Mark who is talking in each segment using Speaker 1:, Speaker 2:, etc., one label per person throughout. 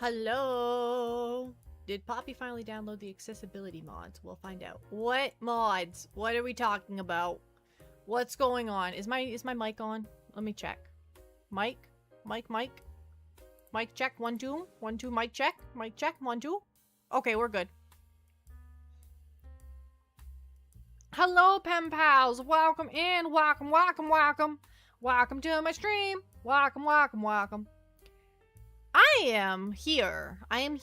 Speaker 1: Hello. Did Poppy finally download the accessibility mods? We'll find out. What mods? What are we talking about? What's going on? Is my mic on? Let me check. Mic? Mic? Mic check. 1 2. 1 2 mic check. Mic check. 1 2. Okay, we're good. Hello, pen pals. Welcome in. Welcome to my stream. Welcome. I am here and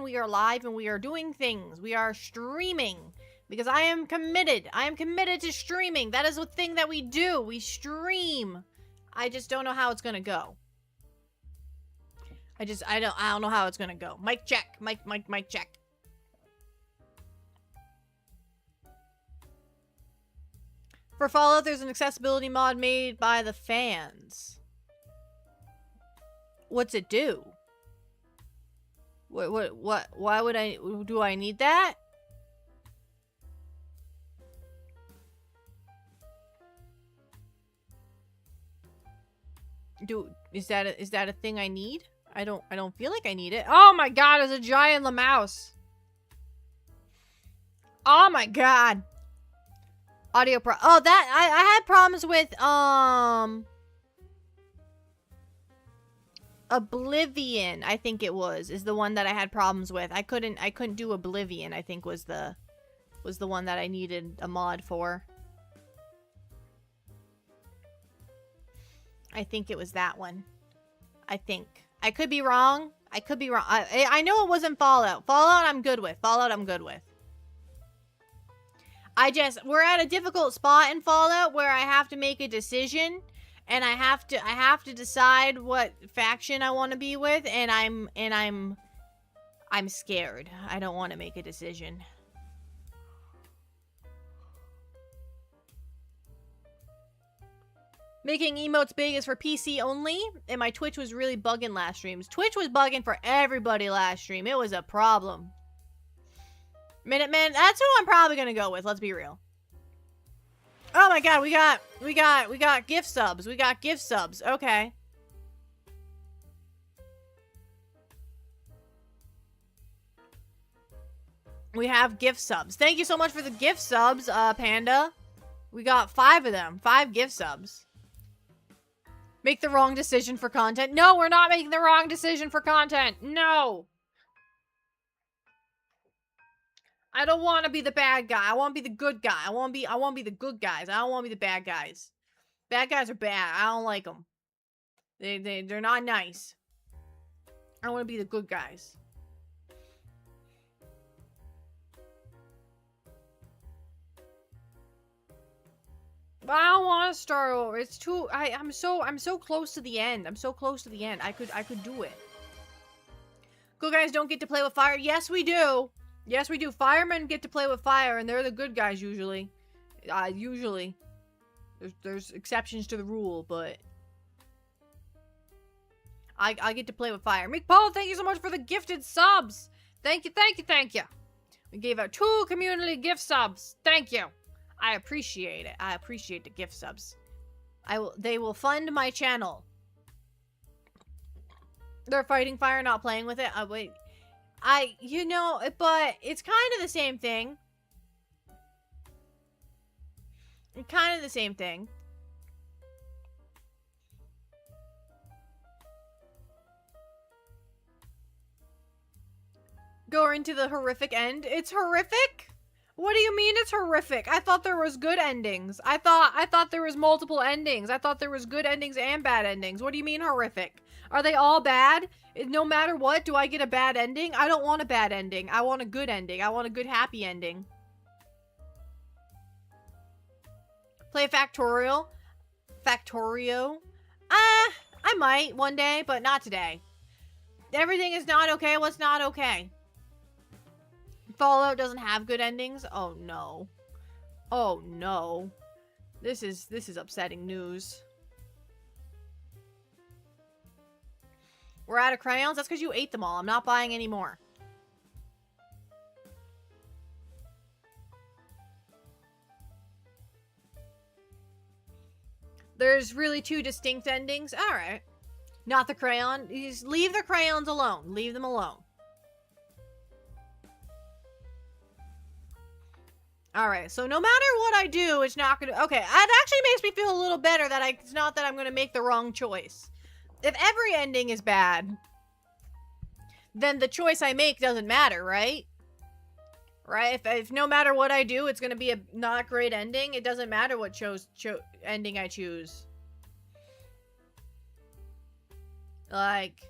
Speaker 1: we are live and we are doing things. We are streaming because I am committed. I am committed to streaming. That is the thing that we do. We stream. I just don't know how it's gonna go. I don't know how it's gonna go. Mic check. Mic check. For Fallout, there's an accessibility mod made by the fans. What's it do? What, why would do I need that? Is that a thing I need? I don't feel like I need it. Oh my god, it's a giant mouse. Oh my god. Audio oh, that, I had problems with, Oblivion, I think it is the one that I had problems with. I couldn't do Oblivion, I think was the one that I needed a mod for. I think it was that one. I think. I could be wrong. I know it wasn't Fallout. Fallout I'm good with. We're at a difficult spot in Fallout where I have to make a decision. And I have to decide what faction I want to be with, and I'm scared. I don't want to make a decision. Making emotes big is for PC only, and my Twitch was really bugging last streams. Twitch was bugging for everybody last stream. It was a problem. Minuteman, that's who I'm probably gonna go with. Let's be real. Oh my god, we got gift subs. We got gift subs. Okay. We have gift subs. Thank you so much for the gift subs, Panda. We got 5 of them. 5 gift subs. Make the wrong decision for content. No, we're not making the wrong decision for content. No. I don't want to be the bad guy. I want to be the good guy. I want to be the good guys. I don't want to be the bad guys. Bad guys are bad. I don't like them. They're not nice. I want to be the good guys. But I don't want to start over. It's too. I'm so close to the end. I could do it. Good guys don't get to play with fire. Yes, we do. Yes, we do. Firemen get to play with fire, and they're the good guys usually. Usually. There's exceptions to the rule, but I get to play with fire. Mick Paul, thank you so much for the gifted subs. Thank you. We gave out 2 community gift subs. Thank you. I appreciate it. I appreciate the gift subs. They will fund my channel. They're fighting fire, not playing with it. Wait. You know, but it's kind of the same thing. Go into the horrific end. It's horrific? What do you mean it's horrific? I thought there was good endings. I thought there was multiple endings. I thought there was good endings and bad endings. What do you mean horrific? Are they all bad? No matter what, do I get a bad ending? I don't want a bad ending. I want a good ending. I want a good happy ending. Play Factorio? I might one day, but not today. Everything is not okay. What's not okay? Fallout doesn't have good endings? Oh no. Oh no. This is upsetting news. We're out of crayons? That's because you ate them all. I'm not buying any more. There's really 2 distinct endings? Alright. Not the crayon. Just leave the crayons alone. Leave them alone. Alright, so no matter what I do, it's not gonna... Okay, that actually makes me feel a little better that it's not that I'm gonna make the wrong choice. If every ending is bad, then the choice I make doesn't matter, right? Right? If no matter what I do, it's gonna be a not great ending, it doesn't matter what ending I choose. Like...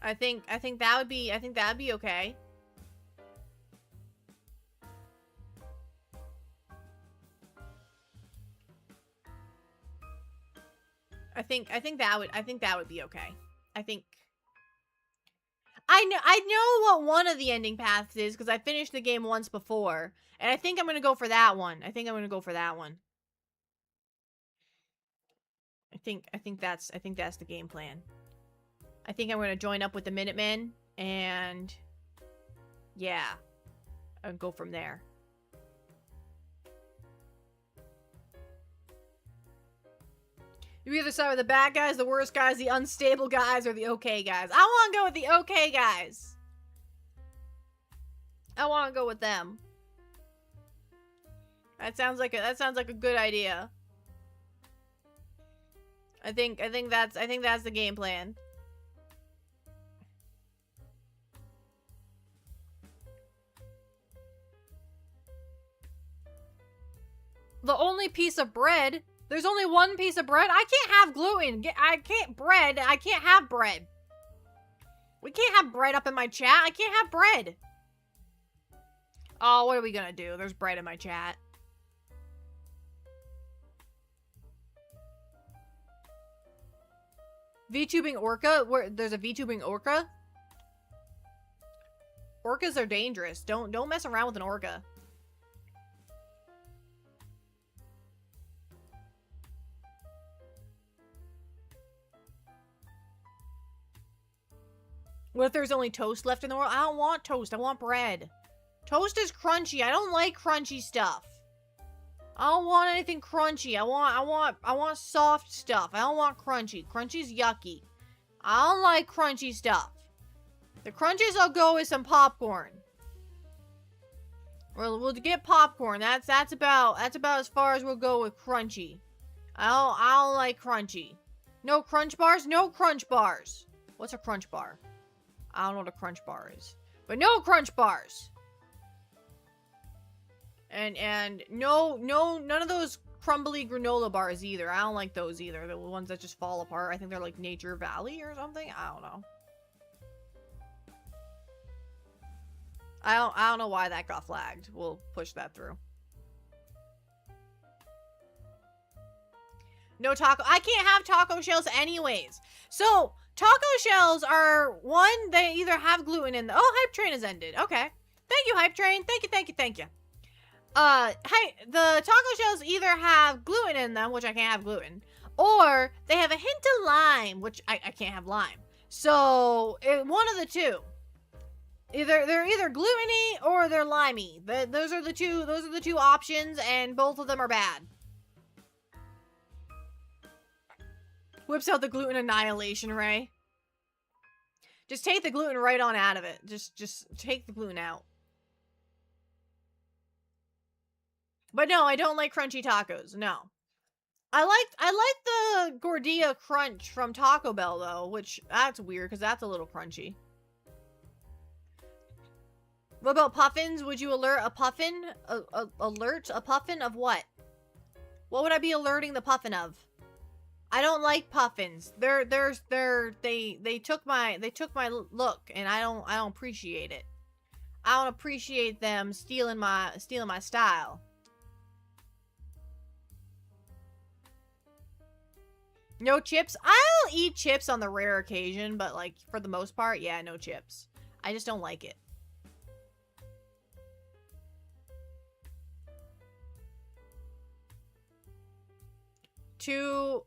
Speaker 1: I think that would be okay. I think that would be okay. I know what one of the ending paths is because I finished the game once before, and I think I'm gonna go for that one. I think that's the game plan. I think I'm gonna join up with the Minutemen and yeah, and go from there. You either side with the bad guys, the worst guys, the unstable guys, or the okay guys. I want to go with the okay guys. I want to go with them. That sounds like a good idea. I think that's the game plan. The only piece of bread. There's only one piece of bread? I can't have gluten. I can't have bread. We can't have bread up in my chat. I can't have bread. Oh, what are we gonna do? There's bread in my chat. Vtubing orca? There's a Vtubing orca? Orcas are dangerous. Don't mess around with an orca. What if there's only toast left in the world? I don't want toast. I want bread. Toast is crunchy. I don't like crunchy stuff. I don't want anything crunchy. I want soft stuff. I don't want crunchy. Crunchy's yucky. I don't like crunchy stuff. The crunchies I'll go with some popcorn. We'll get popcorn. That's about as far as we'll go with crunchy. I don't like crunchy. No crunch bars? No crunch bars. What's a crunch bar? I don't know what a crunch bar is. But no crunch bars. And no, none of those crumbly granola bars either. I don't like those either. The ones that just fall apart. I think they're like Nature Valley or something. I don't know. I don't know why that got flagged. We'll push that through. No taco. I can't have taco shells anyways. So, taco shells are, one, they either have gluten in them. Oh, Hype Train has ended. Okay. Thank you, Hype Train. Thank you. The taco shells either have gluten in them, which I can't have gluten, or they have a hint of lime, which I can't have lime. So, one of the two. They're either gluten-y or they're limey. Those are the two options, and both of them are bad. Whips out the gluten annihilation ray. Just take the gluten right on out of it. Just take the gluten out. But no, I don't like crunchy tacos. No. I like the Gordilla Crunch from Taco Bell though, which that's weird because that's a little crunchy. What about puffins? Would you alert a puffin? Alert a puffin of what? What would I be alerting the puffin of? I don't like puffins. They took my look, and I don't appreciate it. I don't appreciate them stealing my style. No chips? I'll eat chips on the rare occasion, but like for the most part, yeah, no chips. I just don't like it.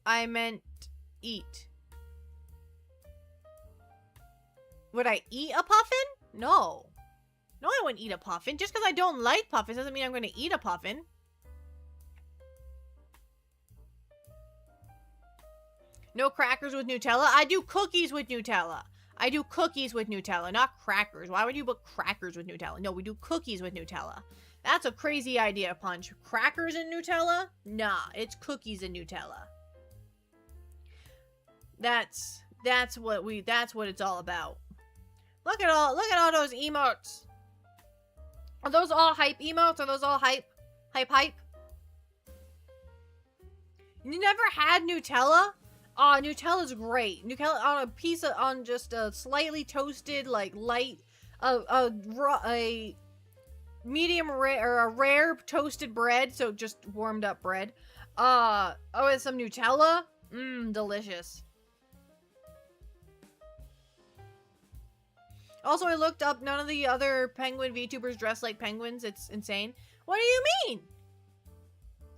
Speaker 1: I meant eat. Would I eat a puffin? No. No, I wouldn't eat a puffin. Just because I don't like puffins doesn't mean I'm going to eat a puffin. No crackers with Nutella? I do cookies with Nutella. I do cookies with Nutella, not crackers. Why would you put crackers with Nutella? No, we do cookies with Nutella. That's a crazy idea, Punch. Crackers and Nutella? Nah, it's cookies and Nutella. That's what it's all about. Look at all those emotes. Are those all hype emotes? Are those all hype? Hype? You never had Nutella? Oh, Nutella's great. Nutella on a piece of, on just a slightly toasted, like, light, a medium rare, or a rare toasted bread, so just warmed up bread. With some Nutella? Delicious. Also, I looked up, none of the other penguin VTubers dress like penguins. It's insane. What do you mean?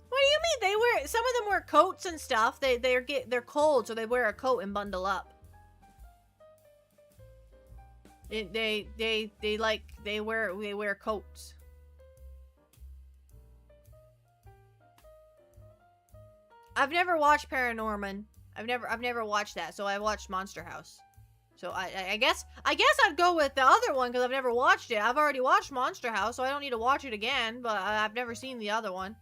Speaker 1: What do you mean? They wear, some of them wear coats and stuff. They're cold, so they wear a coat and bundle up. They wear coats. I've never watched Paranorman. I've never watched that, so I watched Monster House. So I guess I'd go with the other one because I've never watched it. I've already watched Monster House, so I don't need to watch it again, but I've never seen the other one.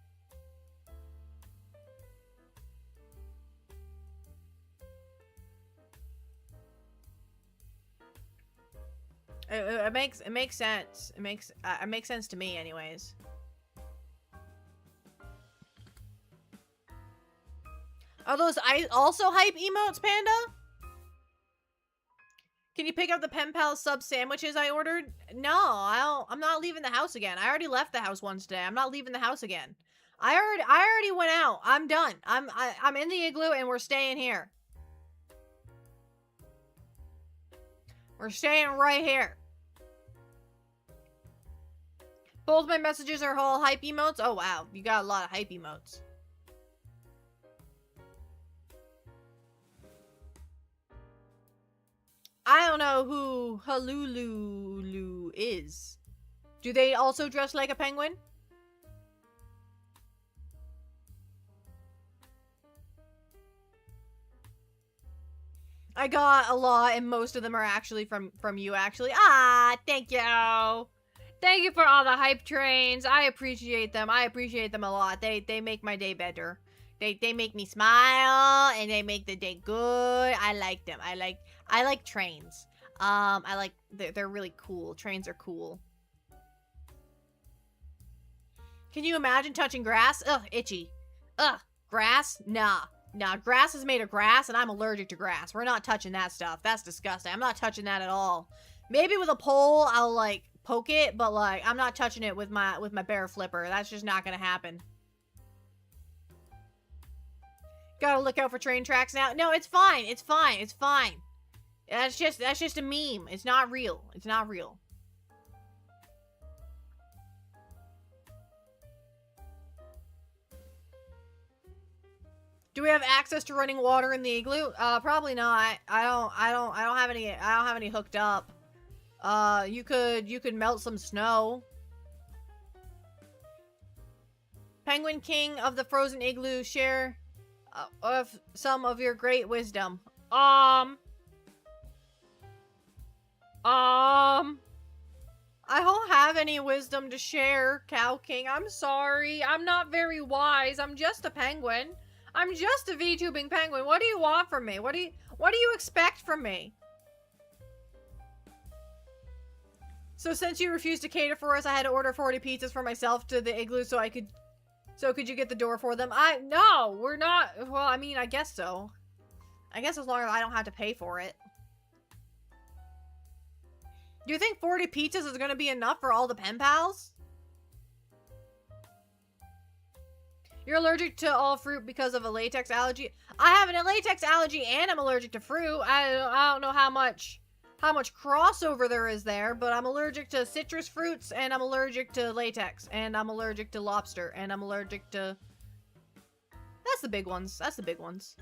Speaker 1: It makes sense. It makes sense to me anyways. Are those also hype emotes, Panda? Can you pick up the Pen Pal sub sandwiches I ordered? No, I'm not leaving the house again. I already left the house once today. I'm not leaving the house again. I already went out. I'm done. I'm in the igloo and we're staying here. We're staying right here. Both my messages are all hype emotes. Oh wow, you got a lot of hype emotes. I don't know who Halulu is. Do they also dress like a penguin? I got a lot, and most of them are actually from you, actually. Ah, thank you. Thank you for all the hype trains. I appreciate them. I appreciate them a lot. They make my day better. They make me smile, and they make the day good. I like them. I like trains. They're really cool. Trains are cool. Can you imagine touching grass? Ugh, itchy. Ugh, grass? Nah. Nah, grass is made of grass, and I'm allergic to grass. We're not touching that stuff. That's disgusting. I'm not touching that at all. Maybe with a pole, I'll, like, poke it, but, like, I'm not touching it with my bear flipper. That's just not gonna happen. Gotta look out for train tracks now. No, it's fine. It's fine. It's fine. That's just a meme. It's not real. It's not real. Do we have access to running water in the igloo? Probably not. I don't have any hooked up. You could melt some snow. Penguin King of the Frozen Igloo, share of some of your great wisdom. I don't have any wisdom to share, Cow King. I'm sorry. I'm not very wise. I'm just a penguin. I'm just a VTubing penguin. What do you want from me? What do you expect from me? So since you refused to cater for us, I had to order 40 pizzas for myself to the igloo so could you get the door for them? No, we're not. Well, I mean, I guess so. I guess as long as I don't have to pay for it. Do you think 40 pizzas is going to be enough for all the pen pals? You're allergic to all fruit because of a latex allergy. I have a latex allergy and I'm allergic to fruit. I don't know how much crossover there is there, but I'm allergic to citrus fruits and I'm allergic to latex and I'm allergic to lobster and I'm allergic to... That's the big ones. That's the big ones.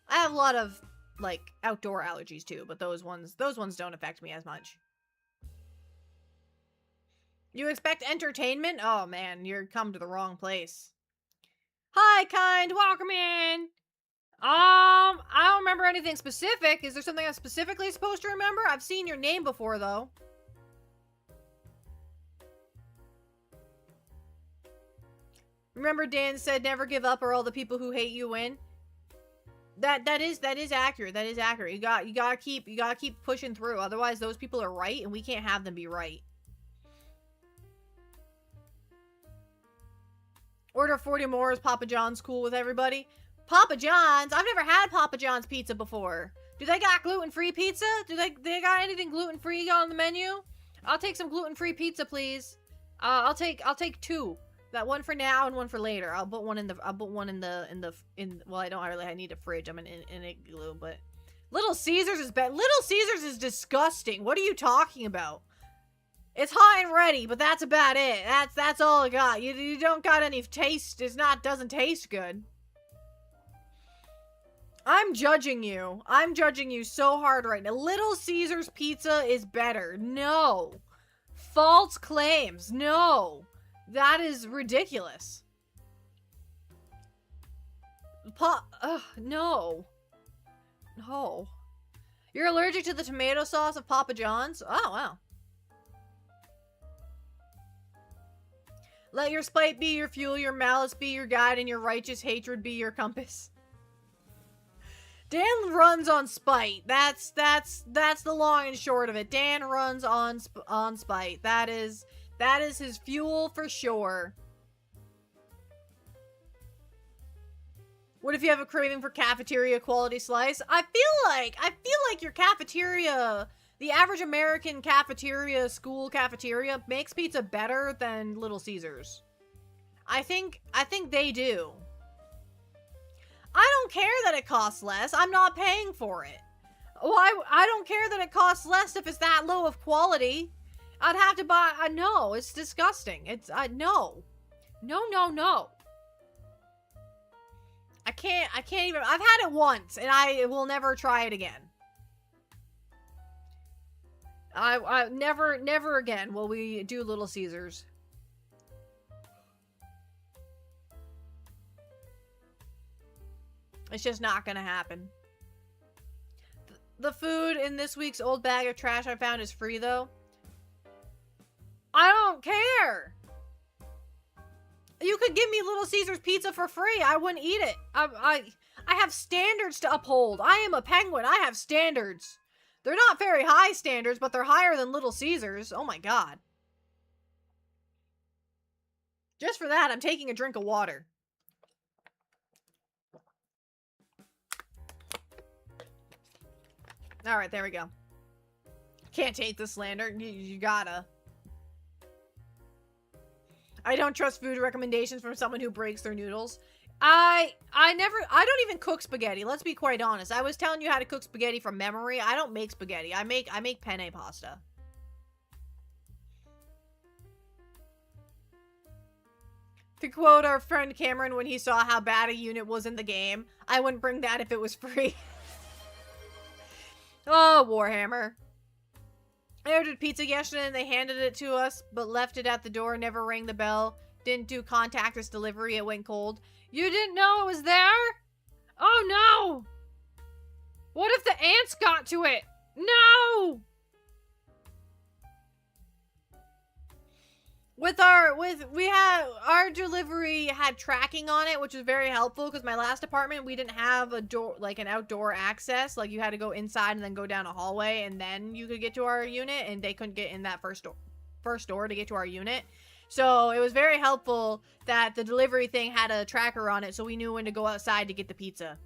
Speaker 1: I have a lot of, like, outdoor allergies too, but those ones don't affect me as much. You expect entertainment? Oh man, you're come to the wrong place. Hi, kind, welcome in. I don't remember anything specific. Is there something I'm specifically supposed to remember? I've seen your name before, though. Remember Dan said never give up or all the people who hate you win? That is accurate. That is accurate. You gotta keep pushing through. Otherwise those people are right and we can't have them be right. Order 40 more. Is Papa John's cool with everybody? Papa John's? I've never had Papa John's pizza before. Do they got gluten-free pizza? Do they got anything gluten-free on the menu? I'll take some gluten-free pizza, please. I'll take 2. That one for now and one for later. I'll put one in well, I don't really, I need a fridge. I'm in igloo, but Little Caesars is bad. Little Caesars is disgusting. What are you talking about? It's hot and ready, but that's about it. That's all I got. You don't got any taste. Doesn't taste good. I'm judging you. I'm judging you so hard right now. Little Caesars pizza is better. No. False claims. No. That is ridiculous. No. No. You're allergic to the tomato sauce of Papa John's? Oh, wow. Let your spite be your fuel, your malice be your guide, and your righteous hatred be your compass. Dan runs on spite. That's the long and short of it. Dan runs on spite. That is his fuel for sure. What if you have a craving for cafeteria quality slice? I feel like your cafeteria, the average American cafeteria, school cafeteria, makes pizza better than Little Caesars. I think they do. I don't care that it costs less. I'm not paying for it. I don't care that it costs less if it's that low of quality. I'd have to buy. No, it's disgusting. It's no. I can't even. I've had it once, and I will never try it again. I never again will we do Little Caesars. It's just not gonna happen. The food in this week's old bag of trash I found is free, though. I don't care. You could give me Little Caesars pizza for free. I wouldn't eat it. I have standards to uphold. I am a penguin. I have standards. They're not very high standards, but they're higher than Little Caesars. Oh my god. Just for that, I'm taking a drink of water. Alright, there we go. Can't take the slander. You gotta. I don't trust food recommendations from someone who breaks their noodles. I don't even cook spaghetti. Let's be quite honest. I was telling you how to cook spaghetti from memory. I don't make spaghetti. I make penne pasta. To quote our friend Cameron when he saw how bad a unit was in the game, I wouldn't bring that if it was free. Oh, Warhammer. I ordered pizza yesterday and they handed it to us, but left it at the door, never rang the bell, didn't do contactless delivery, it went cold. You didn't know it was there? Oh no! What if the ants got to it? No! Our delivery had tracking on it, which was very helpful because my last apartment, we didn't have a door, like an outdoor access. Like you had to go inside and then go down a hallway and then you could get to our unit, and they couldn't get in that first door to get to our unit. So it was very helpful that the delivery thing had a tracker on it so we knew when to go outside to get the pizza.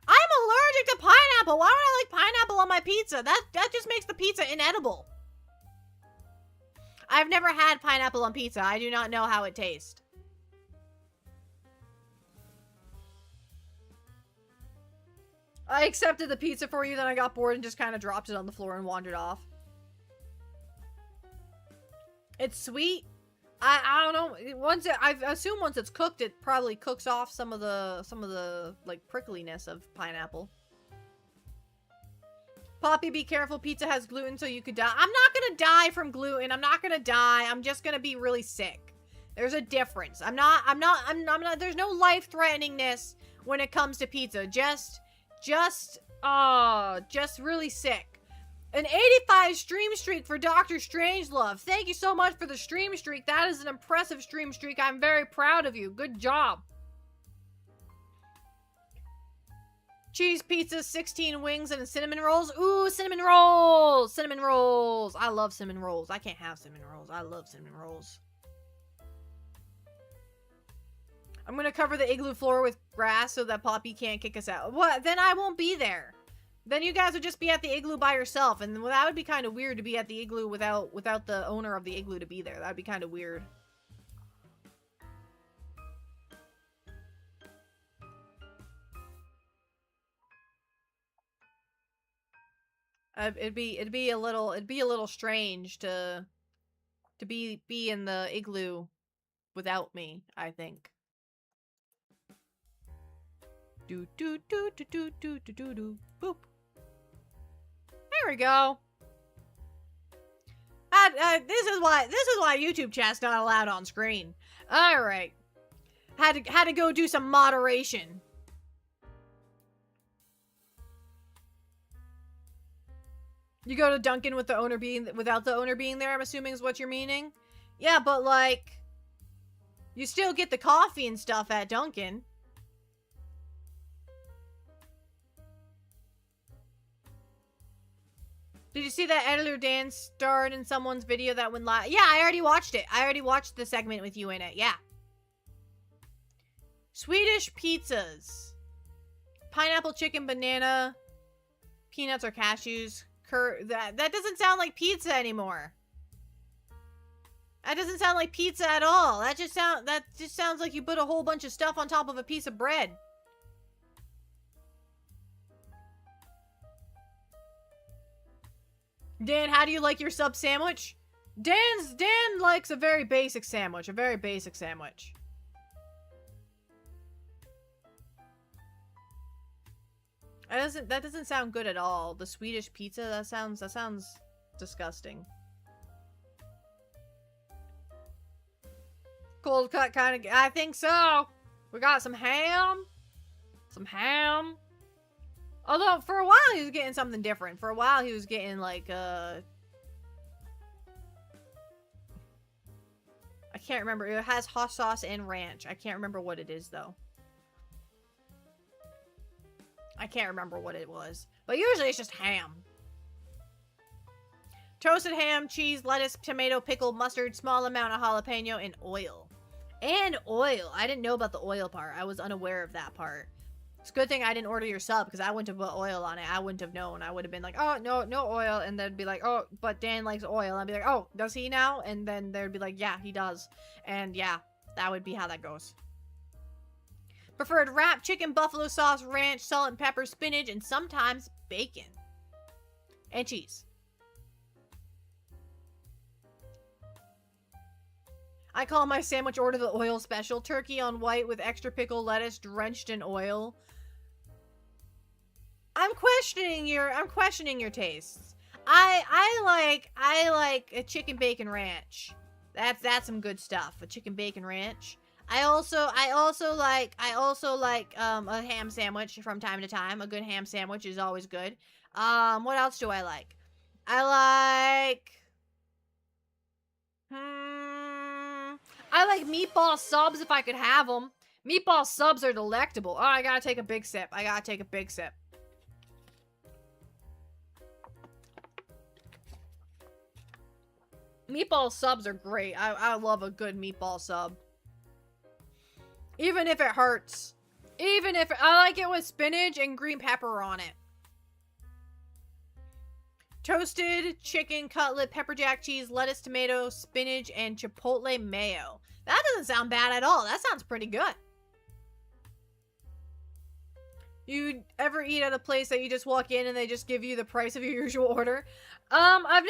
Speaker 1: I'm allergic to pineapple. Why would I like pineapple on my pizza? That just makes the pizza inedible. I've never had pineapple on pizza. I do not know how it tastes. I accepted the pizza for you, then I got bored and just kind of dropped it on the floor and wandered off. It's sweet. I don't know. I assume once it's cooked, it probably cooks off some of the like prickliness of pineapple. Poppy, be careful. Pizza has gluten, so you could die. I'm not gonna die from gluten. I'm not gonna die. I'm just gonna be really sick. There's a difference. I'm not, there's no life-threateningness when it comes to pizza. Just really sick. An 85 stream streak for Dr. Strangelove. Thank you so much for the stream streak. That is an impressive stream streak. I'm very proud of you. Good job. Cheese pizza, 16 wings, and cinnamon rolls. Ooh, cinnamon rolls! Cinnamon rolls! I love cinnamon rolls. I can't have cinnamon rolls. I love cinnamon rolls. I'm gonna cover the igloo floor with grass so that Poppy can't kick us out. What? Then I won't be there. Then you guys would just be at the igloo by yourself, and that would be kind of weird to be at the igloo without the owner of the igloo to be there. That would be kind of weird. It'd be a little strange to be in the igloo without me, I think. Do do do do do do do do do boop. There we go. This is why YouTube chat's not allowed on screen. All right, had to go do some moderation. You go to Dunkin' with the owner without the owner being there, I'm assuming is what you're meaning? Yeah, but like, you still get the coffee and stuff at Dunkin'. Did you see that editor Dan starred in someone's video that went live? Yeah, I already watched it. I already watched the segment with you in it. Yeah. Swedish pizzas. Pineapple, chicken, banana, peanuts or cashews. That doesn't sound like pizza anymore. That doesn't sound like pizza at all. That just sounds like you put a whole bunch of stuff on top of a piece of bread. Dan, how do you like your sub sandwich? Dan likes a very basic sandwich. A very basic sandwich. That doesn't sound good at all. The Swedish pizza, that sounds disgusting. Cold cut kind of, I think so. We got some ham. Some ham. Although, for a while, he was getting something different. For a while, he was getting, like, I can't remember. It has hot sauce and ranch. I can't remember what it is, though. I can't remember what it was. But usually, it's just ham. Toasted ham, cheese, lettuce, tomato, pickle, mustard, small amount of jalapeno, and oil. And oil. I didn't know about the oil part. I was unaware of that part. It's a good thing I didn't order your sub, because I wouldn't have put oil on it. I wouldn't have known. I would have been like, oh, no oil. And then be like, oh, but Dan likes oil. And I'd be like, oh, does he now? And then they'd be like, yeah, he does. And yeah, that would be how that goes. Preferred wrap, chicken, buffalo sauce, ranch, salt and pepper, spinach, and sometimes bacon. And cheese. I call my sandwich order the oil special. Turkey on white with extra pickle lettuce drenched in oil. I'm questioning your tastes. I like a chicken bacon ranch. That's some good stuff. A chicken bacon ranch. I also like a ham sandwich from time to time. A good ham sandwich is always good. What else do I like? I like meatball subs if I could have them. Meatball subs are delectable. Oh, I gotta take a big sip. Meatball subs are great. I love a good meatball sub. Even if it hurts. Even if I like it with spinach and green pepper on it. Toasted chicken cutlet, pepper jack cheese, lettuce, tomato, spinach, and chipotle mayo. That doesn't sound bad at all. That sounds pretty good. You ever eat at a place that you just walk in and they just give you the price of your usual order? I've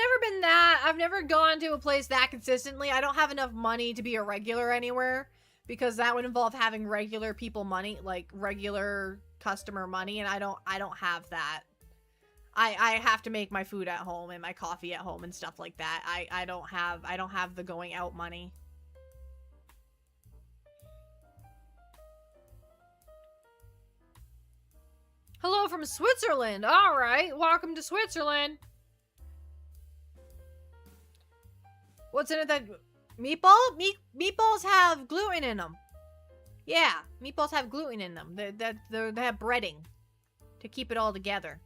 Speaker 1: never gone to a place that consistently. I don't have enough money to be a regular anywhere, because that would involve having regular people money, like regular customer money, and I don't have that. I have to make my food at home and my coffee at home and stuff like that. I don't have the going out money. Hello from Switzerland. All right, welcome to Switzerland. What's in it that... Meatball? Meatballs have gluten in them. Yeah, meatballs have gluten in them. They have breading to keep it all together.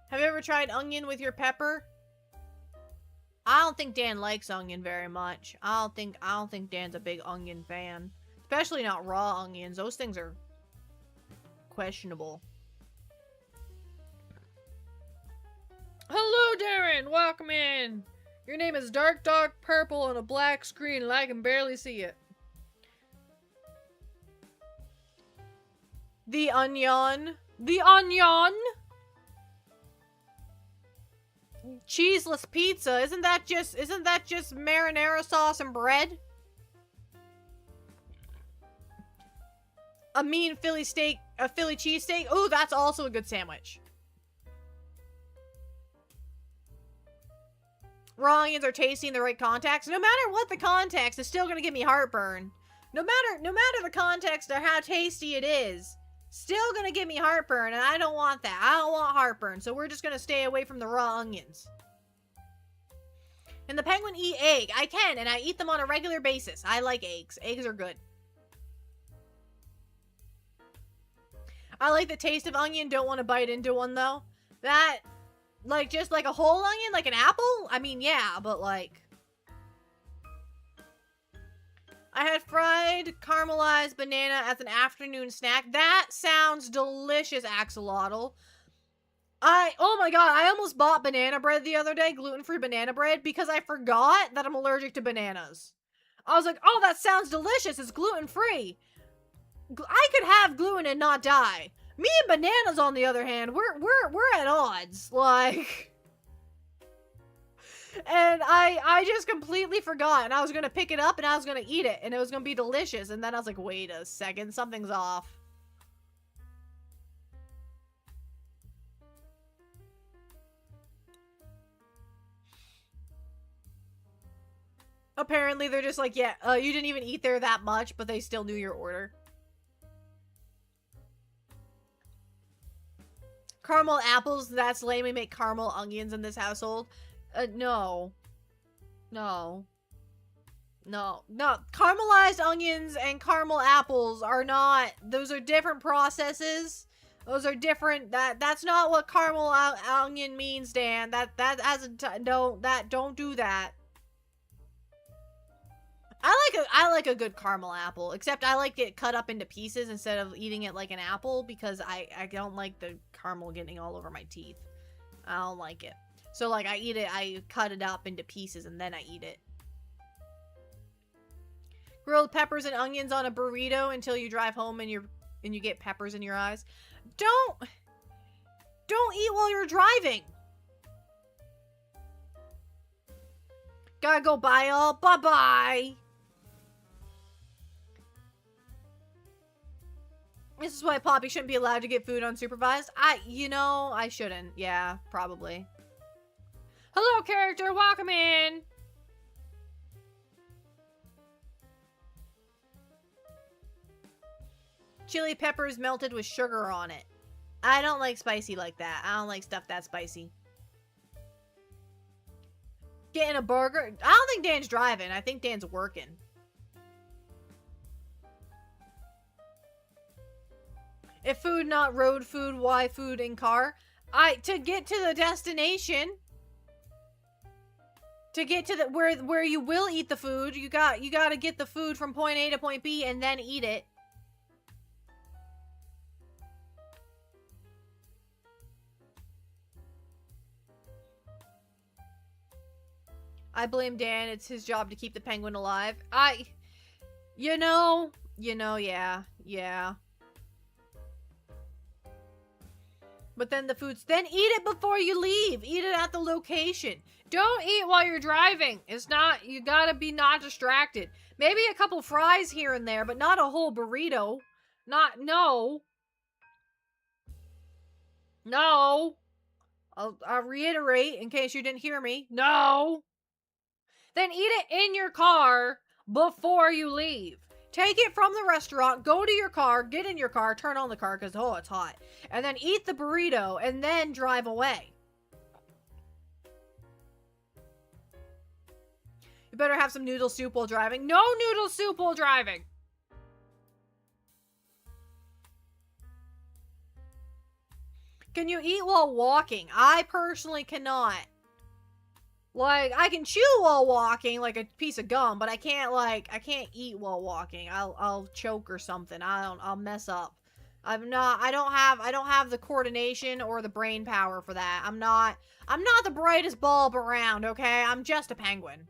Speaker 1: Have you ever tried onion with your pepper? I don't think Dan likes onion very much. I don't think Dan's a big onion fan. Especially not raw onions. Those things are questionable. Hello, Darren. Welcome in. Your name is dark purple on a black screen and I can barely see it. The onion. The onion. Cheeseless pizza. Isn't that just marinara sauce and bread? A mean Philly steak, a Philly cheesesteak. Oh, that's also a good sandwich. Raw onions are tasty in the right context. No matter what the context, it's still gonna give me heartburn. No matter the context or how tasty it is, still gonna give me heartburn, and I don't want that. I don't want heartburn, so we're just gonna stay away from the raw onions. And the penguin eat egg. I can, and I eat them on a regular basis. I like eggs. Eggs are good. I like the taste of onion. Don't want to bite into one, though. That... Like, just like a whole onion? Like an apple? I mean, yeah, but like... I had fried caramelized banana as an afternoon snack. That sounds delicious, Axolotl. Oh my god, I almost bought banana bread the other day, gluten-free banana bread, because I forgot that I'm allergic to bananas. I was like, oh, that sounds delicious, it's gluten-free. I could have gluten and not die. Me and bananas, on the other hand, we're at odds, like... And I just completely forgot, and I was gonna pick it up, and I was gonna eat it, and it was gonna be delicious, and then I was like, wait a second, something's off. Apparently, they're just like, yeah, you didn't even eat there that much, but they still knew your order. Caramel apples, that's lame. We make caramel onions in this household. No. No. No. No. Caramelized onions and caramel apples are not... Those are different processes. Those are different... That's not what caramel onion means, Dan. That hasn't... Don't do that. I like a good caramel apple, except I like it cut up into pieces instead of eating it like an apple because I don't like the caramel getting all over my teeth. I don't like it. So like I cut it up into pieces and then I eat it. Grilled peppers and onions on a burrito until you drive home and you get peppers in your eyes. Don't eat while you're driving. Gotta go bye all. Bye-bye. This is why Poppy shouldn't be allowed to get food unsupervised. I shouldn't. Yeah, probably. Hello, character. Welcome in. Chili peppers melted with sugar on it. I don't like spicy like that. I don't like stuff that spicy. Getting a burger. I don't think Dan's driving. I think Dan's working. If food not road food, why food in car? To get to the destination. To get to the where you will eat the food, you gotta get the food from point A to point B and then eat it. I blame Dan. It's his job to keep the penguin alive. Yeah. But then the food's... Then eat it before you leave. Eat it at the location. Don't eat while you're driving. It's not... You gotta be not distracted. Maybe a couple fries here and there, but not a whole burrito. No. No. I'll reiterate in case you didn't hear me. No. Then eat it in your car before you leave. Take it from the restaurant, go to your car, get in your car, turn on the car because, oh, it's hot. And then eat the burrito and then drive away. You better have some noodle soup while driving. No noodle soup while driving. Can you eat while walking? I personally cannot. Like, I can chew while walking, like a piece of gum, but I can't eat while walking. I'll choke or something. I'll mess up. I don't have the coordination or the brain power for that. I'm not the brightest bulb around, okay? I'm just a penguin.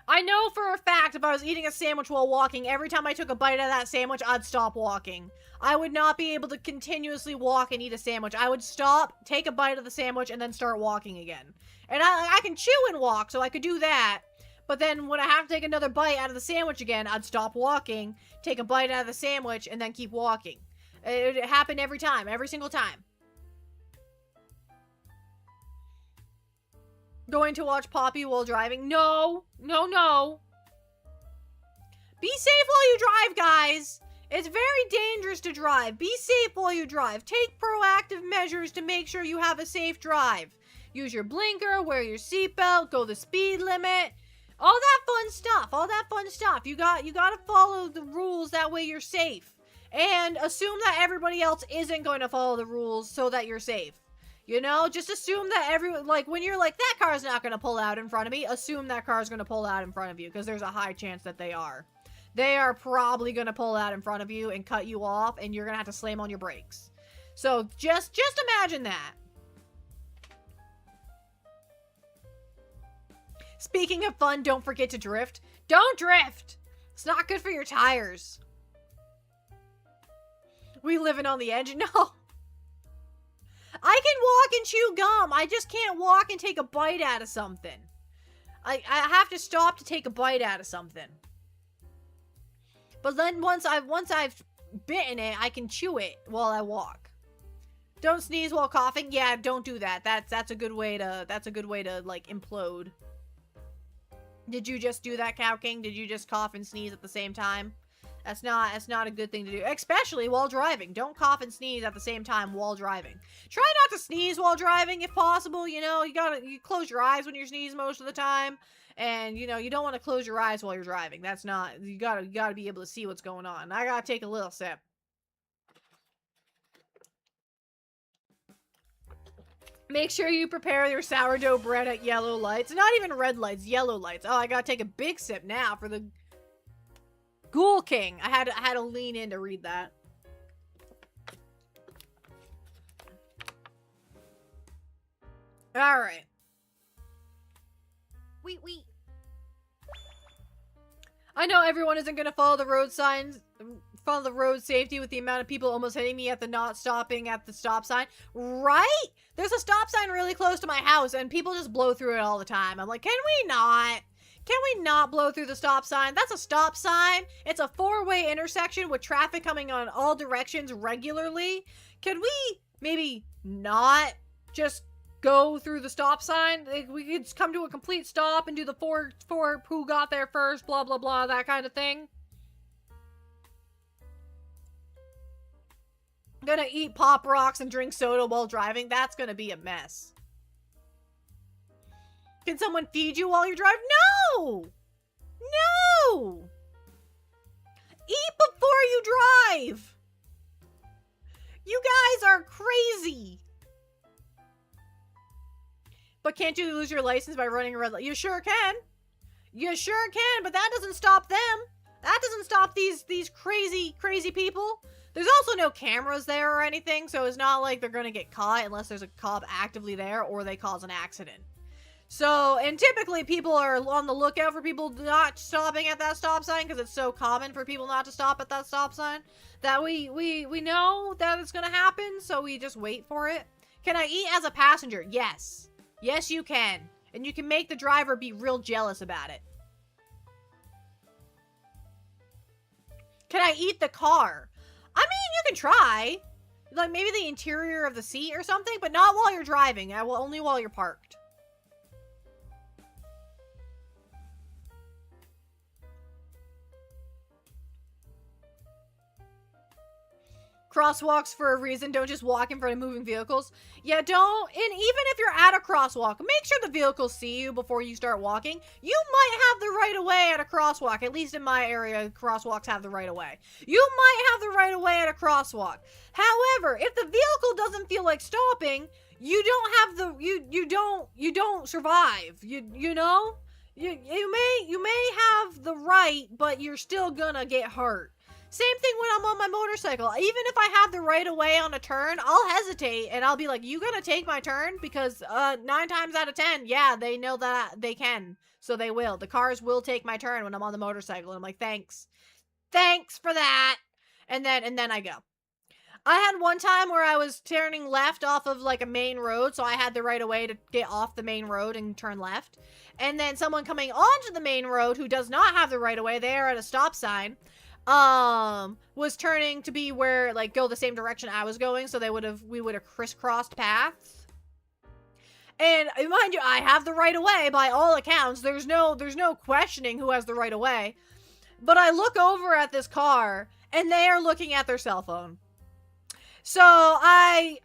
Speaker 1: I know for a fact if I was eating a sandwich while walking, every time I took a bite out of that sandwich, I'd stop walking. I would not be able to continuously walk and eat a sandwich. I would stop, take a bite of the sandwich, and then start walking again. And I can chew and walk, so I could do that. But then when I have to take another bite out of the sandwich again, I'd stop walking, take a bite out of the sandwich, and then keep walking. It happened every time, every single time. Going to watch Poppy while driving? No. No, no. Be safe while you drive, guys. It's very dangerous to drive. Be safe while you drive. Take proactive measures to make sure you have a safe drive. Use your blinker, wear your seatbelt, go the speed limit. All that fun stuff. All that fun stuff. You got to follow the rules, that way you're safe. And assume that everybody else isn't going to follow the rules so that you're safe. You know, just assume that everyone, like, when you're like, that car's not going to pull out in front of me, assume that car's going to pull out in front of you, because there's a high chance that they are. They are probably going to pull out in front of you and cut you off, and you're going to have to slam on your brakes. So, just imagine that. Speaking of fun, don't forget to drift. Don't drift! It's not good for your tires. We living on the edge? No. I can walk and chew gum. I just can't walk and take a bite out of something. I have to stop to take a bite out of something. But then once I've bitten it, I can chew it while I walk. Don't sneeze while coughing. Yeah, don't do that. That's a good way to like implode. Did you just do that, Cow King? Did you just cough and sneeze at the same time? That's not a good thing to do, especially while driving. Don't cough and sneeze at the same time while driving. Try not to sneeze while driving if possible. You know, you close your eyes when you sneeze most of the time, and you know you don't want to close your eyes while you're driving. That's not, you gotta be able to see what's going on. I gotta take a little sip. Make sure you prepare your sourdough bread at yellow lights. Not even red lights, yellow lights. Oh, I gotta take a big sip now for the Ghoul King. I had to lean in to read that. All right. I know everyone isn't gonna follow the road signs, follow the road safety with the amount of people almost hitting me at the not stopping at the stop sign. Right? There's a stop sign really close to my house, and people just blow through it all the time. I'm like, can we not? Can we not blow through the stop sign? That's a stop sign. It's a four-way intersection with traffic coming on all directions regularly. Can we maybe not just go through the stop sign? Like, we could come to a complete stop and do the four who got there first, blah, blah, blah, that kind of thing. Gonna eat Pop Rocks and drink soda while driving? That's gonna be a mess. Can someone feed you while you drive? No! No! Eat before you drive! You guys are crazy! But can't you lose your license by running a red light? You sure can. You sure can, but that doesn't stop them. That doesn't stop these crazy, crazy people. There's also no cameras there or anything, so it's not like they're gonna get caught unless there's a cop actively there or they cause an accident. So, and typically people are on the lookout for people not stopping at that stop sign because it's so common for people not to stop at that stop sign that we know that it's gonna happen, so we just wait for it. Can I eat as a passenger? Yes. Yes, you can. And you can make the driver be real jealous about it. Can I eat the car? I mean, you can try. Like, maybe the interior of the seat or something, but not while you're driving. Only while you're parked. Crosswalks for a reason. Don't just walk in front of moving vehicles. Yeah, don't. And even if you're at a crosswalk, make sure the vehicles see you before you start walking. You might have the right of way at a crosswalk. At least in my area, crosswalks have the right of way. You might have the right of way at a crosswalk. However, if the vehicle doesn't feel like stopping, you don't have the you don't survive. You know? You may have the right, but you're still gonna get hurt. Same thing when I'm on my motorcycle. Even if I have the right of way on a turn, I'll hesitate and I'll be like, you gonna take my turn? Because 9 times out of 10, yeah, they know that they can. So they will. The cars will take my turn when I'm on the motorcycle. And I'm like, thanks. Thanks for that. And then I go. I had one time where I was turning left off of like a main road, so I had the right of way to get off the main road and turn left. And then someone coming onto the main road who does not have the right of way, they are at a stop sign, was turning to be where, like, go the same direction I was going, so we would have crisscrossed paths. And mind you, I have the right of way by all accounts. There's no questioning who has the right of way. But I look over at this car, and they are looking at their cell phone. So I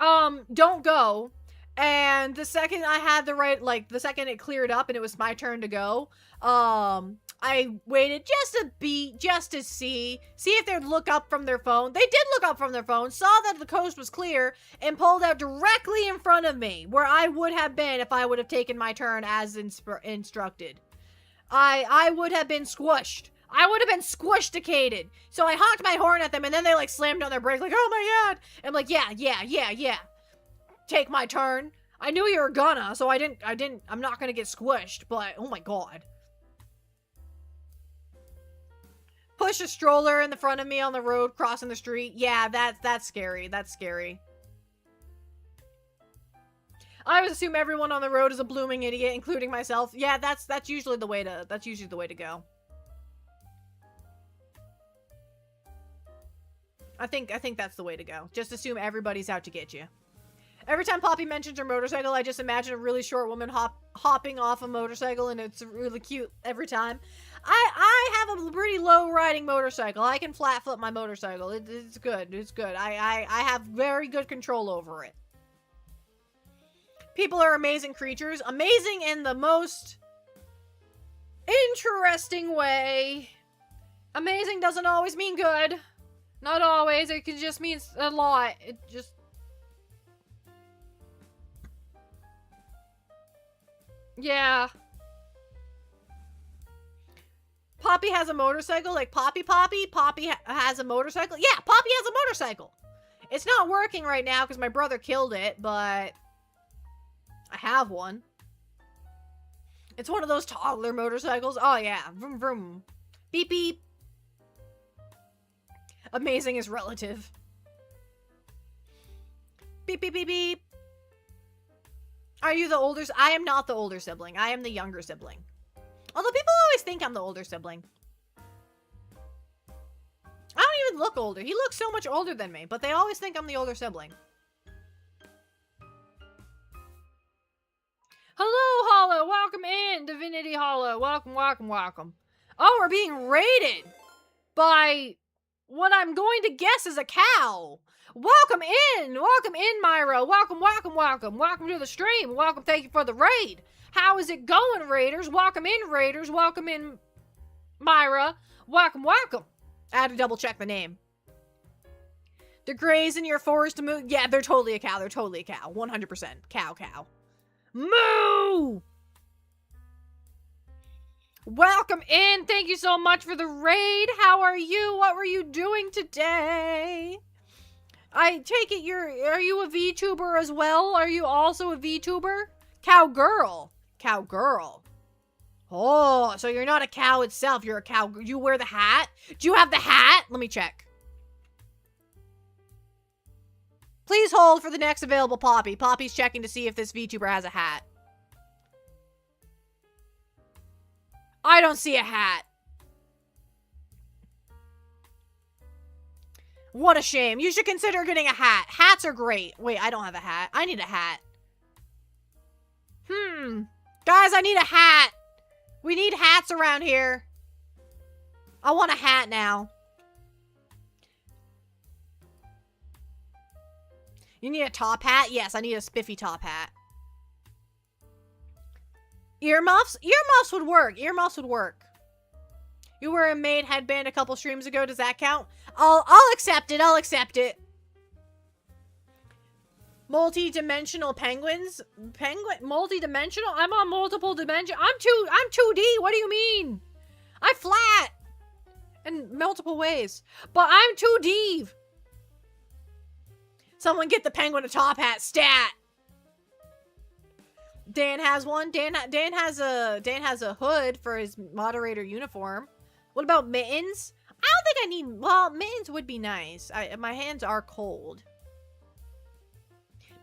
Speaker 1: don't go. And the second I had the right, like, the second it cleared up and it was my turn to go, I waited just a beat, just to see if they'd look up from their phone. They did look up from their phone, saw that the coast was clear, and pulled out directly in front of me, where I would have been if I would have taken my turn as instructed. I would have been squished. I would have been squishticated. So I honked my horn at them, and then they, like, slammed on their brakes, like, oh my god! I'm like, yeah. Take my turn. I knew you were gonna, so I'm not gonna get squished, but, oh my god. Push a stroller in the front of me on the road, crossing the street. Yeah, that's scary. That's scary. I would assume everyone on the road is a blooming idiot, including myself. Yeah, that's usually the way to go. I think that's the way to go. Just assume everybody's out to get you. Every time Poppy mentions her motorcycle, I just imagine a really short woman hopping off a motorcycle, and it's really cute every time. I have a pretty low riding motorcycle. I can flat flip my motorcycle. It's good. It's good. I have very good control over it. People are amazing creatures. Amazing in the most interesting way. Amazing doesn't always mean good. Not always. It can just mean a lot. It just... Yeah. Poppy has a motorcycle? Like Poppy? Poppy has a motorcycle? Yeah, Poppy has a motorcycle. It's not working right now because my brother killed it, but I have one. It's one of those toddler motorcycles. Oh, yeah. Vroom, vroom. Beep, beep. Amazing is relative. Beep, beep, beep, beep. Are you the older? I am not the older sibling. I am the younger sibling. Although people always think I'm the older sibling. I don't even look older. He looks so much older than me, but they always think I'm the older sibling. Hello, Hollow. Welcome in, Divinity Hollow. Welcome, welcome, welcome. Oh, we're being raided by what I'm going to guess is a cow. Welcome in, Myra. Welcome, welcome, welcome. Welcome to the stream. Welcome, thank you for the raid. How is it going, raiders? Welcome in, raiders. Welcome in, Myra. Welcome, welcome. I had to double check the name. The grays in your forest to move. Yeah, they're totally a cow. They're totally a cow. 100%. Cow, cow. Moo! Welcome in. Thank you so much for the raid. How are you? What were you doing today? I take it are you a VTuber as well? Are you also a VTuber? Cowgirl. Cowgirl. Oh, so you're not a cow itself. You're a cow. You wear the hat? Do you have the hat? Let me check. Please hold for the next available Poppy. Poppy's checking to see if this VTuber has a hat. I don't see a hat. What a shame. You should consider getting a hat. Hats are great. Wait, I don't have a hat. I need a hat. Guys, I need a hat. We need hats around here. I want a hat now. You need a top hat? Yes, I need a spiffy top hat. Earmuffs? Earmuffs would work. Earmuffs would work. You were a maid headband a couple streams ago. Does that count? I'll accept it. I'll accept it. Multi-dimensional penguins? Multi-dimensional? I'm on multiple dimensions. I'm 2D. What do you mean? I'm flat. In multiple ways. But I'm 2D. Someone get the penguin a top hat. Stat. Dan has one. Dan has a hood for his moderator uniform. What about mittens? I don't think I need... Well, mittens would be nice. My hands are cold.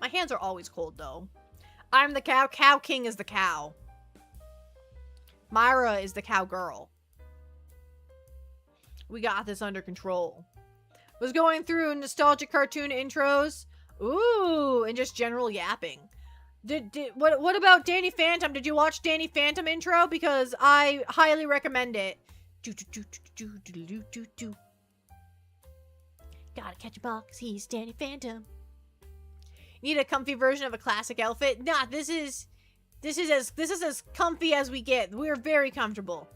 Speaker 1: My hands are always cold, though. I'm the cow. Cow King is the cow. Myra is the cowgirl. We got this under control. Was going through nostalgic cartoon intros. Ooh, and just general yapping. What about Danny Phantom? Did you watch Danny Phantom intro? Because I highly recommend it. Gotta catch a ball because he's Danny Phantom. Need a comfy version of a classic outfit? Nah, this is as comfy as we get. We're very comfortable.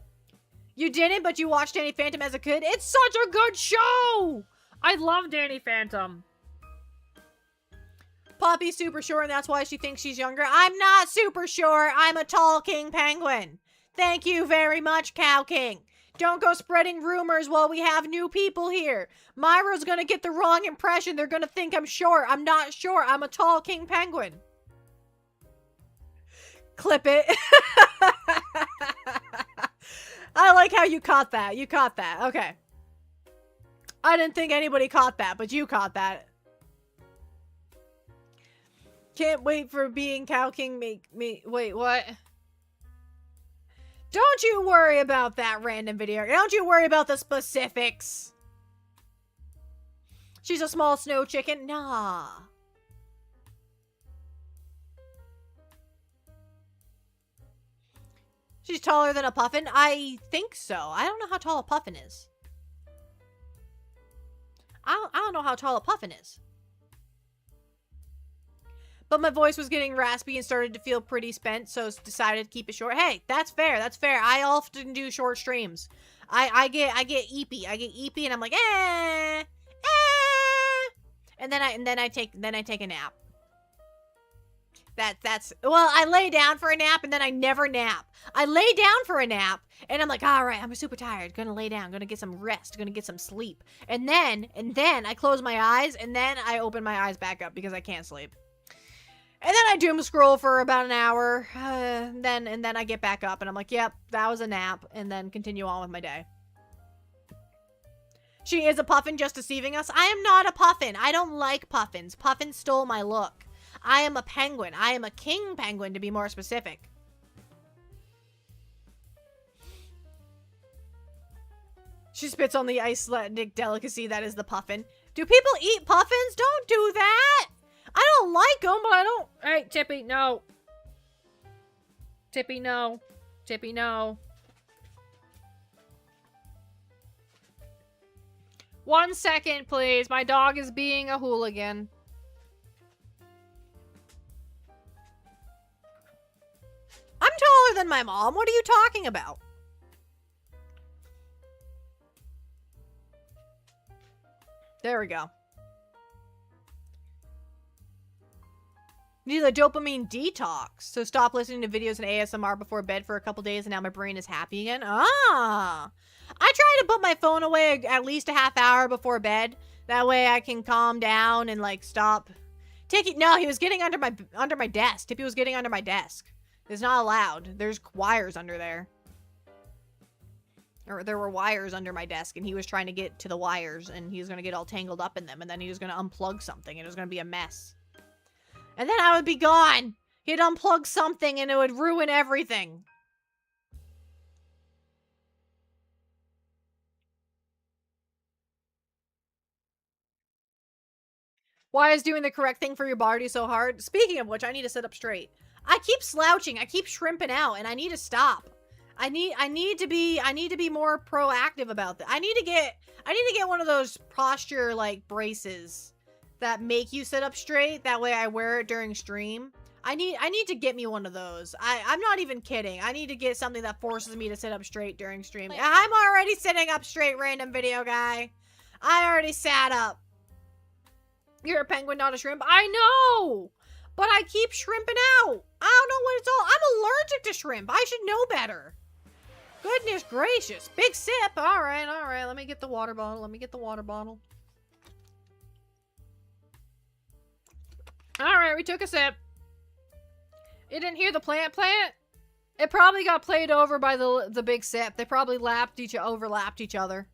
Speaker 1: You didn't, but you watched Danny Phantom as a kid? It's such a good show! I love Danny Phantom. Poppy's super short, and that's why she thinks she's younger. I'm not super short. I'm a tall king penguin. Thank you very much, Cow King. Don't go spreading rumors while we have new people here. Myra's gonna get the wrong impression. They're gonna think I'm short. I'm not short. I'm a tall king penguin. Clip it. I like how you caught that. You caught that. Okay. I didn't think anybody caught that, but you caught that. Can't wait for being Cow King. Wait, what? Don't you worry about that random video. Don't you worry about the specifics. She's a small snow chicken. Nah. She's taller than a puffin? I think so. I don't know how tall a puffin is. I don't know how tall a puffin is. But my voice was getting raspy and started to feel pretty spent, so decided to keep it short. Hey, that's fair. That's fair. I often do short streams. I get eepy. I get eepy and I'm like, and then I take a nap. Well, I lay down for a nap and then I never nap. I lay down for a nap and I'm like, all right, I'm super tired. Gonna lay down. Gonna get some rest. Gonna get some sleep. And then I close my eyes and then I open my eyes back up because I can't sleep. And then I doom scroll for about an hour. And then I get back up and I'm like, yep, that was a nap. And then continue on with my day. She is a puffin just deceiving us. I am not a puffin. I don't like puffins. Puffins stole my look. I am a penguin. I am a king penguin, to be more specific. She spits on the Icelandic delicacy that is the puffin. Do people eat puffins? Don't do that! I don't like them, but I don't... Hey, Tippy, no. Tippy, no. Tippy, no. 1 second, please. My dog is being a hooligan. I'm taller than my mom. What are you talking about? There we go. Need a dopamine detox. So stop listening to videos and ASMR before bed for a couple days and now my brain is happy again. Ah! I try to put my phone away at least a half hour before bed. That way I can calm down and like stop. No, he was getting under my desk. Tippy was getting under my desk. It's not allowed. There's wires under there. Or there were wires under my desk and he was trying to get to the wires and he was going to get all tangled up in them and then he was going to unplug something and it was going to be a mess. And then I would be gone. He'd unplug something and it would ruin everything. Why is doing the correct thing for your body so hard? Speaking of which, I need to sit up straight. I keep slouching. I keep shrimping out, and I need to stop. I need to be more proactive about that. I need to get one of those posture like braces that make you sit up straight. That way I wear it during stream. I need to get me one of those. I'm not even kidding. I need to get something that forces me to sit up straight during stream. I'm already sitting up straight, random video guy. I already sat up. You're a penguin, not a shrimp. I know! But I keep shrimping out. I don't know what it's all. I'm allergic to shrimp. I should know better. Goodness gracious. Big sip. All right, all right. Let me get the water bottle. All right, we took a sip. You didn't hear the plant? It probably got played over by the big sip. They probably overlapped each other.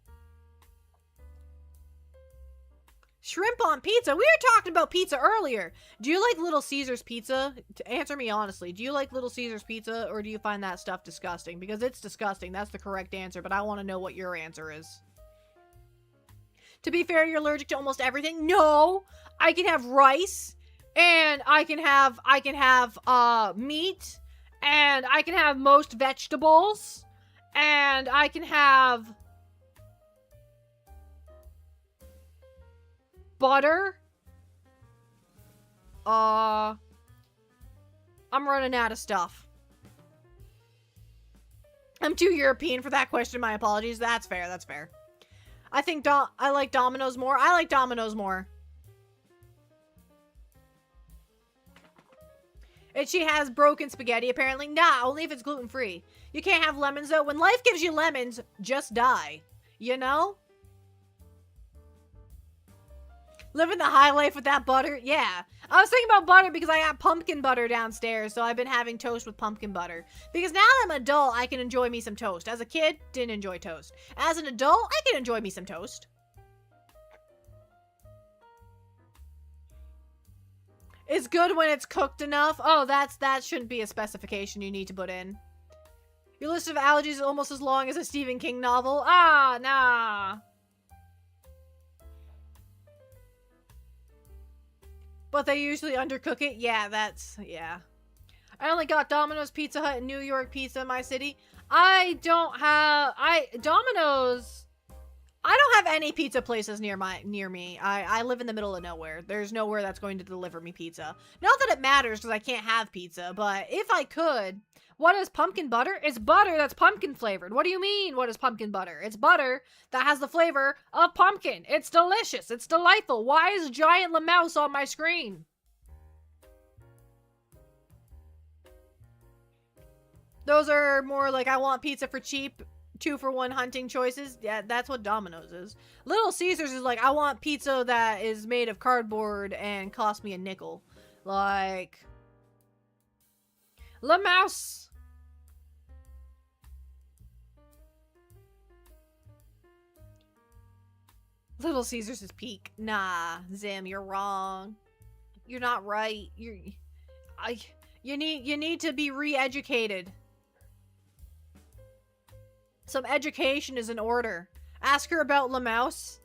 Speaker 1: Shrimp on pizza? We were talking about pizza earlier. Do you like Little Caesars pizza? Answer me honestly. Do you like Little Caesars pizza, or do you find that stuff disgusting? Because it's disgusting. That's the correct answer, but I want to know what your answer is. To be fair, you're allergic to almost everything? No! I can have rice, and I can have meat, and I can have most vegetables, and I can have butter. I'm running out of stuff. I'm too European for that question. My apologies. That's fair. That's fair. I think I like Domino's more. I like Domino's more. And she has broken spaghetti, apparently. Nah, only if it's gluten-free. You can't have lemons, though. When life gives you lemons, just die. You know? Living the high life with that butter? Yeah. I was thinking about butter because I got pumpkin butter downstairs, so I've been having toast with pumpkin butter. Because now that I'm an adult, I can enjoy me some toast. As a kid, didn't enjoy toast. As an adult, I can enjoy me some toast. It's good when it's cooked enough. Oh, that shouldn't be a specification you need to put in. Your list of allergies is almost as long as a Stephen King novel. Ah, nah. But they usually undercook it. Yeah, yeah. I only got Domino's, Pizza Hut, and New York Pizza in my city. Domino's, I don't have any pizza places near me. I live in the middle of nowhere. There's nowhere that's going to deliver me pizza. Not that it matters because I can't have pizza, but if I could, what is pumpkin butter? It's butter that's pumpkin flavored. What do you mean, what is pumpkin butter? It's butter that has the flavor of pumpkin. It's delicious. It's delightful. Why is Giant LaMouse on my screen? Those are more like I want pizza for cheap, 2-for-1 hunting choices. Yeah, that's what Domino's is. Little Caesars is like, I want pizza that is made of cardboard and cost me a nickel. Like, LaMouse. Little Caesars is peak. Nah, Zim, you're wrong. You're not right. You need to be re-educated. Some education is in order. Ask her about LaMouse.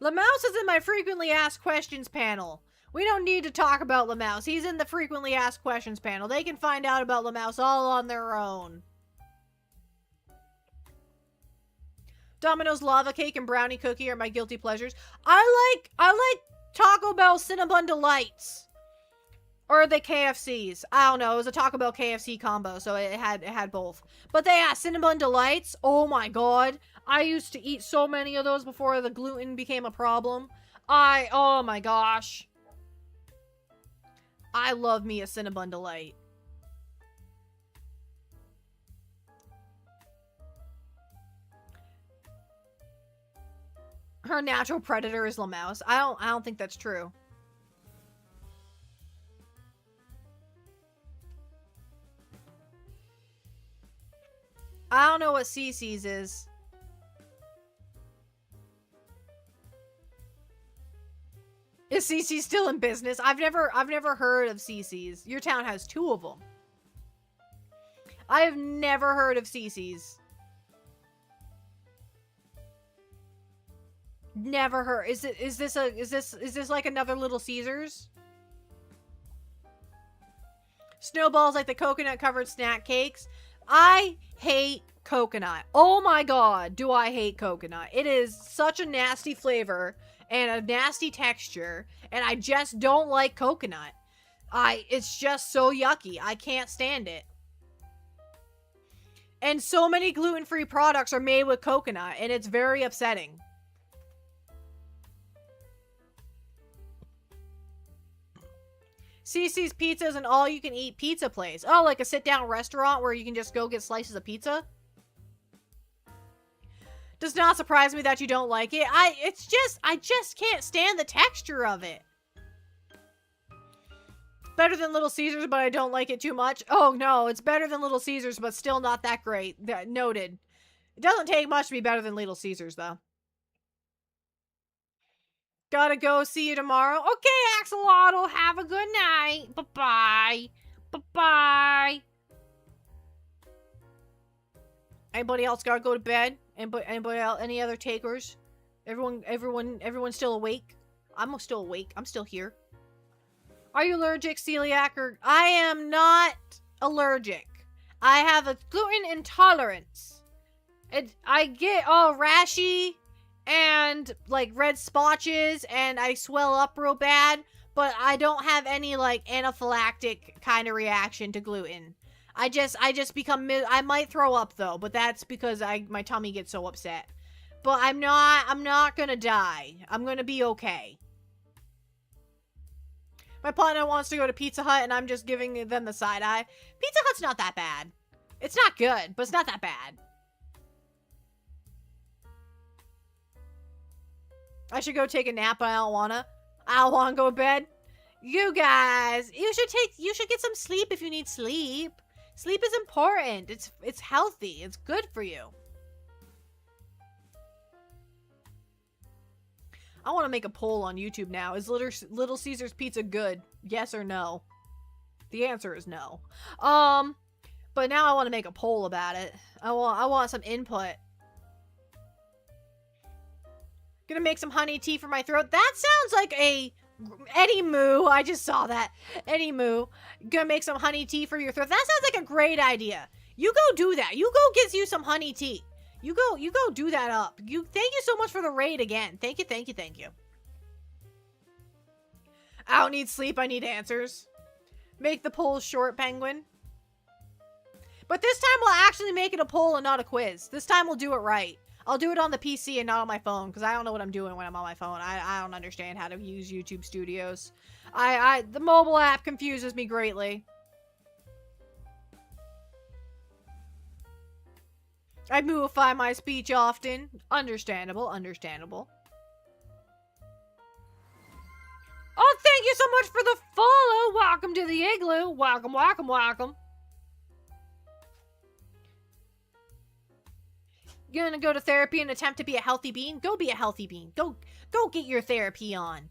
Speaker 1: LaMouse is in my frequently asked questions panel. We don't need to talk about LaMouse. He's in the frequently asked questions panel. They can find out about LaMouse all on their own. Domino's lava cake and brownie cookie are my guilty pleasures. I like Taco Bell Cinnabon Delights. Or are they KFCs? I don't know. It was a Taco Bell KFC combo, so it had both. But they had Cinnabon Delights. Oh my god. I used to eat so many of those before the gluten became a problem. Oh my gosh. I love me a Cinnabon Delight. Her natural predator is LaMouse. I don't think that's true. I don't know what CC's is. Is CC still in business? I've never heard of CC's. Your town has 2 of them. I have never heard of CC's. Never heard. Is this like another Little Caesars? Snowballs like the coconut covered snack cakes. I hate coconut. Oh my god, do I hate coconut. It is such a nasty flavor and a nasty texture, and I just don't like coconut. It's just so yucky. I can't stand it. And so many gluten-free products are made with coconut, and it's very upsetting. CC's Pizza is an all-you-can-eat pizza place. Oh, like a sit-down restaurant where you can just go get slices of pizza? Does not surprise me that you don't like it. I just can't stand the texture of it. Better than Little Caesars, but I don't like it too much. Oh, no, it's better than Little Caesars, but still not that great. Noted. It doesn't take much to be better than Little Caesars, though. Gotta go. See you tomorrow. Okay, Axolotl. Have a good night. Bye-bye. Bye-bye. Anybody else gotta go to bed? Anybody else? Any other takers? Everyone's still awake? I'm still awake. I'm still here. Are you allergic, celiac, or... I am not allergic. I have a gluten intolerance. I get all rashy and, like, red spotches, and I swell up real bad, but I don't have any, like, anaphylactic kind of reaction to gluten. I just become... I might throw up, though, but that's because my tummy gets so upset. But I'm not gonna die. I'm gonna be okay. My partner wants to go to Pizza Hut, and I'm just giving them the side eye. Pizza Hut's not that bad. It's not good, but it's not that bad. I should go take a nap, but I don't wanna. I don't wanna go to bed. You guys, you should get some sleep if you need sleep. Sleep is important. It's healthy. It's good for you. I want to make a poll on YouTube now. Is Little Caesars Pizza good? Yes or no? The answer is no. But now I want to make a poll about it. I want some input. Gonna make some honey tea for my throat. That sounds like a Eddie Moo. I just saw that. Eddie Moo. Gonna make some honey tea for your throat. That sounds like a great idea. You go do that. You go get you some honey tea. You go do that up. Thank you so much for the raid again. Thank you. I don't need sleep, I need answers. Make the poll short, Penguin. But this time we'll actually make it a poll and not a quiz. This time we'll do it right. I'll do it on the PC and not on my phone, because I don't know what I'm doing when I'm on my phone. I don't understand how to use YouTube Studios. The mobile app confuses me greatly. I moofy my speech often. Understandable. Oh, thank you so much for the follow. Welcome to the igloo. Welcome. Gonna go to therapy and attempt to be a healthy bean? Go be a healthy bean. Go get your therapy on.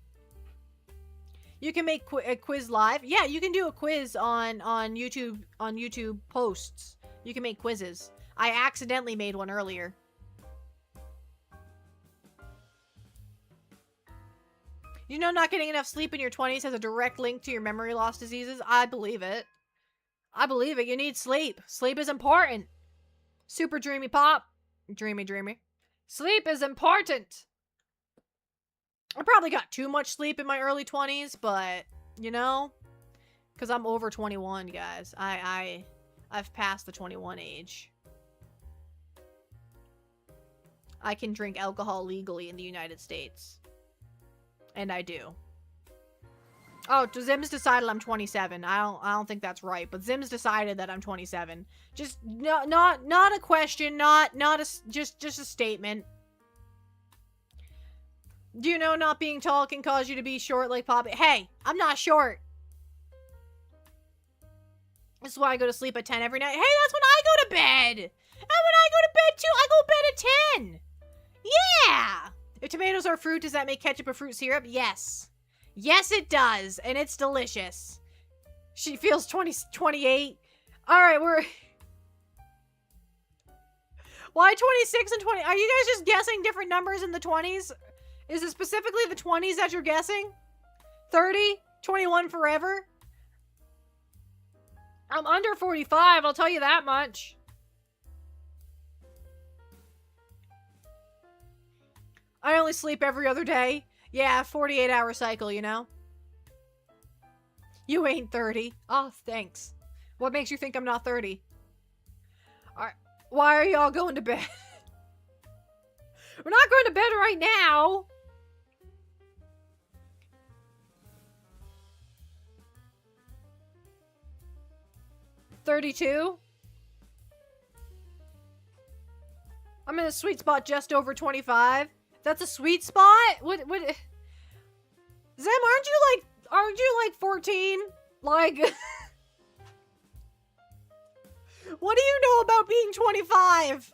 Speaker 1: You can make a quiz live. Yeah, you can do a quiz on YouTube posts. You can make quizzes. I accidentally made one earlier. You know not getting enough sleep in your 20s has a direct link to your memory loss diseases? I believe it. You need sleep. Sleep is important. Super dreamy pop. Dreamy. Sleep is important. I probably got too much sleep in my early 20s, but, you know, because I'm over 21, guys. I've passed the 21 age. I can drink alcohol legally in the United States. And I do. Oh, Zim's decided I'm 27. I don't think that's right, but Zim's decided that I'm 27. Just not a question, just a statement. Do you know not being tall can cause you to be short like Poppy? Hey, I'm not short. This is why I go to sleep at 10 every night. Hey, that's when I go to bed. And when I go to bed too, I go to bed at 10. Yeah! If tomatoes are fruit, does that make ketchup a fruit syrup? Yes. Yes, it does. And it's delicious. She feels 28. Alright, we're... Why 26 and 20? Are you guys just guessing different numbers in the 20s? Is it specifically the 20s that you're guessing? 30? 21 forever? I'm under 45, I'll tell you that much. I only sleep every other day. Yeah, 48-hour cycle, you know? You ain't 30. Oh, thanks. What makes you think I'm not 30? Why are y'all going to bed? We're not going to bed right now. $32? I'm in a sweet spot just over 25. That's a sweet spot? What Zem, aren't you like 14? Like what do you know about being 25?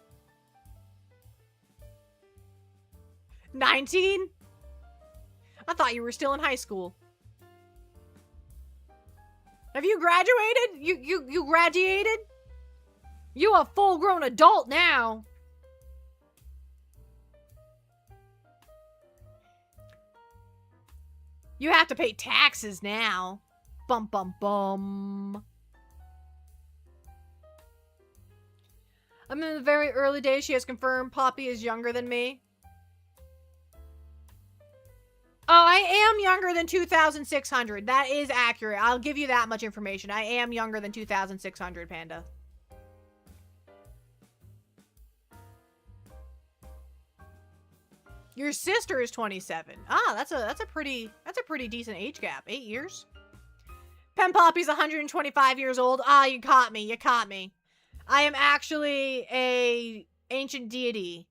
Speaker 1: 19? I thought you were still in high school. Have you graduated? You graduated? You a full-grown adult now. You have to pay taxes now. Bum bum bum. I'm in the very early days. She has confirmed Poppy is younger than me. Oh, I am younger than 2,600. That is accurate. I'll give you that much information. I am younger than 2,600, Panda. Your sister is 27. Ah, that's a pretty decent age gap. 8 years. Pen Poppy's 125 years old. Ah, you caught me. You caught me. I am actually a ancient deity.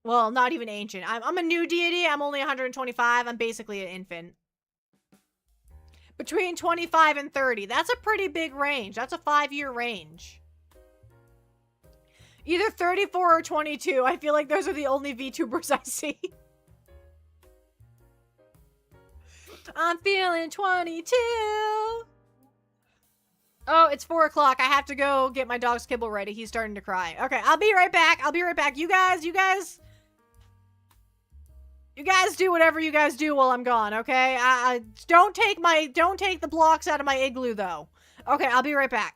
Speaker 1: Well, not even ancient. I'm a new deity. I'm only 125. I'm basically an infant. Between 25 and 30. That's a pretty big range. That's a 5-year range. Either 34 or 22. I feel like those are the only VTubers I see. I'm feeling 22. Oh, it's 4 o'clock. I have to go get my dog's kibble ready. He's starting to cry. Okay, I'll be right back. I'll be right back. You guys do whatever you guys do while I'm gone, okay? Don't take the blocks out of my igloo, though. Okay, I'll be right back.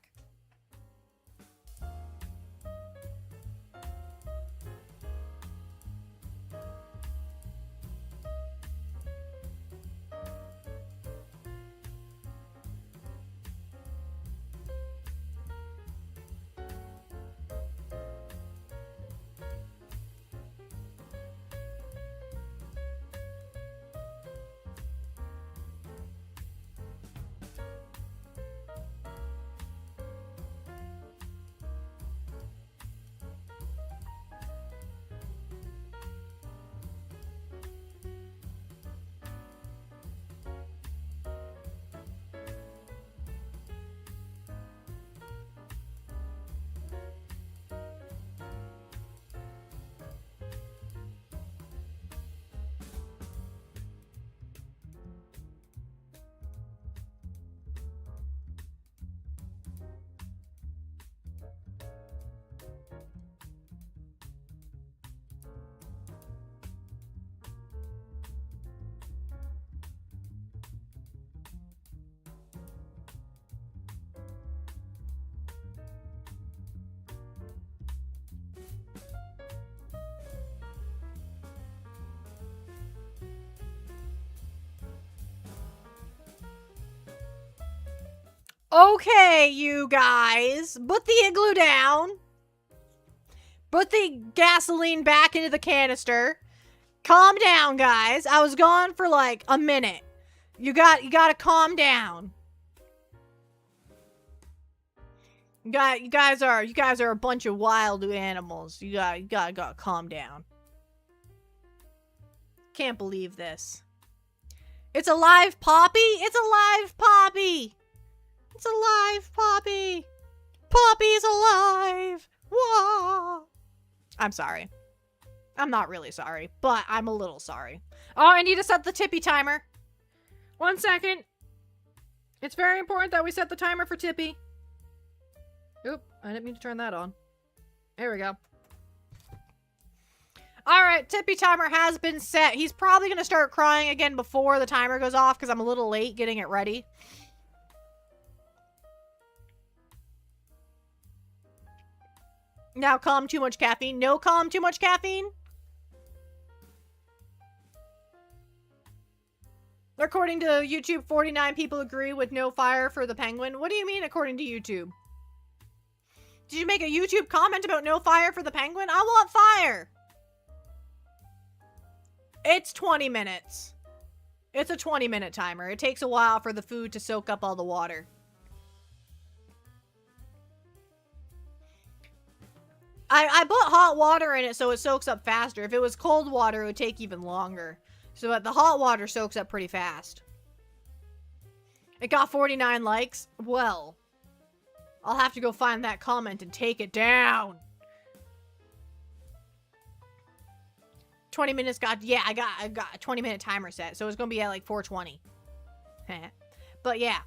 Speaker 1: Okay, you guys. Put the igloo down. Put the gasoline back into the canister. Calm down, guys. I was gone for like a minute. You gotta calm down. You guys are a bunch of wild animals. You gotta calm down. Can't believe this. It's a live Poppy? It's a live Poppy! It's alive, Poppy! Poppy's alive! Whoa! I'm sorry. I'm not really sorry, but I'm a little sorry. Oh, I need to set the Tippy timer. 1 second. It's very important that we set the timer for Tippy. Oop, I didn't mean to turn that on. There we go. Alright, Tippy timer has been set. He's probably going to start crying again before the timer goes off because I'm a little late getting it ready. Now calm too much caffeine. No calm too much caffeine. According to YouTube, 49 people agree with no fire for the penguin. What do you mean according to YouTube? Did you make a YouTube comment about no fire for the penguin? I want fire. It's 20 minutes. It's a 20-minute timer. It takes a while for the food to soak up all the water. I put hot water in it so it soaks up faster. If it was cold water, it would take even longer. So the hot water soaks up pretty fast. It got 49 likes. Well, I'll have to go find that comment and take it down. 20 minutes got, yeah, I got a 20-minute timer set. So it's going to be at like 4:20. But yeah.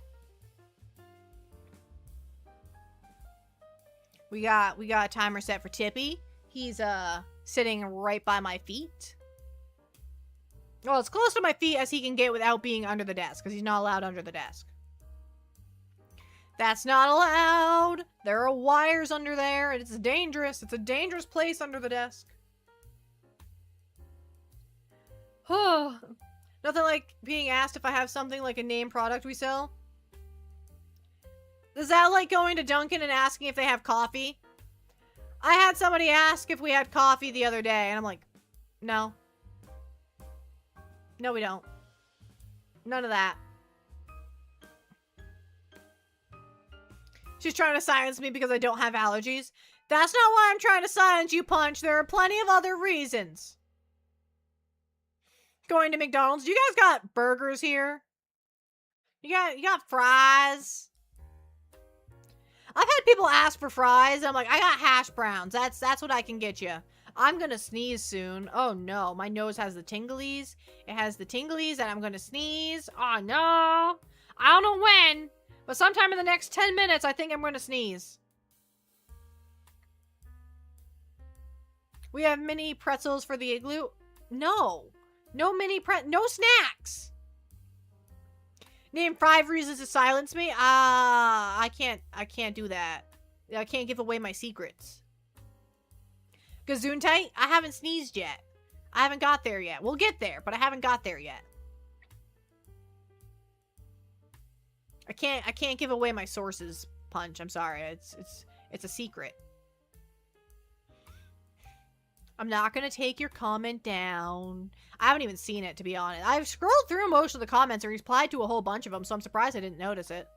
Speaker 1: We got a timer set for Tippy. He's sitting right by my feet. Well, as close to my feet as he can get without being under the desk, because he's not allowed under the desk. That's not allowed. There are wires under there. It's dangerous. It's a dangerous place under the desk. Nothing like being asked if I have something like a name product we sell. Is that like going to Dunkin' and asking if they have coffee? I had somebody ask if we had coffee the other day, and I'm like, no. No, we don't. None of that. She's trying to silence me because I don't have allergies. That's not why I'm trying to silence you, Punch. There are plenty of other reasons. Going to McDonald's. You guys got burgers here? You got fries? I've had people ask for fries, and I'm like, I got hash browns. That's what I can get you. I'm gonna sneeze soon. Oh no, my nose has the tinglies. It has the tinglies, and I'm gonna sneeze. Oh no. I don't know when, but sometime in the next 10 minutes, I think I'm gonna sneeze. We have mini pretzels for the igloo. No. No no snacks. Name 5 reasons to silence me. I can't do that. I can't give away my secrets. Gesundheit? I haven't sneezed yet. I haven't got there yet. We'll get there, but I haven't got there yet. I can't give away my sources, Punch. I'm sorry. It's a secret. I'm not gonna take your comment down. I haven't even seen it, to be honest. I've scrolled through most of the comments and replied to a whole bunch of them, so I'm surprised I didn't notice it.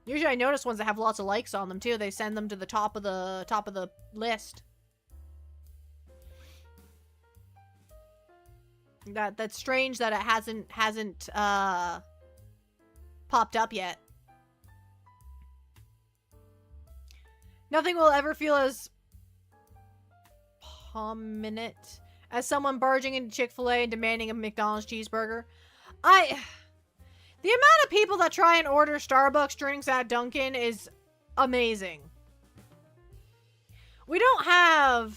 Speaker 1: Usually I notice ones that have lots of likes on them, too. They send them to the top of the list. That's strange that it hasn't popped up yet. Nothing will ever feel as prominent as someone barging into Chick-fil-A and demanding a McDonald's cheeseburger. The amount of people that try and order Starbucks drinks at Dunkin' is amazing. We don't have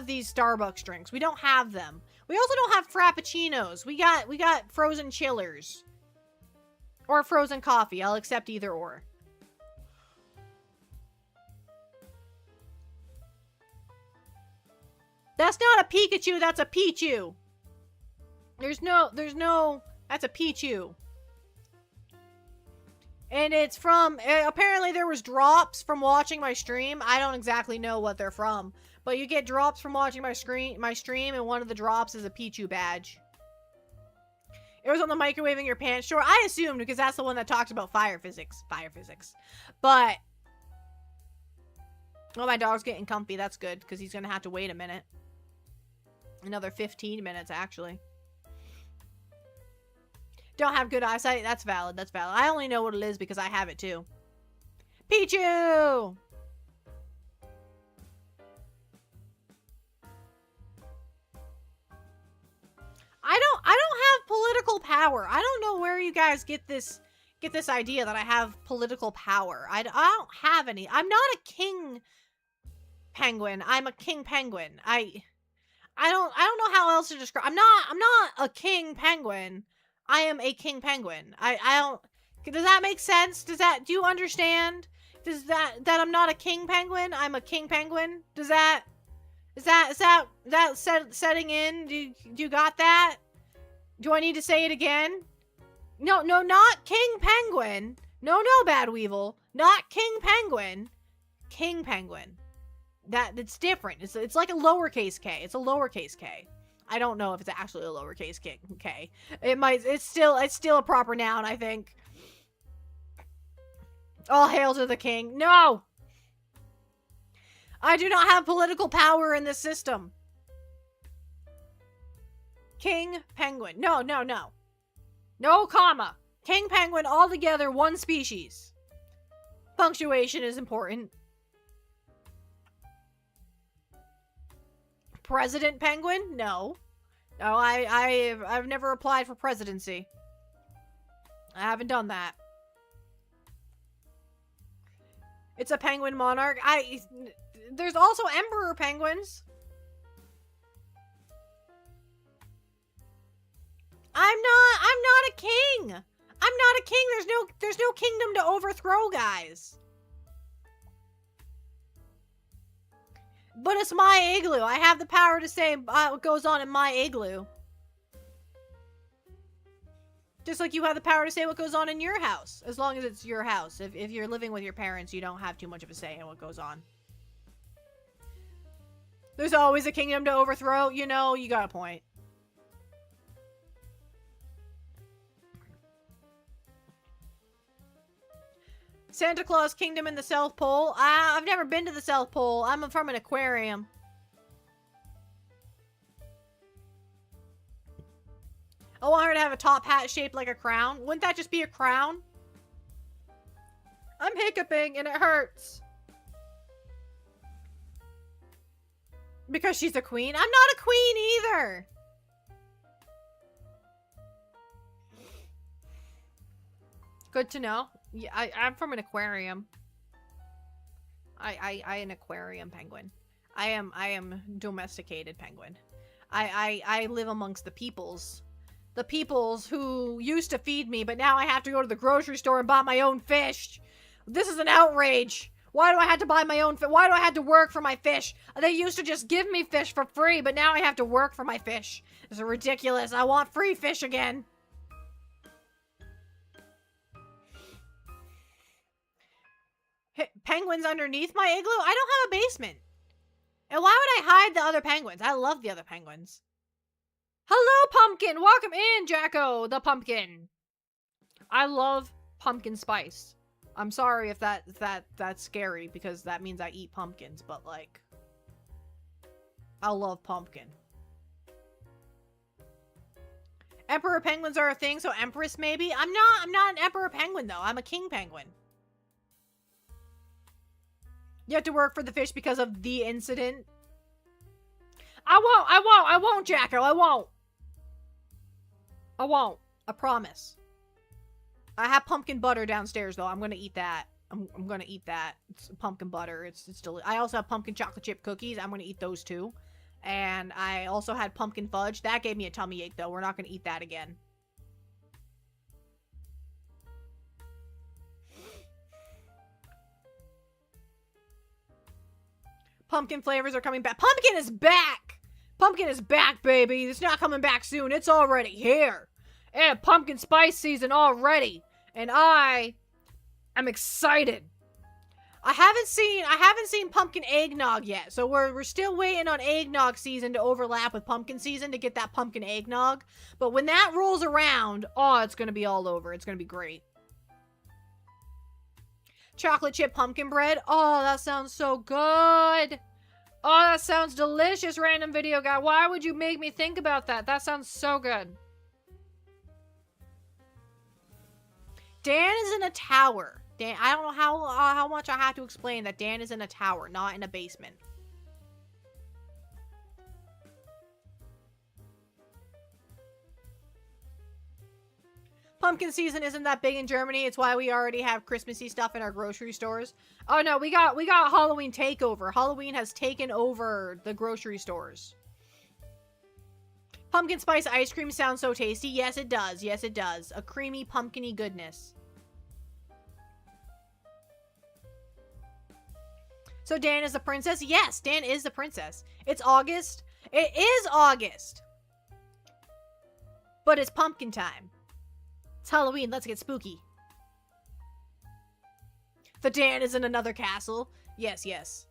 Speaker 1: these Starbucks drinks. We don't have them. We also don't have Frappuccinos. We got frozen chillers. Or frozen coffee. I'll accept either or. That's not a Pikachu, that's a Pichu. There's no, that's a Pichu. And it's from, apparently there was drops from watching my stream. I don't exactly know what they're from. But you get drops from watching my stream, and one of the drops is a Pichu badge. It was on the microwave in your pants. Sure, I assumed, because that's the one that talks about fire physics. But, well, my dog's getting comfy. That's good, because he's going to have to wait a minute. Another 15 minutes, actually. Don't have good eyesight. That's valid. That's valid. I only know what it is because I have it, too. Pichu! I don't have political power. I don't know where you guys get this idea that I have political power. I don't have any. I'm not a king. penguin. I'm a king penguin. I don't know how else to describe. I'm not a king penguin. I am a king penguin. I don't. Does that make sense? Do you understand? Does that I'm not a king penguin? I'm a king penguin. Is that setting in? Do you got that? Do I need to say it again? No, not king penguin. No, Bad Weevil. Not king penguin. King penguin. It's different. It's like a lowercase k. It's a lowercase k. I don't know if it's actually a lowercase k. It's still a proper noun, I think. All hail to the king. No! I do not have political power in this system. King penguin. No. No comma. King penguin all together, one species. Punctuation is important. President penguin? No. No, I've never applied for presidency. I haven't done that. It's a penguin monarch. There's also emperor penguins. I'm not a king. I'm not a king. There's no kingdom to overthrow, guys. But it's my igloo. I have the power to say what goes on in my igloo. Just like you have the power to say what goes on in your house. As long as it's your house. If you're living with your parents, you don't have too much of a say in what goes on. There's always a kingdom to overthrow. You know, you got a point. Santa Claus Kingdom in the South Pole. I've never been to the South Pole. I'm from an aquarium. I want her to have a top hat shaped like a crown. Wouldn't that just be a crown? I'm hiccuping and it hurts. Because she's a queen? I'm not a queen either. Good to know. Yeah, I'm from an aquarium. I an aquarium penguin. I am domesticated penguin. I live amongst the peoples. The peoples who used to feed me, but now I have to go to the grocery store and buy my own fish. This is an outrage. Why do I have to buy my own fish? Why do I have to work for my fish? They used to just give me fish for free, but now I have to work for my fish. This is ridiculous. I want free fish again. Penguins underneath my igloo? I don't have a basement. And why would I hide the other penguins? I love the other penguins. Hello, pumpkin! Welcome in, Jacko, the pumpkin. I love pumpkin spice. I'm sorry if that's scary, because that means I eat pumpkins, but like, I love pumpkin. Emperor penguins are a thing, so empress maybe? I'm not an emperor penguin though. I'm a king penguin. You have to work for the fish because of the incident. I won't, Jacko. I won't. I promise. I have pumpkin butter downstairs, though. I'm gonna eat that. I'm gonna eat that. It's pumpkin butter. It's delicious. I also have pumpkin chocolate chip cookies. I'm gonna eat those, too. And I also had pumpkin fudge. That gave me a tummy ache, though. We're not gonna eat that again. Pumpkin flavors are coming back. Pumpkin is back! Pumpkin is back, baby. It's not coming back soon. It's already here. And pumpkin spice season already. And I am excited. I haven't seen pumpkin eggnog yet. So we're still waiting on eggnog season to overlap with pumpkin season to get that pumpkin eggnog. But when that rolls around, oh, it's going to be all over. It's going to be great. Chocolate chip pumpkin bread. Oh, that sounds so good. Oh, that sounds delicious, random video guy. Why would you make me think about that? That sounds so good. Dan is in a tower. Dan, I don't know how much I have to explain that Dan is in a tower, not in a basement. Pumpkin season isn't that big in Germany. It's why we already have Christmassy stuff in our grocery stores. Oh no, we got Halloween takeover. Halloween has taken over the grocery stores. Pumpkin spice ice cream sounds so tasty. Yes, it does. Yes, it does. A creamy, pumpkin-y goodness. So Dan is the princess? Yes, Dan is the princess. It's August. It is August. But it's pumpkin time. It's Halloween. Let's get spooky. The Dan is in another castle. Yes, yes.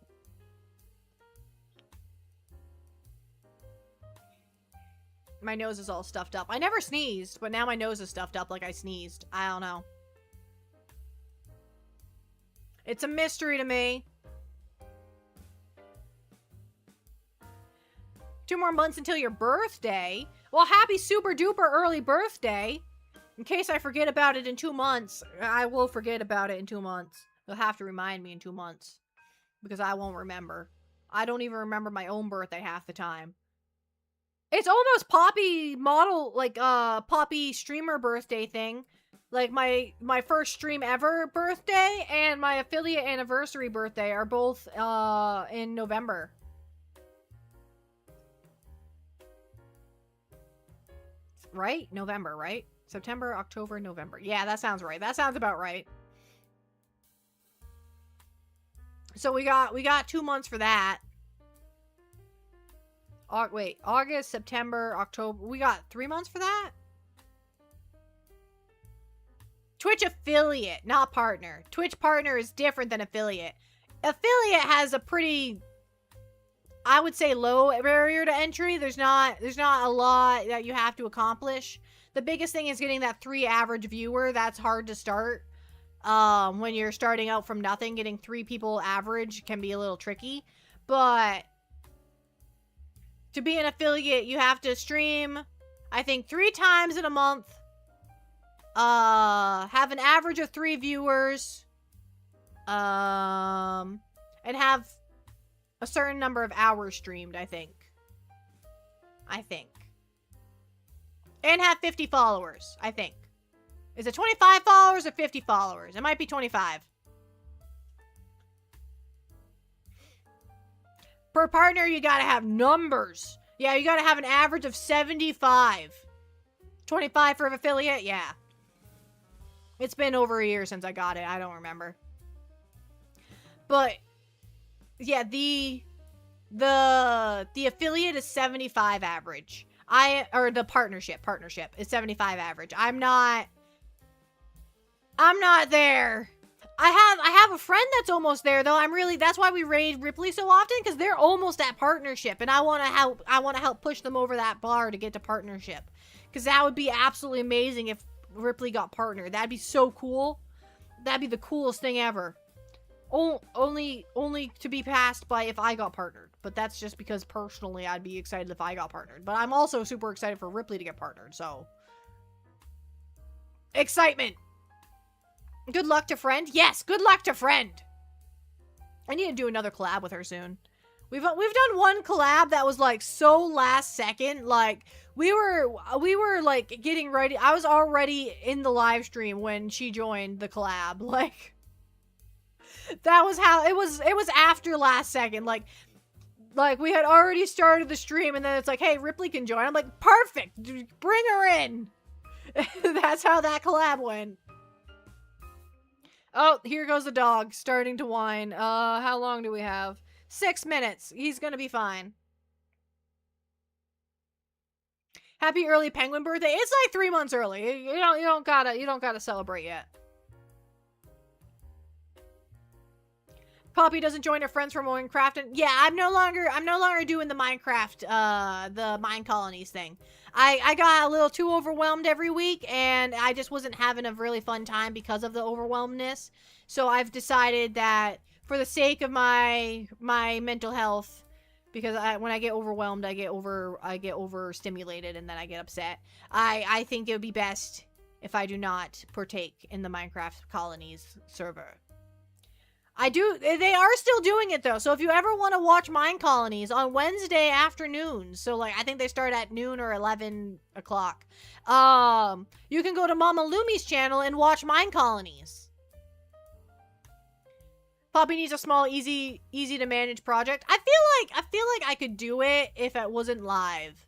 Speaker 1: My nose is all stuffed up. I never sneezed, but now my nose is stuffed up like I sneezed. I don't know. It's a mystery to me. 2 more months until your birthday. Well, happy super duper early birthday. In case I forget about it in 2 months. I will forget about it in 2 months. You'll have to remind me in 2 months. Because I won't remember. I don't even remember my own birthday half the time. It's almost Poppy model, like, Poppy streamer birthday thing. Like, my first stream ever birthday and my affiliate anniversary birthday are both, in November. Right? November, right? September, October, November. Yeah, that sounds right. That sounds about right. So we got 2 months for that. Wait, August, September, October. We got 3 months for that? Twitch affiliate, not partner. Twitch partner is different than affiliate. Affiliate has a pretty, I would say, low barrier to entry. There's not a lot that you have to accomplish. The biggest thing is getting that 3 average viewer. That's hard to start. When you're starting out from nothing, getting 3 people average can be a little tricky. But to be an affiliate, you have to stream, I think, 3 times in a month. Have an average of 3 viewers. And have a certain number of hours streamed, I think. And have 50 followers, I think. Is it 25 followers or 50 followers? It might be 25. Per partner, you gotta have numbers. Yeah, you gotta have an average of 75. 25 for an affiliate? Yeah. It's been over a year since I got it. I don't remember. But yeah, the affiliate is 75 average. Or the partnership is 75 average. I'm not there. I have a friend that's almost there though. That's why we raid Ripley so often, because they're almost at partnership, and I want to help push them over that bar to get to partnership. Because that would be absolutely amazing if Ripley got partnered. That'd be so cool. That'd be the coolest thing ever. Only to be passed by if I got partnered. But that's just because personally I'd be excited if I got partnered. But I'm also super excited for Ripley to get partnered, so. Excitement! Good luck to friend? Yes, good luck to friend! I need to do another collab with her soon. We've done one collab that was like so last second. Like, we were like getting ready. I was already in the live stream when she joined the collab. Like, that was how it was after last second. Like we had already started the stream, and then it's like, hey, Ripley can join. I'm like, perfect, bring her in. That's how that collab went. Oh, here goes the dog starting to whine. How long do we have? 6 minutes. He's gonna be fine. Happy early penguin birthday. It's like 3 months early. You don't gotta celebrate yet. Poppy doesn't join her friends for Minecraft, and yeah, I'm no longer doing the Minecraft, the mine colonies thing. I got a little too overwhelmed every week, and I just wasn't having a really fun time because of the overwhelmedness. So I've decided that for the sake of my mental health, because when I get overwhelmed, I get overstimulated, and then I get upset. I think it would be best if I do not partake in the Minecraft colonies server. They are still doing it though. So if you ever want to watch Mine Colonies on Wednesday afternoons, so like I think they start at noon or 11 o'clock. You can go to Mama Lumi's channel and watch Mine Colonies. Poppy needs a small, easy to manage project. I feel like I could do it if it wasn't live.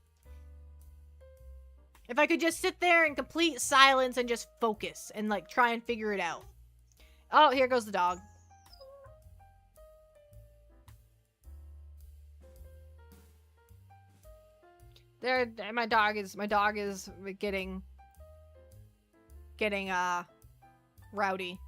Speaker 1: If I could just sit there in complete silence and just focus and like try and figure it out. Oh, here goes the dog. There, my dog is getting rowdy.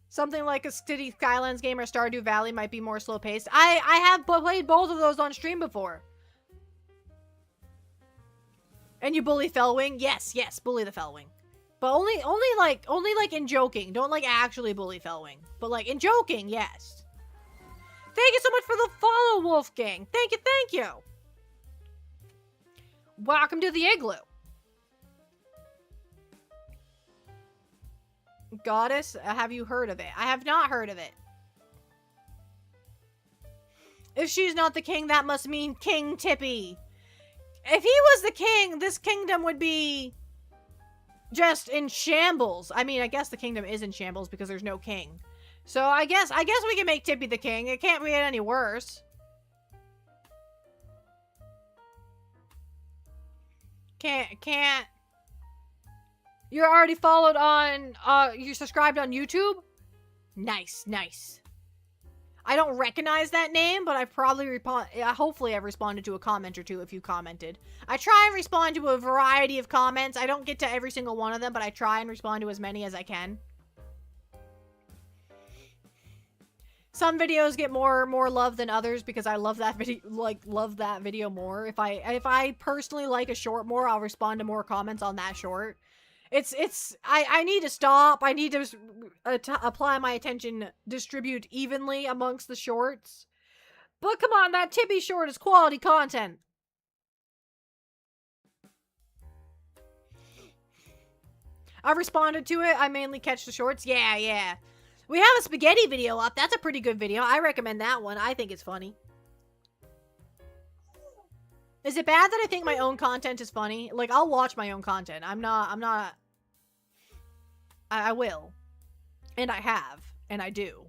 Speaker 1: Something like a City Skylines game or Stardew Valley might be more slow paced. I have played both of those on stream before. And you bully Fellwing? Yes, bully the Fellwing. But only like in joking. Don't like actually bully Fellwing. But like in joking, yes. Thank you so much for the follow, Wolfgang. Thank you. Welcome to the igloo. Goddess, have you heard of it? I have not heard of it. If she's not the king, that must mean King Tippy. If he was the king, this kingdom would be just in shambles. I mean, I guess the kingdom is in shambles because there's no king. So I guess we can make Tippy the king. It can't get any worse. Can't. You're already followed on, you're subscribed on YouTube? Nice. I don't recognize that name, but I probably hopefully I've responded to a comment or two if you commented. I try and respond to a variety of comments. I don't get to every single one of them, but I try and respond to as many as I can. Some videos get more love than others because I love that video more. If I personally like a short more, I'll respond to more comments on that short. I need to stop. I need to apply my attention, distribute evenly amongst the shorts. But come on, that Tippy short is quality content. I've responded to it. I mainly catch the shorts. Yeah. We have a spaghetti video up. That's a pretty good video. I recommend that one. I think it's funny. Is it bad that I think my own content is funny? Like, I'll watch my own content. I will. And I have. And I do.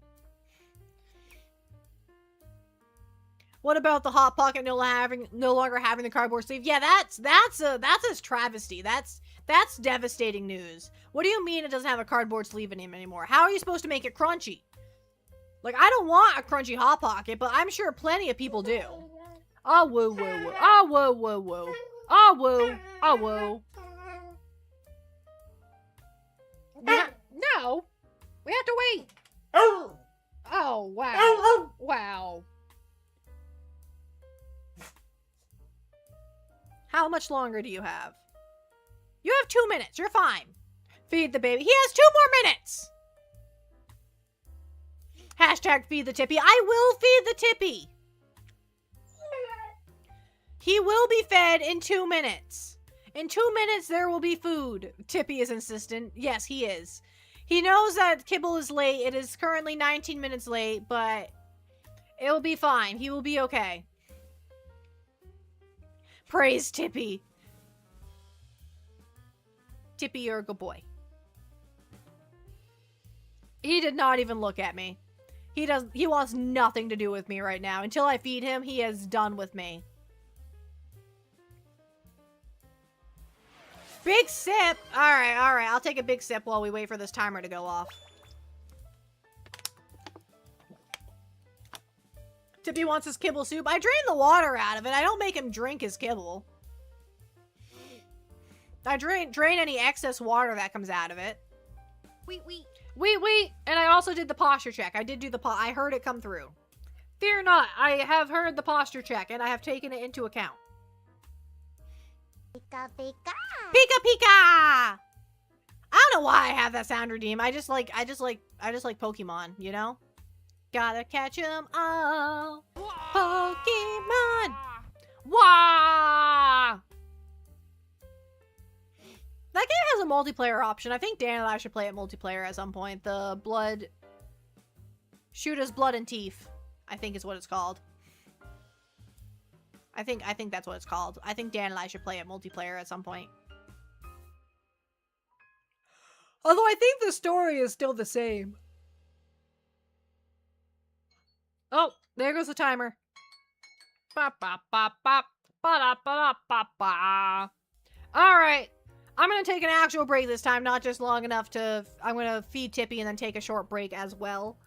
Speaker 1: What about the Hot Pocket no longer having the cardboard sleeve? Yeah, that's a travesty. That's devastating news. What do you mean it doesn't have a cardboard sleeve in him anymore? How are you supposed to make it crunchy? Like, I don't want a crunchy Hot Pocket, but I'm sure plenty of people do. Oh, whoa, whoa, whoa. Oh, whoa, whoa, whoa. Oh, whoa. Oh, whoa. No. We have to wait. Oh, wow. Wow. How much longer do you have? You have 2 minutes. You're fine. Feed the baby. He has 2 more minutes. Hashtag feed the Tippy. I will feed the Tippy. He will be fed in 2 minutes. In 2 minutes, there will be food. Tippy is insistent. Yes, he is. He knows that Kibble is late. It is currently 19 minutes late, but it will be fine. He will be okay. Praise Tippy. Tippy, you're a good boy. He did not even look at me. He wants nothing to do with me right now. Until I feed him, he is done with me. Big sip. All right. I'll take a big sip while we wait for this timer to go off. Tippy wants his kibble soup. I drain the water out of it. I don't make him drink his kibble. I drain any excess water that comes out of it. Wait. And I also did the posture check. I did do I heard it come through. Fear not. I have heard the posture check and I have taken it into account.
Speaker 2: Pika pika.
Speaker 1: Pika pika. I don't know why I have that sound redeem. I just like Pokemon, you know? Gotta catch 'em all. Pokemon. Wah! That That game has a multiplayer option. I think Dan and I should play it multiplayer at some point. The blood... Shoot us blood and teeth, I think is what it's called. I think that's what it's called. I think Dan and I should play it multiplayer at some point. Although I think the story is still the same. Oh, there goes the timer. Ba ba ba ba ba ba ba ba. All right, I'm gonna take an actual break this time, not just long enough to. I'm gonna feed Tippy and then take a short break as well.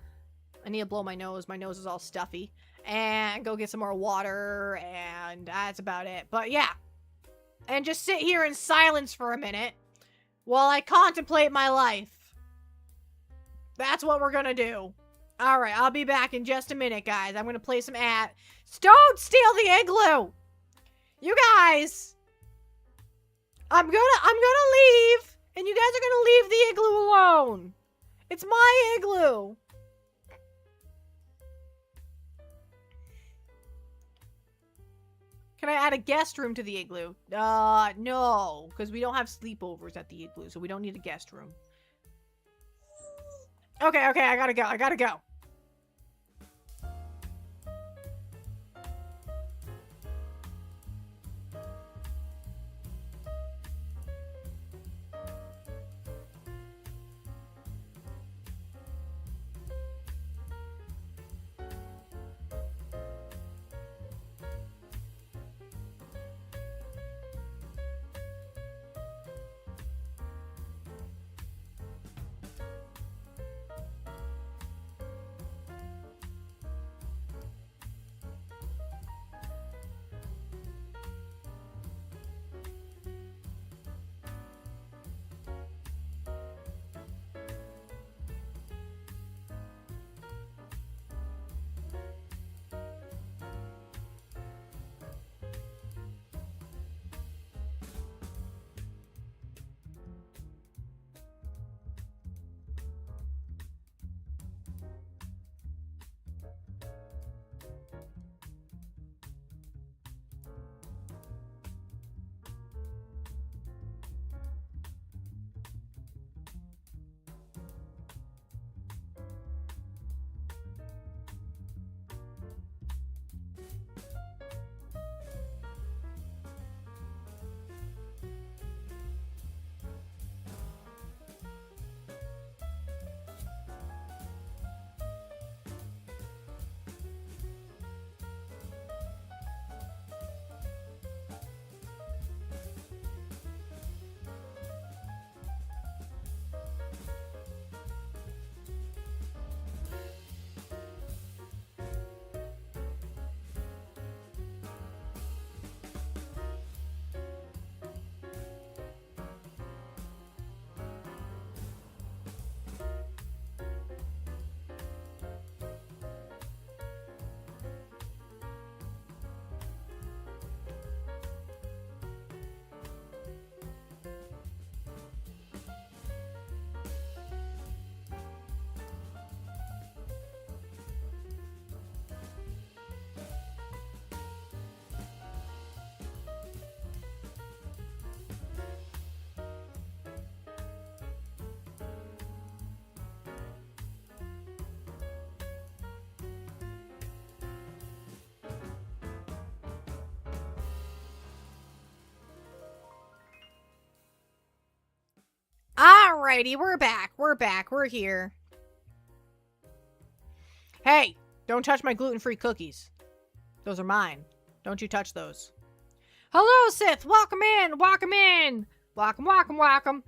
Speaker 1: I need to blow my nose. My nose is all stuffy. And go get some more water, and that's about it. But yeah, and just sit here in silence for a minute while I contemplate my life. That's what we're gonna do. Alright, I'll be back in just a minute, guys. I'm gonna play some ad. Don't steal the igloo! You guys! I'm gonna leave, and you guys are gonna leave the igloo alone. It's my igloo. Can I add a guest room to the igloo? No, because we don't have sleepovers at the igloo, so we don't need a guest room. Okay, I gotta go. Alrighty, we're back. We're here. Hey, don't touch my gluten-free cookies. Those are mine. Don't you touch those. Hello, Sith. Welcome in. Welcome in. Welcome.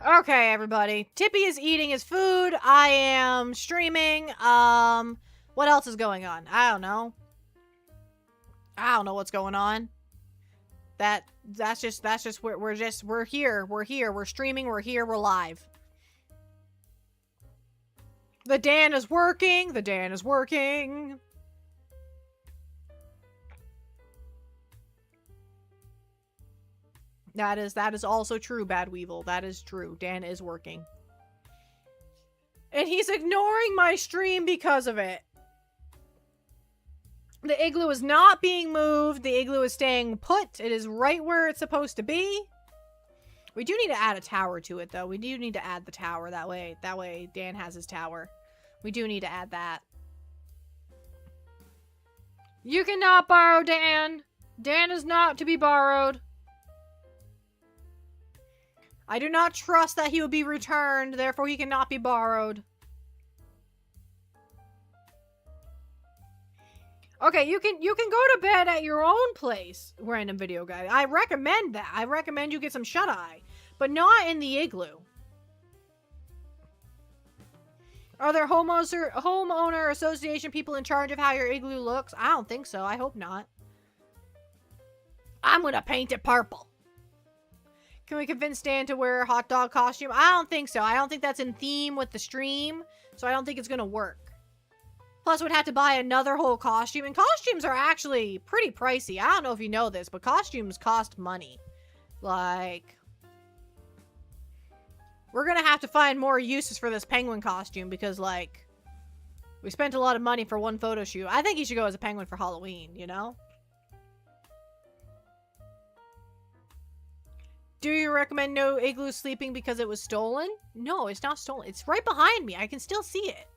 Speaker 1: Okay, everybody. Tippy is eating his food. I am streaming. What else is going on? I don't know what's going on. That's just we're here. We're streaming. We're here. We're live. The Dan is working. That is also true, Bad Weevil. That is true. Dan is working. And he's ignoring my stream because of it. The igloo is not being moved. The igloo is staying put. It is right where it's supposed to be. We do need to add a tower to it, though. We do need to add the tower. That way Dan has his tower. We do need to add that. You cannot borrow Dan. Dan is not to be borrowed. I do not trust that he will be returned, therefore he cannot be borrowed. Okay, you can go to bed at your own place, random video guy. I recommend that. I recommend you get some shut-eye, but not in the igloo. Are there homeowner association people in charge of how your igloo looks? I don't think so. I hope not. I'm gonna paint it purple. Can we convince Dan to wear a hot dog costume? I don't think so. I don't think that's in theme with the stream, so I don't think it's gonna work. Plus, we'd have to buy another whole costume, and costumes are actually pretty pricey. I don't know if you know this, but costumes cost money. Like, we're gonna have to find more uses for this penguin costume because, like, we spent a lot of money for one photo shoot. I think you should go as a penguin for Halloween, you know? Do you recommend no igloo sleeping because it was stolen? No, it's not stolen. It's right behind me. I can still see it.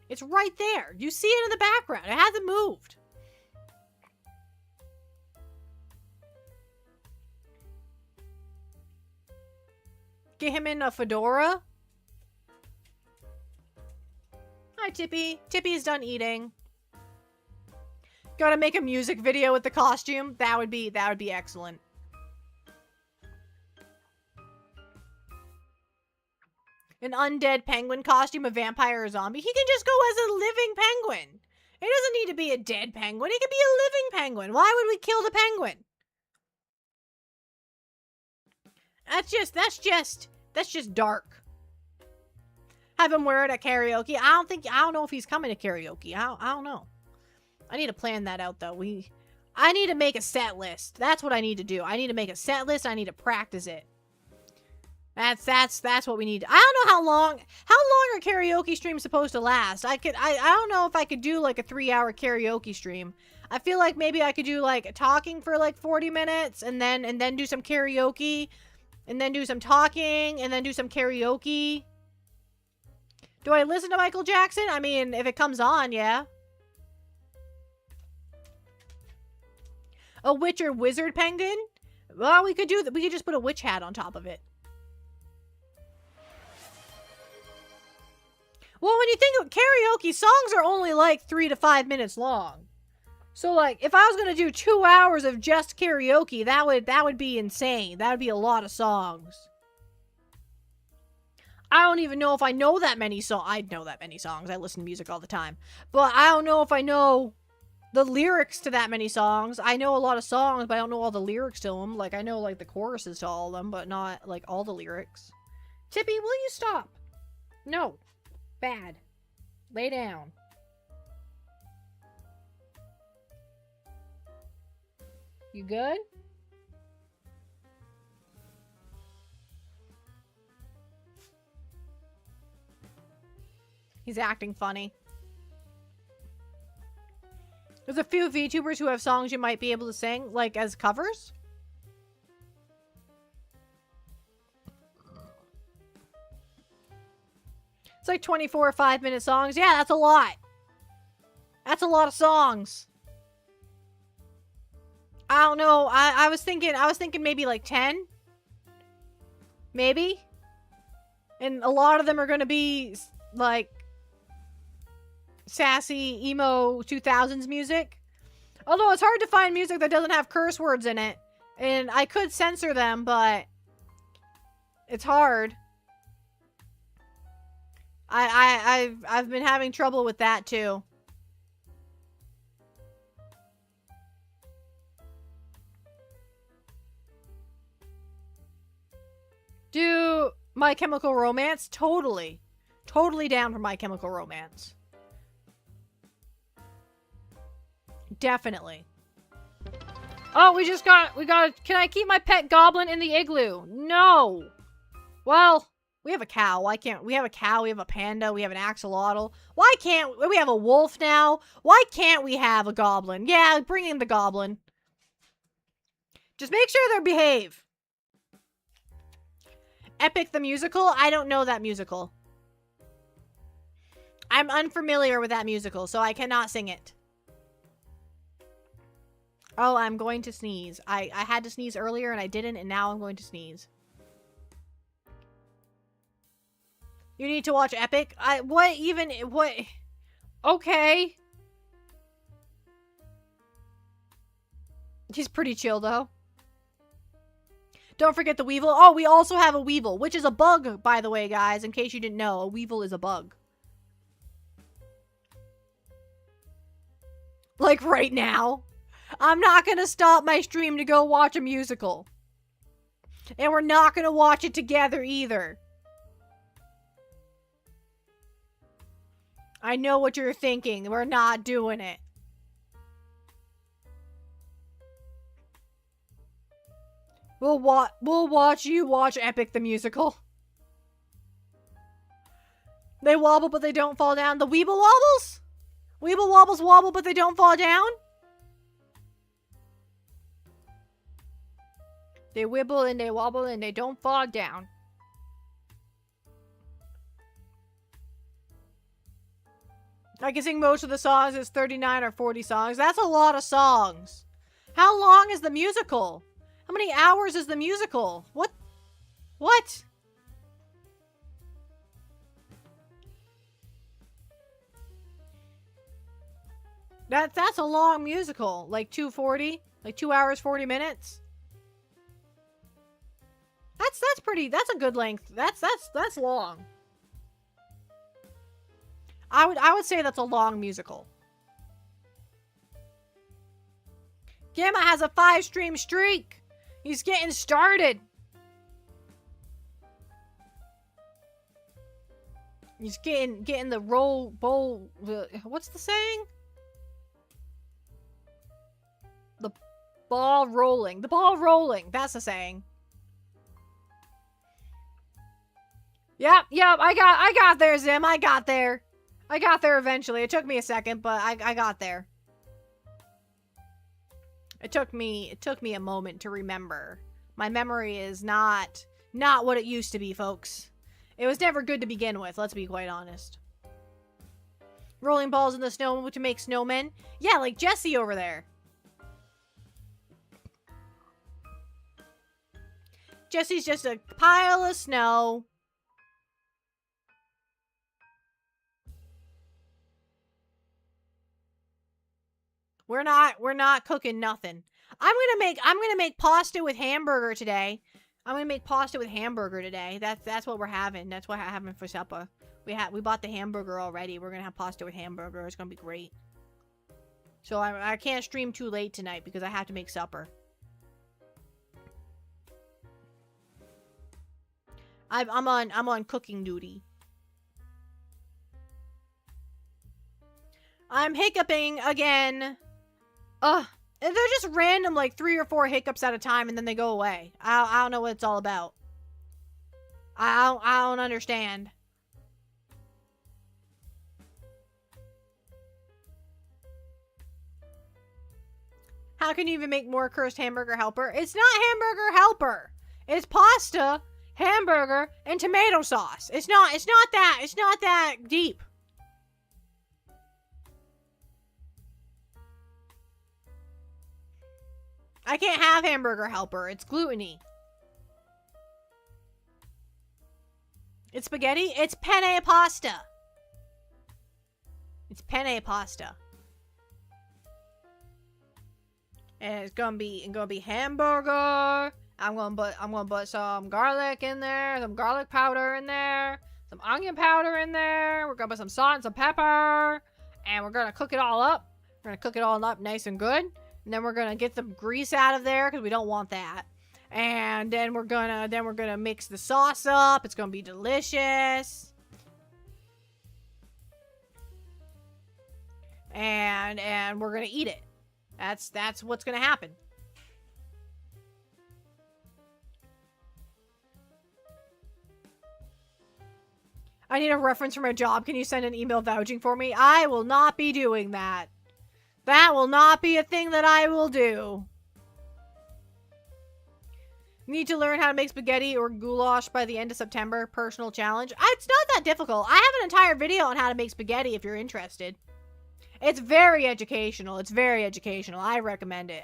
Speaker 1: It's right there. You see it in the background. It hasn't moved. Get him in a fedora. Hi, Tippy. Tippy's done eating. Gotta make a music video with the costume. That would be excellent. An undead penguin costume, a vampire or zombie. He can just go as a living penguin. It doesn't need to be a dead penguin. He can be a living penguin. Why would we kill the penguin? That's just dark. Have him wear it at karaoke. I don't know if he's coming to karaoke. I don't know. I need to plan that out though. I need to make a set list. That's what I need to do. I need to make a set list. I need to practice it. That's what we need. I don't know how long are karaoke streams supposed to last? I don't know if I could do like a 3-hour karaoke stream. I feel like maybe I could do like talking for like 40 minutes and then do some karaoke and then do some talking and then do some karaoke. Do I listen to Michael Jackson? I mean, if it comes on, yeah. A witch or wizard penguin? Well, we could just put a witch hat on top of it. Well, when you think of karaoke, songs are only like 3 to 5 minutes long. So, like, if I was gonna do 2 hours of just karaoke, that would be insane. That would be a lot of songs. I don't even know if I know that many songs. I know that many songs. I listen to music all the time. But I don't know if I know the lyrics to that many songs. I know a lot of songs, but I don't know all the lyrics to them. Like, I know, like, the choruses to all of them, but not, like, all the lyrics. Tippy, will you stop? No. Bad. Lay down. You good? He's acting funny. There's a few VTubers who have songs you might be able to sing, like, as covers. It's like 24 or 5-minute songs. Yeah, that's a lot. That's a lot of songs. I don't know. I was thinking maybe like 10. Maybe. And a lot of them are going to be like sassy emo 2000s music. Although it's hard to find music that doesn't have curse words in it. And I could censor them, but it's hard. I've been having trouble with that too. Do My Chemical Romance? Totally. Totally down for My Chemical Romance. Definitely. Oh, we got, can I keep my pet goblin in the igloo? No. Well, we have a cow. Why can't, we have a cow, we have a panda, we have an axolotl. Why can't, we have a wolf now. Why can't we have a goblin? Yeah, bring in the goblin. Just make sure they behave. Epic the Musical? I don't know that musical. I'm unfamiliar with that musical, so I cannot sing it. Oh, I'm going to sneeze. I had to sneeze earlier and I didn't, and now I'm going to sneeze. You need to watch Epic? What? Okay. He's pretty chill, though. Don't forget the Weevil. Oh, we also have a Weevil, which is a bug, by the way, guys. In case you didn't know, a Weevil is a bug. Like, right now. I'm not gonna stop my stream to go watch a musical. And we're not gonna watch it together, either. I know what you're thinking. We're not doing it. We'll watch you watch Epic the Musical. They wobble, but they don't fall down. The Weeble wobbles? Weeble wobbles wobble, but they don't fall down? They wibble and they wobble and they don't fall down. I can sing most of the songs. It's 39 or 40 songs. That's a lot of songs. How long is the musical? How many hours is the musical? What? What? That's a long musical. Like 2:40? Like 2 hours 40 minutes? That's pretty. That's a good length. That's long. I would say that's a long musical. Gamma has a 5-stream streak. He's getting started. He's getting the what's the saying? The ball rolling. The ball rolling. That's the saying. Yep, I got there, Zim. I got there. I got there eventually. It took me a second, but I got there. It took me a moment to remember. My memory is not what it used to be, folks. It was never good to begin with, let's be quite honest. Rolling balls in the snow to make snowmen? Yeah, like Jesse over there. Jesse's just a pile of snow. We're not cooking nothing. I'm gonna make pasta with hamburger today. I'm gonna make pasta with hamburger today. That's what we're having. That's what we're having for supper. We bought the hamburger already. We're gonna have pasta with hamburger. It's gonna be great. So I can't stream too late tonight because I have to make supper. I'm on cooking duty. I'm hiccuping again. They're just random, like 3 or 4 hiccups at a time, and then they go away. I don't know what it's all about. I don't understand. How can you even make more cursed hamburger helper? It's not hamburger helper. It's pasta, hamburger, and tomato sauce. It's not that deep. I can't have hamburger helper. It's gluten-y. It's spaghetti? It's penne pasta. It's penne pasta. And it's gonna be hamburger. I'm gonna put some garlic in there, some garlic powder in there, some onion powder in there. We're gonna put some salt and some pepper. And we're gonna cook it all up. We're gonna cook it all up nice and good. And then we're gonna get the grease out of there because we don't want that. And then we're gonna mix the sauce up. It's gonna be delicious. And we're gonna eat it. That's what's gonna happen. I need a reference for my job. Can you send an email vouching for me? I will not be doing that. That will not be a thing that I will do. Need to learn how to make spaghetti or goulash by the end of September. Personal challenge. It's not that difficult. I have an entire video on how to make spaghetti if you're interested. It's very educational. It's very educational. I recommend it.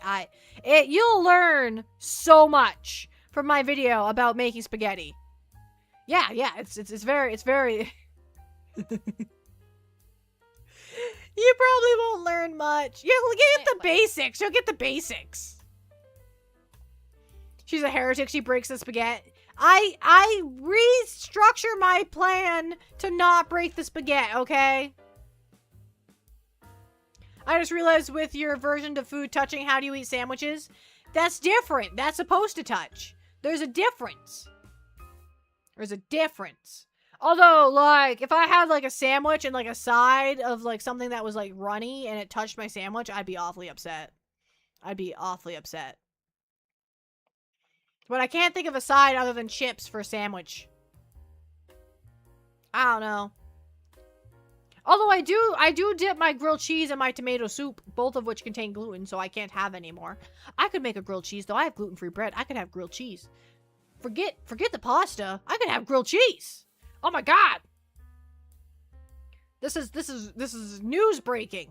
Speaker 1: You'll learn so much from my video about making spaghetti. Yeah. It's very. You probably won't learn much. You'll get the basics. You'll get the basics. She's a heretic. She breaks the spaghetti. I restructure my plan to not break the spaghetti, okay? I just realized with your aversion to food touching, how do you eat sandwiches? That's different. That's supposed to touch. There's a difference. There's a difference. Although, like, if I had, like, a sandwich and, like, a side of, like, something that was, like, runny and it touched my sandwich, I'd be awfully upset. I'd be awfully upset. But I can't think of a side other than chips for a sandwich. I don't know. Although I do dip my grilled cheese in my tomato soup, both of which contain gluten, so I can't have any more. I could make a grilled cheese, though. I have gluten-free bread. I could have grilled cheese. Forget the pasta. I could have grilled cheese. Oh my god. This is news breaking.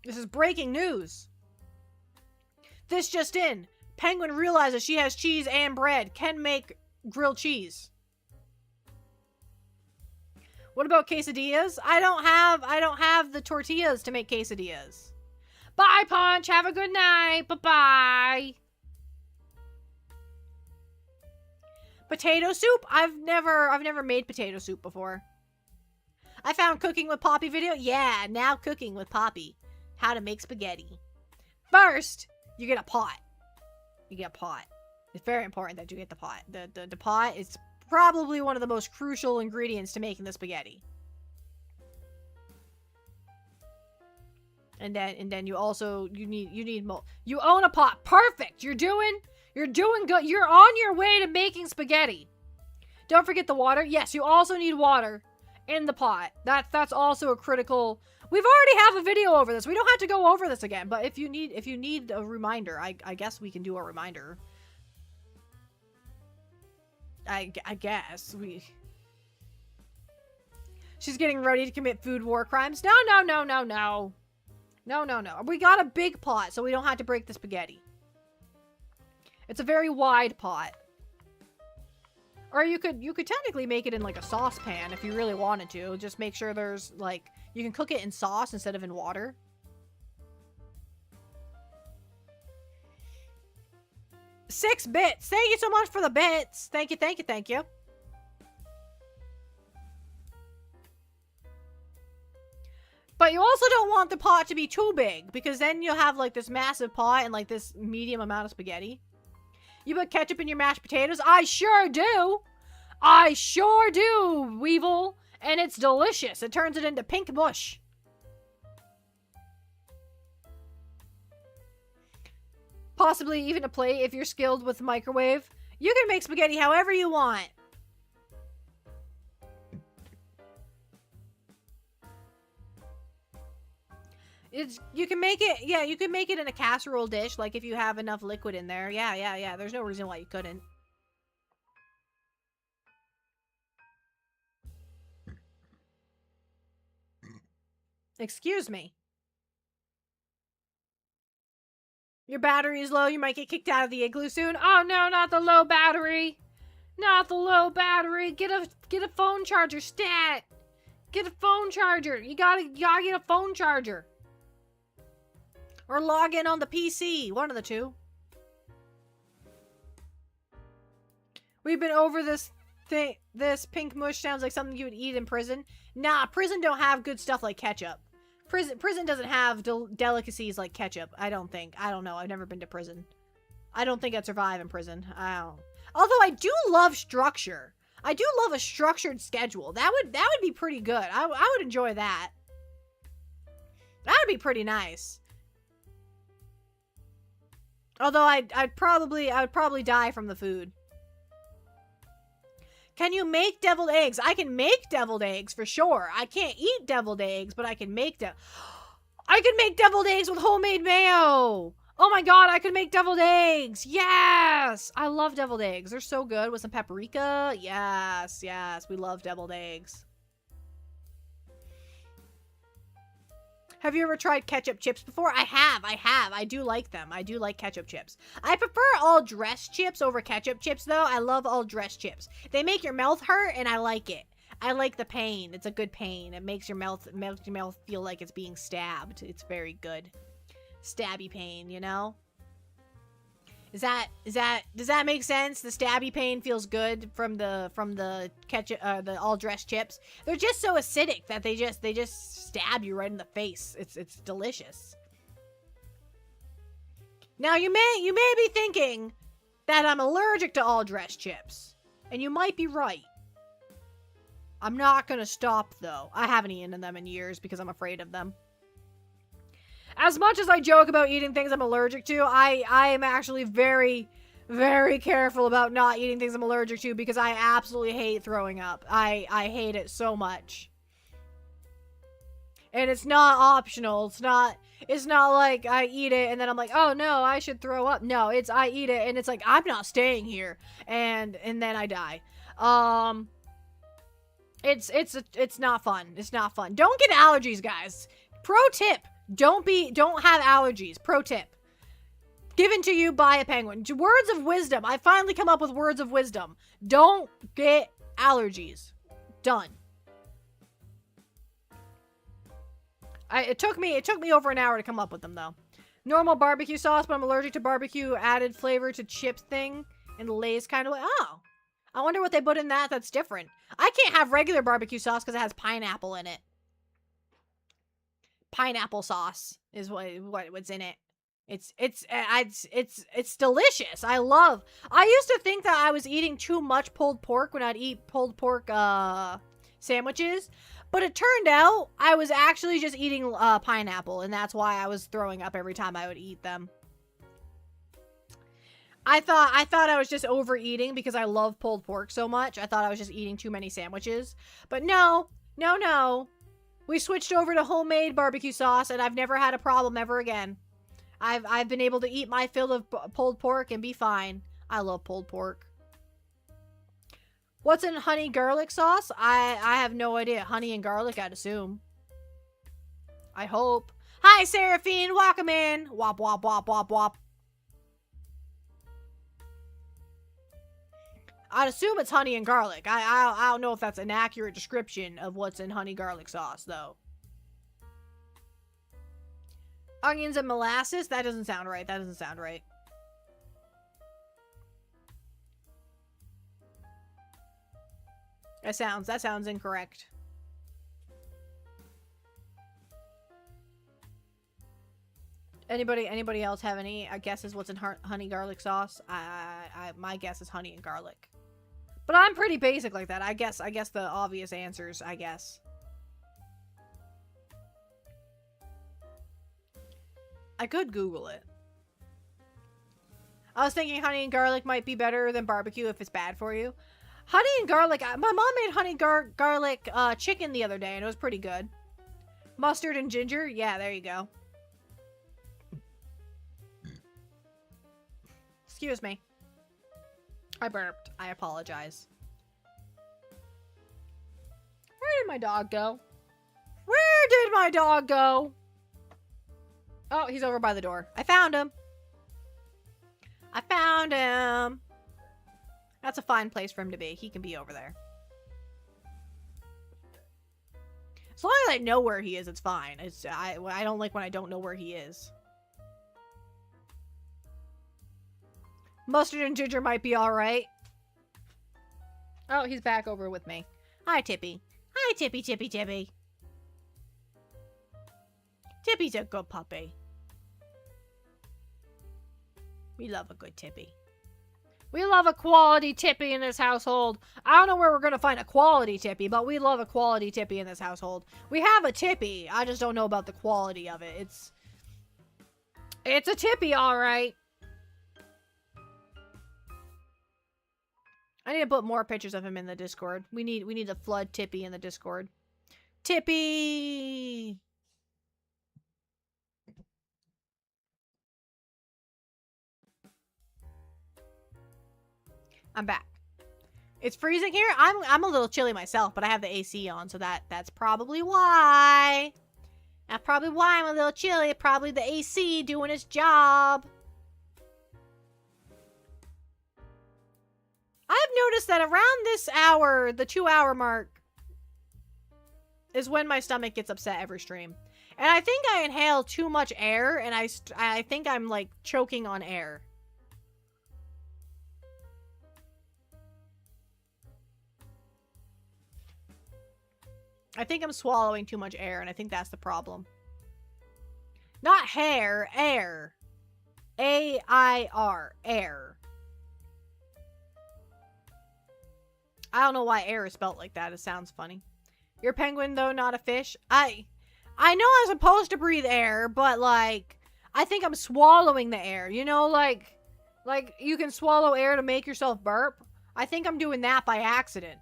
Speaker 1: This is breaking news. This just in. Penguin realizes she has cheese and bread. Can make grilled cheese. What about quesadillas? I don't have the tortillas to make quesadillas. Bye, Punch. Have a good night. Bye-bye. Potato soup? I've never made potato soup before. I found Cooking with Poppy video. Yeah, now Cooking with Poppy. How to make spaghetti. First, you get a pot. You get a pot. It's very important that you get the pot. The pot is probably one of the most crucial ingredients to making the spaghetti. And then you also you need you own a pot. Perfect. You're doing good. You're on your way to making spaghetti. Don't forget the water. Yes, you also need water in the pot. That's also a critical. We've already have a video over this. We don't have to go over this again. But if you need a reminder, I guess we can do a reminder. I guess we. She's getting ready to commit food war crimes. No. We got a big pot, so we don't have to break the spaghetti. It's a very wide pot. Or you could technically make it in like a saucepan if you really wanted to. Just make sure there's like you can cook it in sauce instead of in water. $6 bits. Thank you so much for the bits. Thank you. But you also don't want the pot to be too big, because then you'll have like this massive pot and like this medium amount of spaghetti. You put ketchup in your mashed potatoes? I sure do. I sure do, Weevil. And it's delicious. It turns it into pink mush. Possibly even a plate if you're skilled with microwave. You can make spaghetti however you want. You can make it, yeah, you can make it in a casserole dish, like if you have enough liquid in there. Yeah. There's no reason why you couldn't. Excuse me. Your battery is low. You might get kicked out of the igloo soon. Oh no, not the low battery. Not the low battery. Get a phone charger, stat. Get a phone charger. You gotta get a phone charger. Or log in on the PC. One of the two. We've been over this thing. This pink mush sounds like something you would eat in prison. Nah, prison don't have good stuff like ketchup. Prison doesn't have delicacies like ketchup. I don't think. I don't know. I've never been to prison. I don't think I'd survive in prison. I don't. Although I do love structure. I do love a structured schedule. That would be pretty good. I would enjoy that. That would be pretty nice. Although I would probably die from the food. Can you make deviled eggs? I can make deviled eggs for sure. I can't eat deviled eggs, but I can make I can make deviled eggs with homemade mayo. Oh my god, I could make deviled eggs! Yes! I love deviled eggs. They're so good with some paprika. Yes, yes. We love deviled eggs. Have you ever tried ketchup chips before? I have. I do like them. I do like ketchup chips. I prefer all dressed chips over ketchup chips, though. I love all dressed chips. They make your mouth hurt, and I like it. I like the pain. It's a good pain. It makes your mouth feel like it's being stabbed. It's very good. Stabby pain, you know? Does that make sense? The stabby pain feels good from the ketchup, the all dressed chips. They're just so acidic that they just stab you right in the face. It's delicious. Now you may be thinking that I'm allergic to all dressed chips, and you might be right. I'm not gonna stop though. I haven't eaten them in years because I'm afraid of them. As much as I joke about eating things I'm allergic to, I am actually very, very careful about not eating things I'm allergic to because I absolutely hate throwing up. I hate it so much. And it's not optional. It's not like I eat it and then I'm like, oh no, I should throw up. No, it's I eat it and it's like, I'm not staying here. And then I die. It's not fun. It's not fun. Don't get allergies, guys. Pro tip. Don't have allergies. Pro tip. Given to you by a penguin. Words of wisdom. I finally come up with words of wisdom. Don't get allergies. Done. It took me over an hour to come up with them though. Normal barbecue sauce, but I'm allergic to barbecue added flavor to chips thing and Lay's kind of way. Oh. I wonder what they put in that's different. I can't have regular barbecue sauce because it has pineapple in it. Pineapple sauce is what's in it. It's delicious. I used to think that I was eating too much pulled pork when I'd eat pulled pork sandwiches, but it turned out I was actually just eating pineapple, and that's why I was throwing up every time I would eat them. I thought I was just overeating because I love pulled pork so much. I thought I was just eating too many sandwiches, but no. We switched over to homemade barbecue sauce, and I've never had a problem ever again. I've been able to eat my fill of pulled pork and be fine. I love pulled pork. What's in honey garlic sauce? I have no idea. Honey and garlic, I'd assume. I hope. Hi, Seraphine. Welcome in. Wop, wop, wop, wop, wop. I'd assume it's honey and garlic. I don't know if that's an accurate description of what's in honey garlic sauce, though. Onions and molasses? That doesn't sound right. That doesn't sound right. That sounds incorrect. Anybody else have any guesses what's in honey garlic sauce? My guess is honey and garlic. But I'm pretty basic like that. I guess the obvious answers, I guess. I could Google it. I was thinking honey and garlic might be better than barbecue if it's bad for you. Honey and garlic, my mom made honey garlic chicken the other day and it was pretty good. Mustard and ginger? Yeah, there you go. Excuse me. I burped. I apologize. Where did my dog go? Where did my dog go? Oh, he's over by the door. I found him. I found him. That's a fine place for him to be. He can be over there. As long as I know where he is, it's fine. I don't like when I don't know where he is. Mustard and ginger might be alright. Oh, he's back over with me. Hi, Tippy. Hi, Tippy, Tippy, Tippy. Tippy's a good puppy. We love a good Tippy. We love a quality Tippy in this household. I don't know where we're going to find a quality Tippy, but we love a quality Tippy in this household. We have a Tippy. I just don't know about the quality of it. It's a Tippy, alright. I need to put more pictures of him in the Discord. We need to flood Tippy in the Discord. Tippy! I'm back. It's freezing here. I'm a little chilly myself, but I have the AC on, so that's probably why. That's probably why I'm a little chilly. Probably the AC doing its job. I've noticed that around this hour, the 2-hour mark, is when my stomach gets upset every stream. And I think I inhale too much air, and I think I'm, like, choking on air. I think I'm swallowing too much air, and I think that's the problem. Not hair, air. A-I-R, air. I don't know why air is spelled like that. It sounds funny. You're a penguin, though, not a fish. I know I'm supposed to breathe air, but, like, I think I'm swallowing the air. You know, like you can swallow air to make yourself burp. I think I'm doing that by accident.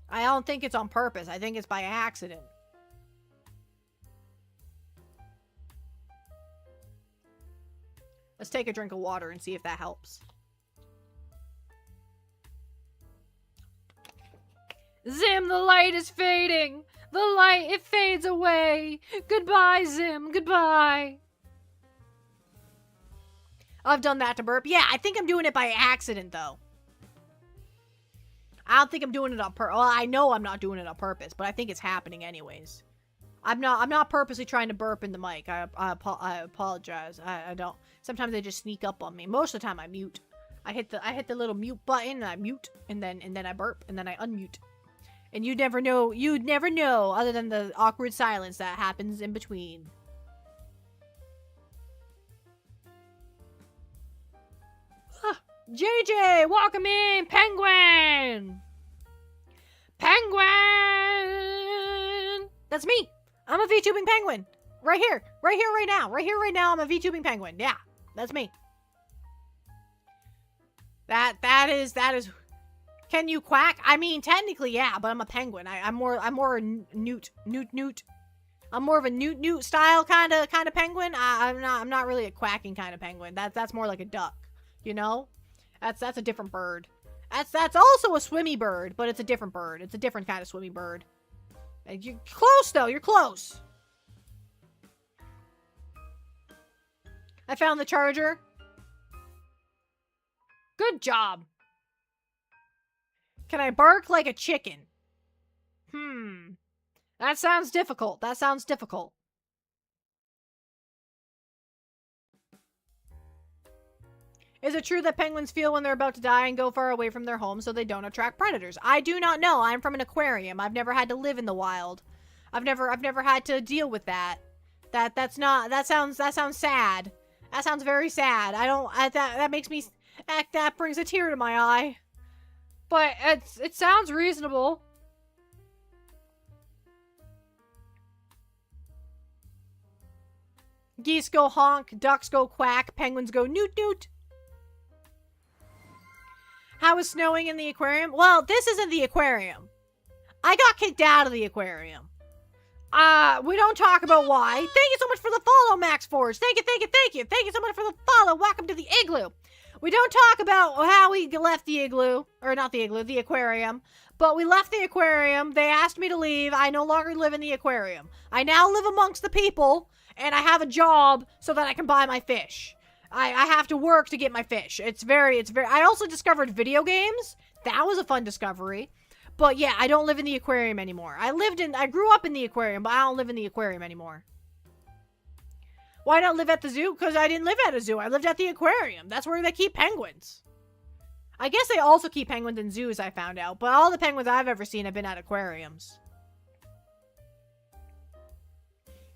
Speaker 1: I don't think it's on purpose. I think it's by accident. Let's take a drink of water and see if that helps. Zim, the light is fading. The light, it fades away. Goodbye, Zim. Goodbye. I've done that to burp. Yeah, I think I'm doing it by accident, though. I don't think I'm doing it on purpose. Well, I know I'm not doing it on purpose, but I think it's happening anyways. I'm not purposely trying to burp in the mic. I apologize. I don't. Sometimes they just sneak up on me. Most of the time I mute. I hit the little mute button and I mute, and then I burp, and then I unmute. And you'd never know other than the awkward silence that happens in between. JJ, welcome in, Penguin! Penguin! That's me! I'm a Vtubing penguin! Right here, right now. Right here, right now, I'm a Vtubing penguin. Yeah, that's me. That is... Can you quack? I mean, technically, yeah, but I'm a penguin. I'm more a newt. I'm more of a newt style kind of penguin. I'm not really a quacking kind of penguin. That's more like a duck, you know? That's a different bird. That's also a swimmy bird, but it's a different bird. It's a different kind of swimmy bird. You're close though. You're close. I found the charger. Good job. Can I bark like a chicken? That sounds difficult. That sounds difficult. Is it true that penguins feel when they're about to die and go far away from their home so they don't attract predators? I do not know. I'm from an aquarium. I've never had to live in the wild. I've never had to deal with that. That sounds sad. That sounds very sad. That makes me, that brings a tear to my eye. But it sounds reasonable. Geese go honk, ducks go quack, penguins go newt newt. How is snowing in the aquarium? Well, this isn't the aquarium. I got kicked out of the aquarium. We don't talk about why. Thank you so much for the follow, Max Forge. Thank you. Thank you so much for the follow. Welcome to the igloo. We don't talk about how we left the igloo. Or not the igloo, the aquarium. But we left the aquarium. They asked me to leave. I no longer live in the aquarium. I now live amongst the people. And I have a job so that I can buy my fish. I have to work to get my fish. It's very, I also discovered video games. That was a fun discovery. But yeah, I don't live in the aquarium anymore. I grew up in the aquarium, but I don't live in the aquarium anymore. Why not live at the zoo? Because I didn't live at a zoo. I lived at the aquarium. That's where they keep penguins. I guess they also keep penguins in zoos, I found out. But all the penguins I've ever seen have been at aquariums.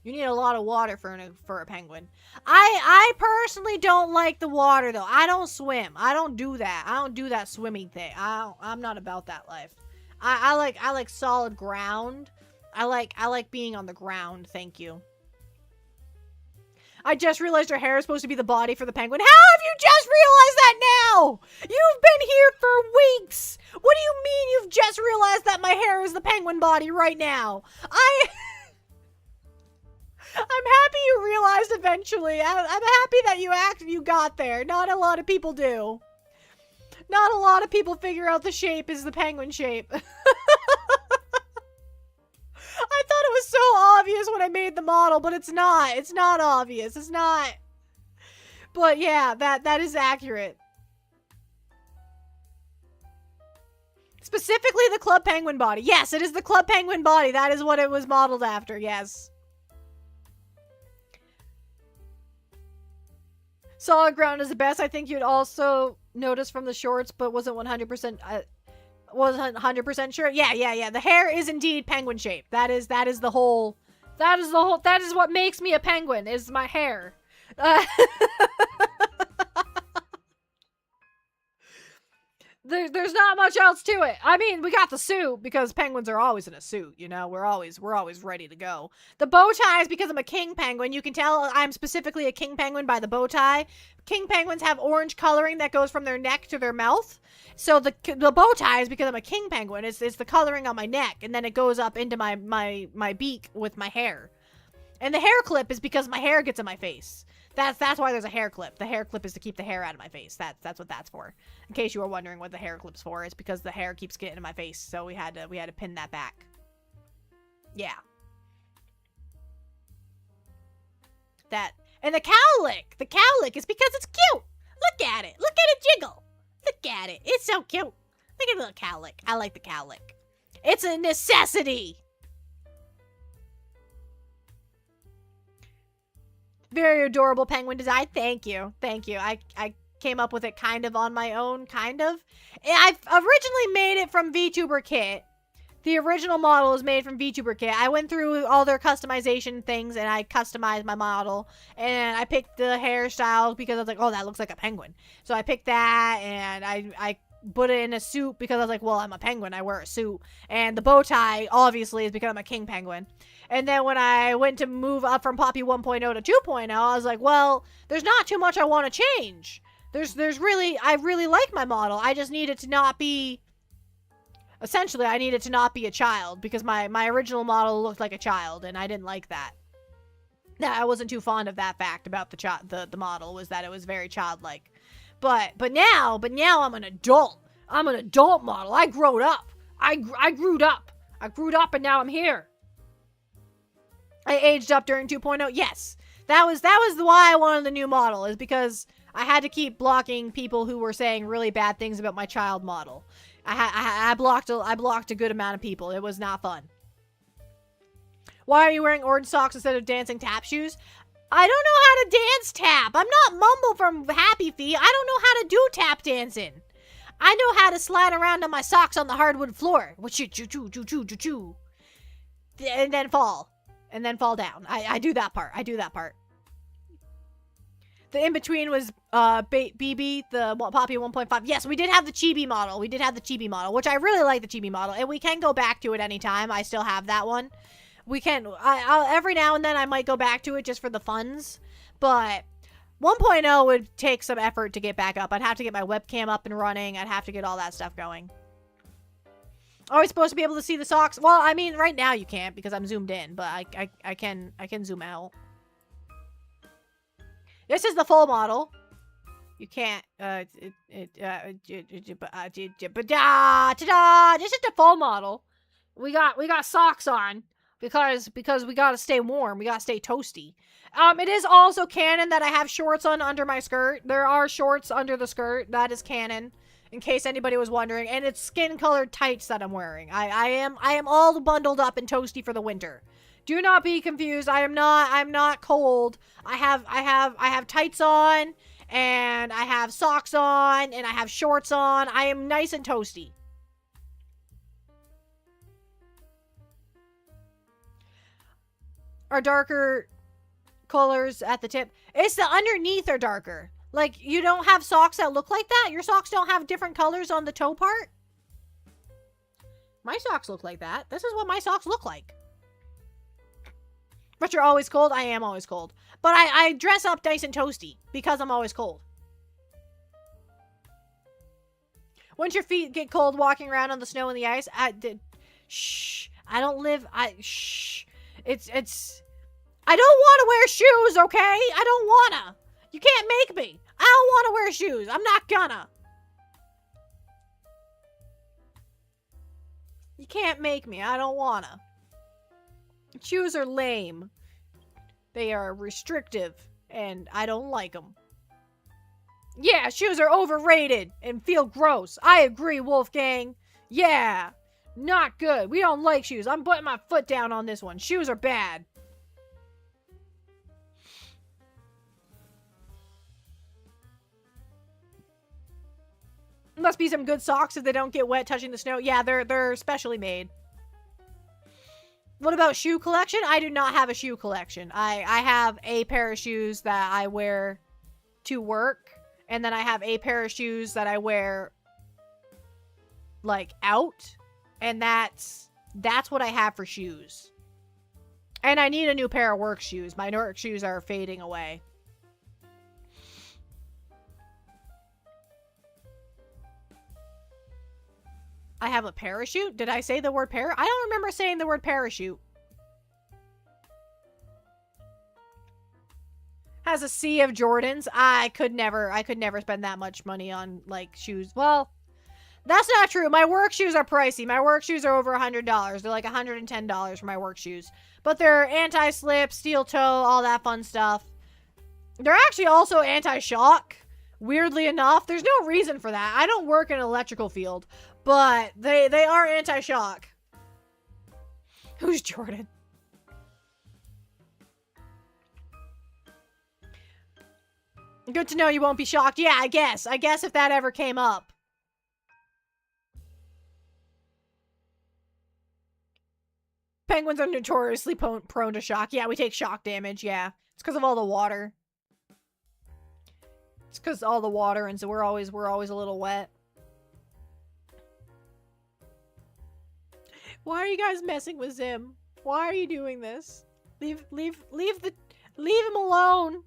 Speaker 1: You need a lot of water for a penguin. I personally don't like the water, though. I don't swim. I don't do that. I don't do that swimming thing. I'm not about that life. I like solid ground. I like being on the ground. Thank you. I just realized your hair is supposed to be the body for the penguin. How have you just realized that now? You've been here for weeks. What do you mean you've just realized that my hair is the penguin body right now? I'm happy you realized eventually. I'm happy that you got there. Not a lot of people do. Not a lot of people figure out the shape is the penguin shape. I thought it was so obvious when I made the model, but it's not. It's not obvious. It's not. But yeah, that is accurate. Specifically the Club Penguin body. Yes, it is the Club Penguin body. That is what it was modeled after. Yes. Solid ground is the best. I think you'd also notice from the shorts, but wasn't 100%. Wasn't 100% sure. Yeah. The hair is indeed penguin shaped. That is the whole. That is what makes me a penguin. Is my hair. There's not much else to it. I mean, we got the suit because penguins are always in a suit, you know. We're always ready to go. The bow tie is because I'm a king penguin. You can tell I'm specifically a king penguin by the bow tie. King penguins have orange coloring that goes from their neck to their mouth. So the bow tie is because I'm a king penguin. It's the coloring on my neck, and then it goes up into my beak with my hair. And the hair clip is because my hair gets in my face. That's why there's a hair clip. The hair clip is to keep the hair out of my face. That's what that's for. In case you were wondering what the hair clip's for, it's because the hair keeps getting in my face, so we had to pin that back. Yeah. That and the cowlick. The cowlick is because it's cute. Look at it. Look at it jiggle. Look at it. It's so cute. Look at the little cowlick. I like the cowlick. It's a necessity. Very adorable penguin design. Thank you. I came up with it kind of on my own, kind of. I've originally made it from VTuber Kit. The original model is made from VTuber Kit. I went through all their customization things and I customized my model. And I picked the hairstyles because I was like, oh, that looks like a penguin. So I picked that and I put it in a suit because I was like, well, I'm a penguin. I wear a suit. And the bow tie, obviously, is because I'm a king penguin. And then when I went to move up from Poppy 1.0 to 2.0, I was like, well, there's not too much I want to change. I really like my model. I just need it to not be, essentially, I need it to not be a child because my original model looked like a child and I didn't like that. I wasn't too fond of that fact about the model was that it was very childlike. But now I'm an adult. I'm an adult model. I growed up. I grew up. I grew up and now I'm here. I aged up during 2.0. Yes. That was why I wanted the new model, is because I had to keep blocking people who were saying really bad things about my child model. I blocked a good amount of people. It was not fun. Why are you wearing orange socks instead of dancing tap shoes? I don't know how to dance tap. I'm not Mumble from Happy Feet. I don't know how to do tap dancing. I know how to slide around on my socks on the hardwood floor. And then fall. And then fall down. I do that part. The in-between was BB, the Poppy 1.5. Yes, we did have the Chibi model. Which I really like the Chibi model. And we can go back to it anytime. I still have that one. We can. I'll every now and then I might go back to it just for the funds. But 1.0 would take some effort to get back up. I'd have to get my webcam up and running. I'd have to get all that stuff going. Are we supposed to be able to see the socks? Well, I mean, right now you can't because I'm zoomed in, but I can zoom out. This is the full model. You can't. This is the full model. We got socks on because we gotta stay warm. We gotta stay toasty. It is also canon that I have shorts on under my skirt. There are shorts under the skirt. That is canon. In case anybody was wondering, and it's skin-colored tights that I'm wearing. I am all bundled up and toasty for the winter. Do not be confused. I'm not cold. I have tights on, and I have socks on, and I have shorts on. I am nice and toasty. Are darker colors at the tip? It's the underneath are darker. Like, you don't have socks that look like that? Your socks don't have different colors on the toe part? My socks look like that. This is what my socks look like. But you're always cold? I am always cold. But I dress up nice and toasty because I'm always cold. Once your feet get cold walking around on the snow and the ice, shh. I don't live, shh. It's, I don't want to wear shoes, okay? I don't wanna. You can't make me. I don't want to wear shoes. I'm not gonna. You can't make me. I don't wanna. Shoes are lame. They are restrictive, and I don't like them. Yeah, shoes are overrated and feel gross. I agree, Wolfgang. Yeah, not good. We don't like shoes. I'm putting my foot down on this one. Shoes are bad. Must be some good socks if they don't get wet touching the snow. Yeah, they're specially made. What about shoe collection? I do not have a shoe collection. I have a pair of shoes that I wear to work, and then I have a pair of shoes that I wear like out, and that's what I have for shoes. And I need a new pair of work shoes. My work shoes are fading away. I have a parachute? Did I say the word I don't remember saying the word parachute. Has a sea of Jordans. I could never spend that much money on, like, shoes. Well, that's not true. My work shoes are pricey. My work shoes are over $100. They're like $110 for my work shoes. But they're anti-slip, steel toe, all that fun stuff. They're actually also anti-shock. Weirdly enough, there's no reason for that. I don't work in an electrical field, but they are anti-shock. Who's Jordan? Good to know you won't be shocked. Yeah, I guess if that ever came up. Penguins are notoriously prone to shock. Yeah, we take shock damage. Yeah, it's because of all the water. It's because all the water, and so we're always a little wet. Why are you guys messing with Zim? Why are you doing this? Leave him alone.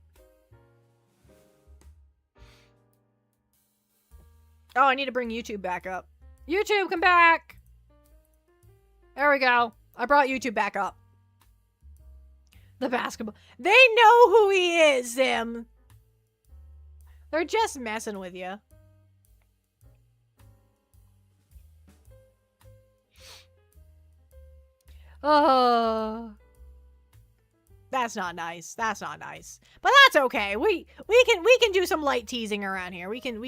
Speaker 1: Oh, I need to bring YouTube back up. YouTube, come back. There we go. I brought YouTube back up. The basketball. They know who he is, Zim. They're just messing with you. Oh. That's not nice. That's not nice. But that's okay. We can do some light teasing around here. We can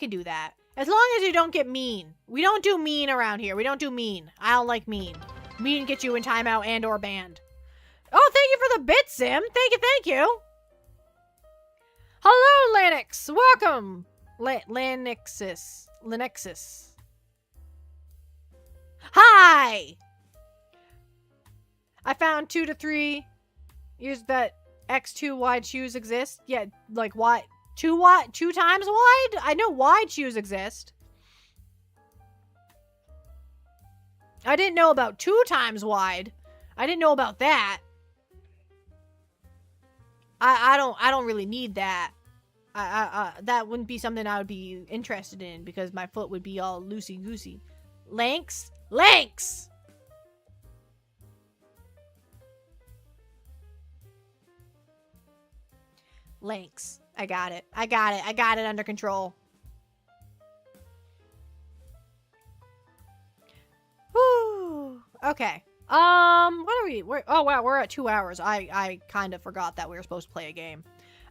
Speaker 1: do that. As long as you don't get mean. We don't do mean around here. We don't do mean. I don't like mean. Mean gets you in timeout and or banned. Oh, thank you for the bits, Sim. Thank you. Hello, Lanix. Welcome. Lanixis. Hi. I found 2 to 3 years that X2 wide shoes exist. Yeah, like wide. 2 times wide? I know wide shoes exist. I didn't know about 2 times wide. I didn't know about that. I don't really need that. That wouldn't be something I would be interested in because my foot would be all loosey-goosey. Lanks? Lanks! Lanks. I got it. I got it under control. Whew. Okay. What are we? Oh wow, we're at 2 hours. I kind of forgot that we were supposed to play a game.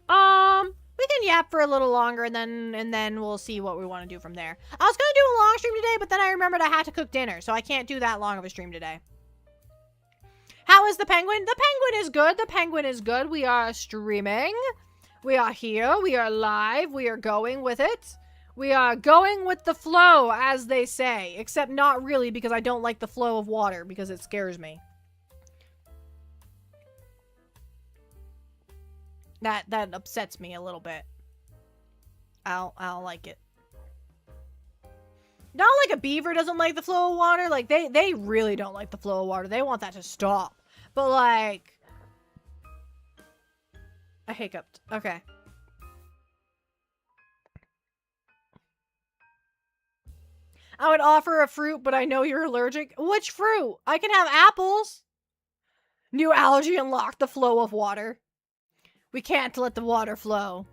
Speaker 1: We can yap for a little longer and then we'll see what we want to do from there. I was gonna do a long stream today, but then I remembered I had to cook dinner, so I can't do that long of a stream today. How is the penguin? The penguin is good. The penguin is good. We are streaming. We are here. We are live. We are going with it. We are going with the flow, as they say. Except not really, because I don't like the flow of water, because it scares me. That upsets me a little bit. I don't like it. Not like a beaver doesn't like the flow of water. Like, they really don't like the flow of water. They want that to stop. But, like... I hiccuped. Okay. I would offer a fruit, but I know you're allergic. Which fruit? I can have apples. New allergy unlocked. The flow of water. We can't let the water flow.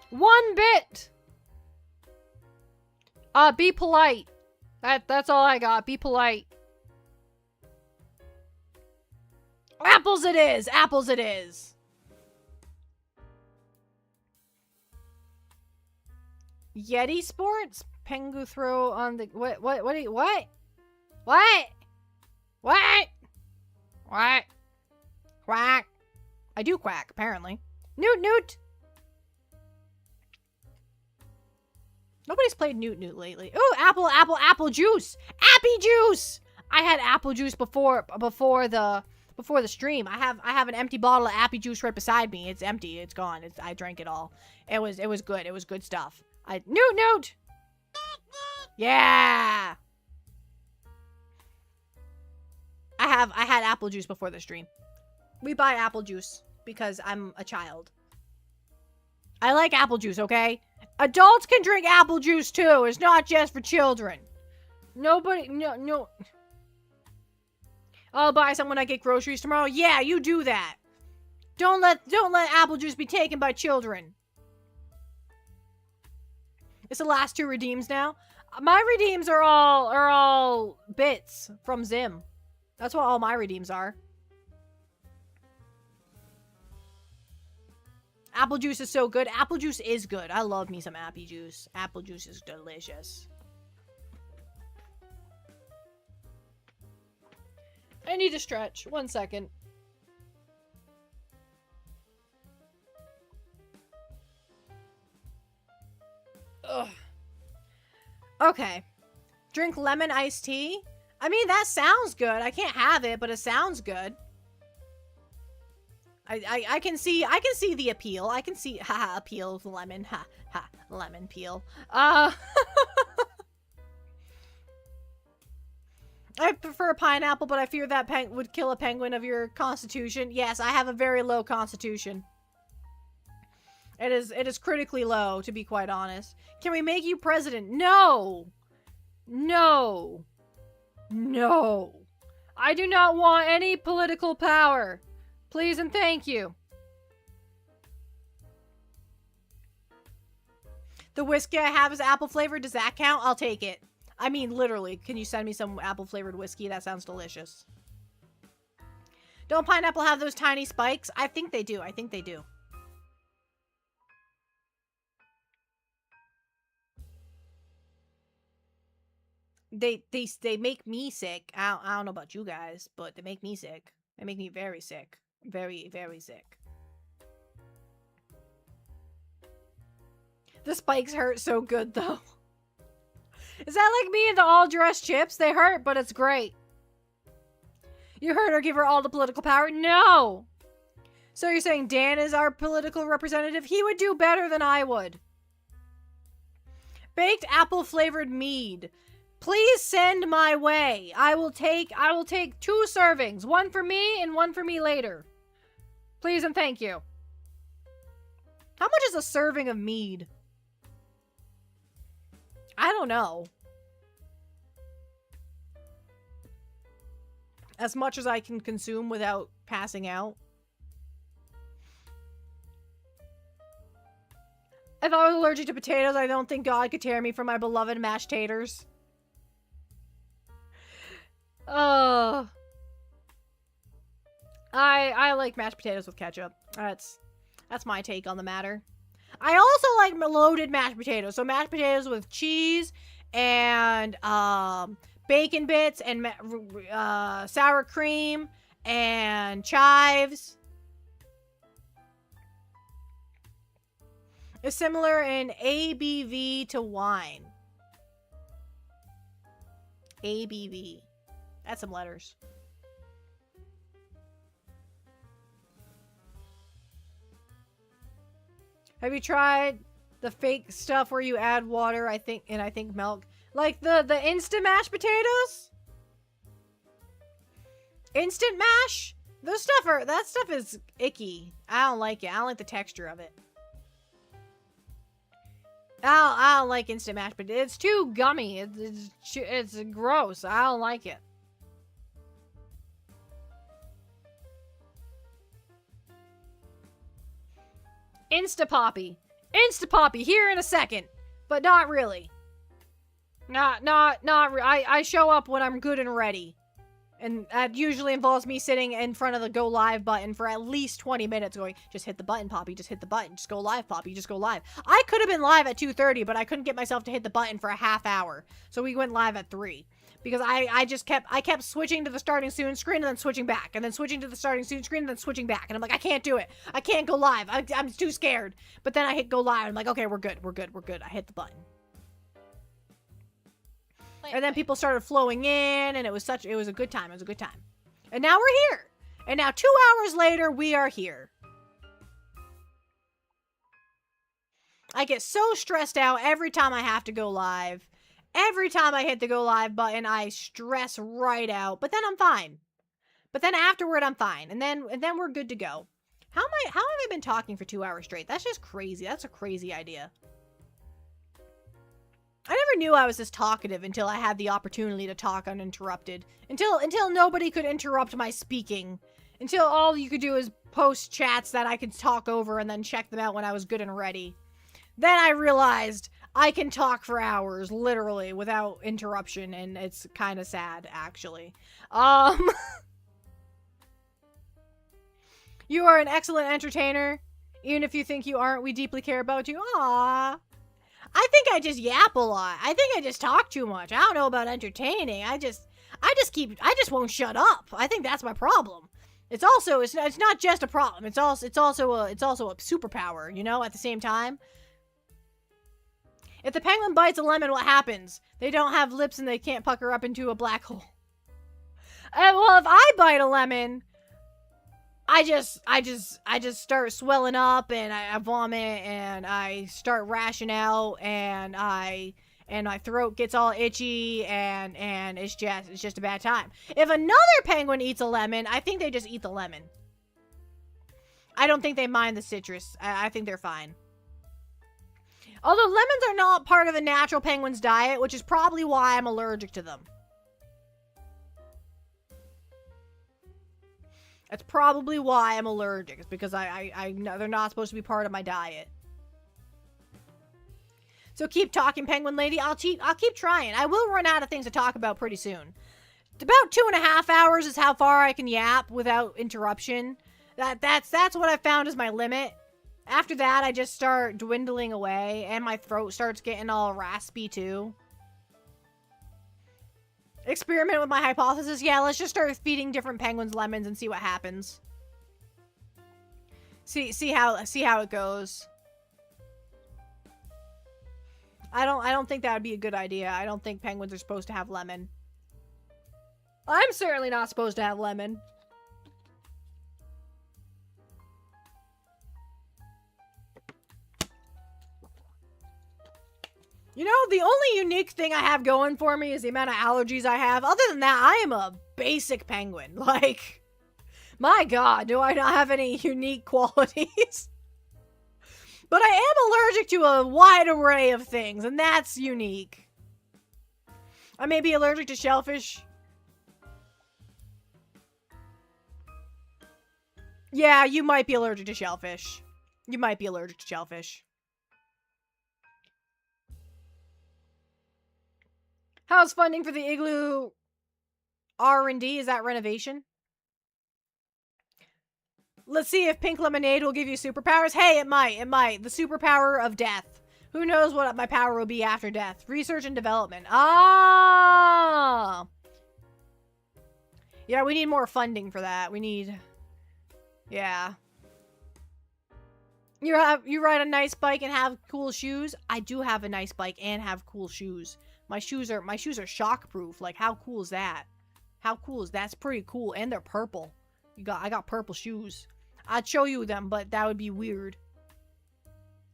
Speaker 1: 1 bit. Be polite. That's all I got. Be polite. Apples it is! Apples it is! Yeti Sports? Pengu throw on the... What? What? Quack. I do quack, apparently. Newt! Nobody's played Newt lately. Ooh, apple juice! Appy juice! I had apple juice before the stream. I have an empty bottle of appy juice right beside me. It's empty. It's gone. I drank it all. It was good. It was good stuff. Newt! Yeah! I had apple juice before the stream. We buy apple juice because I'm a child. I like apple juice, okay? Adults can drink apple juice too. It's not just for children. No. I'll buy some when I get groceries tomorrow. Yeah, you do that. Don't let apple juice be taken by children. It's the last 2 redeems now. My redeems are all bits from Zim. That's what all my redeems are. Apple juice is so good. Apple juice is good. I love me some appy juice. Apple juice is delicious. I need to stretch. 1 second. Ugh. Okay. Drink lemon iced tea? I mean, that sounds good. I can't have it, but it sounds good. I can see the appeal. I can see appeal of lemon. Lemon peel. I prefer a pineapple, but I fear that would kill a penguin of your constitution. Yes, I have a very low constitution. It is critically low, to be quite honest. Can we make you president? No! No! No! I do not want any political power. Please and thank you. The whiskey I have is apple flavored. Does that count? I'll take it. I mean, literally. Can you send me some apple flavored whiskey? That sounds delicious. Don't pineapple have those tiny spikes? I think they do. I think they do. They make me sick. I don't know about you guys, but they make me sick. They make me very sick. Very, very sick. The spikes hurt so good, though. Is that like me and the all-dressed chips? They hurt, but it's great. You heard her give her all the political power? No! So you're saying Dan is our political representative? He would do better than I would. Baked apple-flavored mead. Please send my way. I will take 2 servings. One for me and one for me later. Please and thank you. How much is a serving of mead? I don't know. As much as I can consume without passing out. If I was allergic to potatoes, I don't think God could tear me from my beloved mashed taters. I like mashed potatoes with ketchup. That's my take on the matter. I also like loaded mashed potatoes. So mashed potatoes with cheese and bacon bits and sour cream and chives. It's similar in ABV to wine. ABV. That's some letters. Have you tried the fake stuff where you add water, I think milk? Like the instant mashed potatoes? Instant mash? That stuff is icky. I don't like it. I don't like the texture of it. I don't like instant mashed potatoes. It's too gummy. It's gross. I don't like it. Instapoppy. Instapoppy here in a second. But not really. I show up when I'm good and ready. And that usually involves me sitting in front of the go live button for at least 20 minutes going, just hit the button, Poppy, just hit the button, just go live, Poppy, just go live. I could have been live at 2:30, but I couldn't get myself to hit the button for a half hour. So we went live at 3. Because I kept switching to the starting soon screen and then switching back. And then switching to the starting soon screen and then switching back. And I'm like, I can't do it. I can't go live. I'm too scared. But then I hit go live. I'm like, okay, we're good. I hit the button. And then people started flowing in, and it was a good time. It was a good time. And now we're here. And now 2 hours later, we are here. I get so stressed out every time I have to go live. Every time I hit the go live button, I stress right out. But then I'm fine. But then afterward, I'm fine. And then we're good to go. How have I been talking for 2 hours straight? That's just crazy. That's a crazy idea. I never knew I was this talkative until I had the opportunity to talk uninterrupted. Until nobody could interrupt my speaking. Until all you could do is post chats that I could talk over and then check them out when I was good and ready. Then I realized I can talk for hours, literally, without interruption, and it's kind of sad, actually. You are an excellent entertainer. Even if you think you aren't, we deeply care about you. Aww. I think I just yap a lot. I think I just talk too much. I don't know about entertaining. I just won't shut up. I think that's my problem. It's not just a problem. It's also a superpower, you know, at the same time. If the penguin bites a lemon, what happens? They don't have lips and they can't pucker up into a black hole. Well, if I bite a lemon, I just start swelling up and I vomit and I start rashing out and my throat gets all itchy and it's just a bad time. If another penguin eats a lemon, I think they just eat the lemon. I don't think they mind the citrus. I think they're fine. Although lemons are not part of a natural penguin's diet, which is probably why I'm allergic to them. That's probably why I'm allergic. It's because I know they're not supposed to be part of my diet. So keep talking, Penguin Lady. I'll keep trying. I will run out of things to talk about pretty soon. About 2.5 hours is how far I can yap without interruption. That's what I found is my limit. After that, I just start dwindling away, and my throat starts getting all raspy too. Experiment with my hypothesis. Yeah, let's just start feeding different penguins lemons and see what happens. See how it goes. I don't think that would be a good idea. I don't think penguins are supposed to have lemon. I'm certainly not supposed to have lemon. You know, the only unique thing I have going for me is the amount of allergies I have. Other than that, I am a basic penguin. Like, my God, do I not have any unique qualities? But I am allergic to a wide array of things, and that's unique. I may be allergic to shellfish. Yeah, you might be allergic to shellfish. You might be allergic to shellfish. How's funding for the igloo R&D? Is that renovation? Let's see if pink lemonade will give you superpowers. Hey, it might. It might. The superpower of death. Who knows what my power will be after death? Research and development. Ah! Yeah, we need more funding for that. We need... Yeah. You ride a nice bike and have cool shoes? I do have a nice bike and have cool shoes. My shoes are shockproof. Like, how cool is that? How cool is that? That's pretty cool. And they're purple. I got purple shoes. I'd show you them, but that would be weird.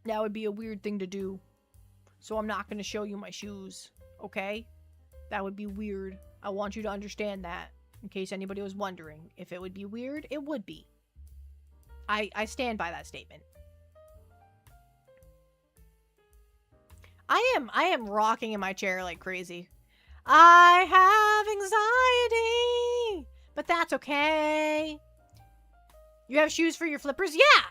Speaker 1: That would be a weird thing to do. So I'm not going to show you my shoes. Okay? That would be weird. I want you to understand that. In case anybody was wondering. If it would be weird, it would be. I stand by that statement. I am rocking in my chair like crazy. I have anxiety, but that's okay. You have shoes for your flippers? Yeah,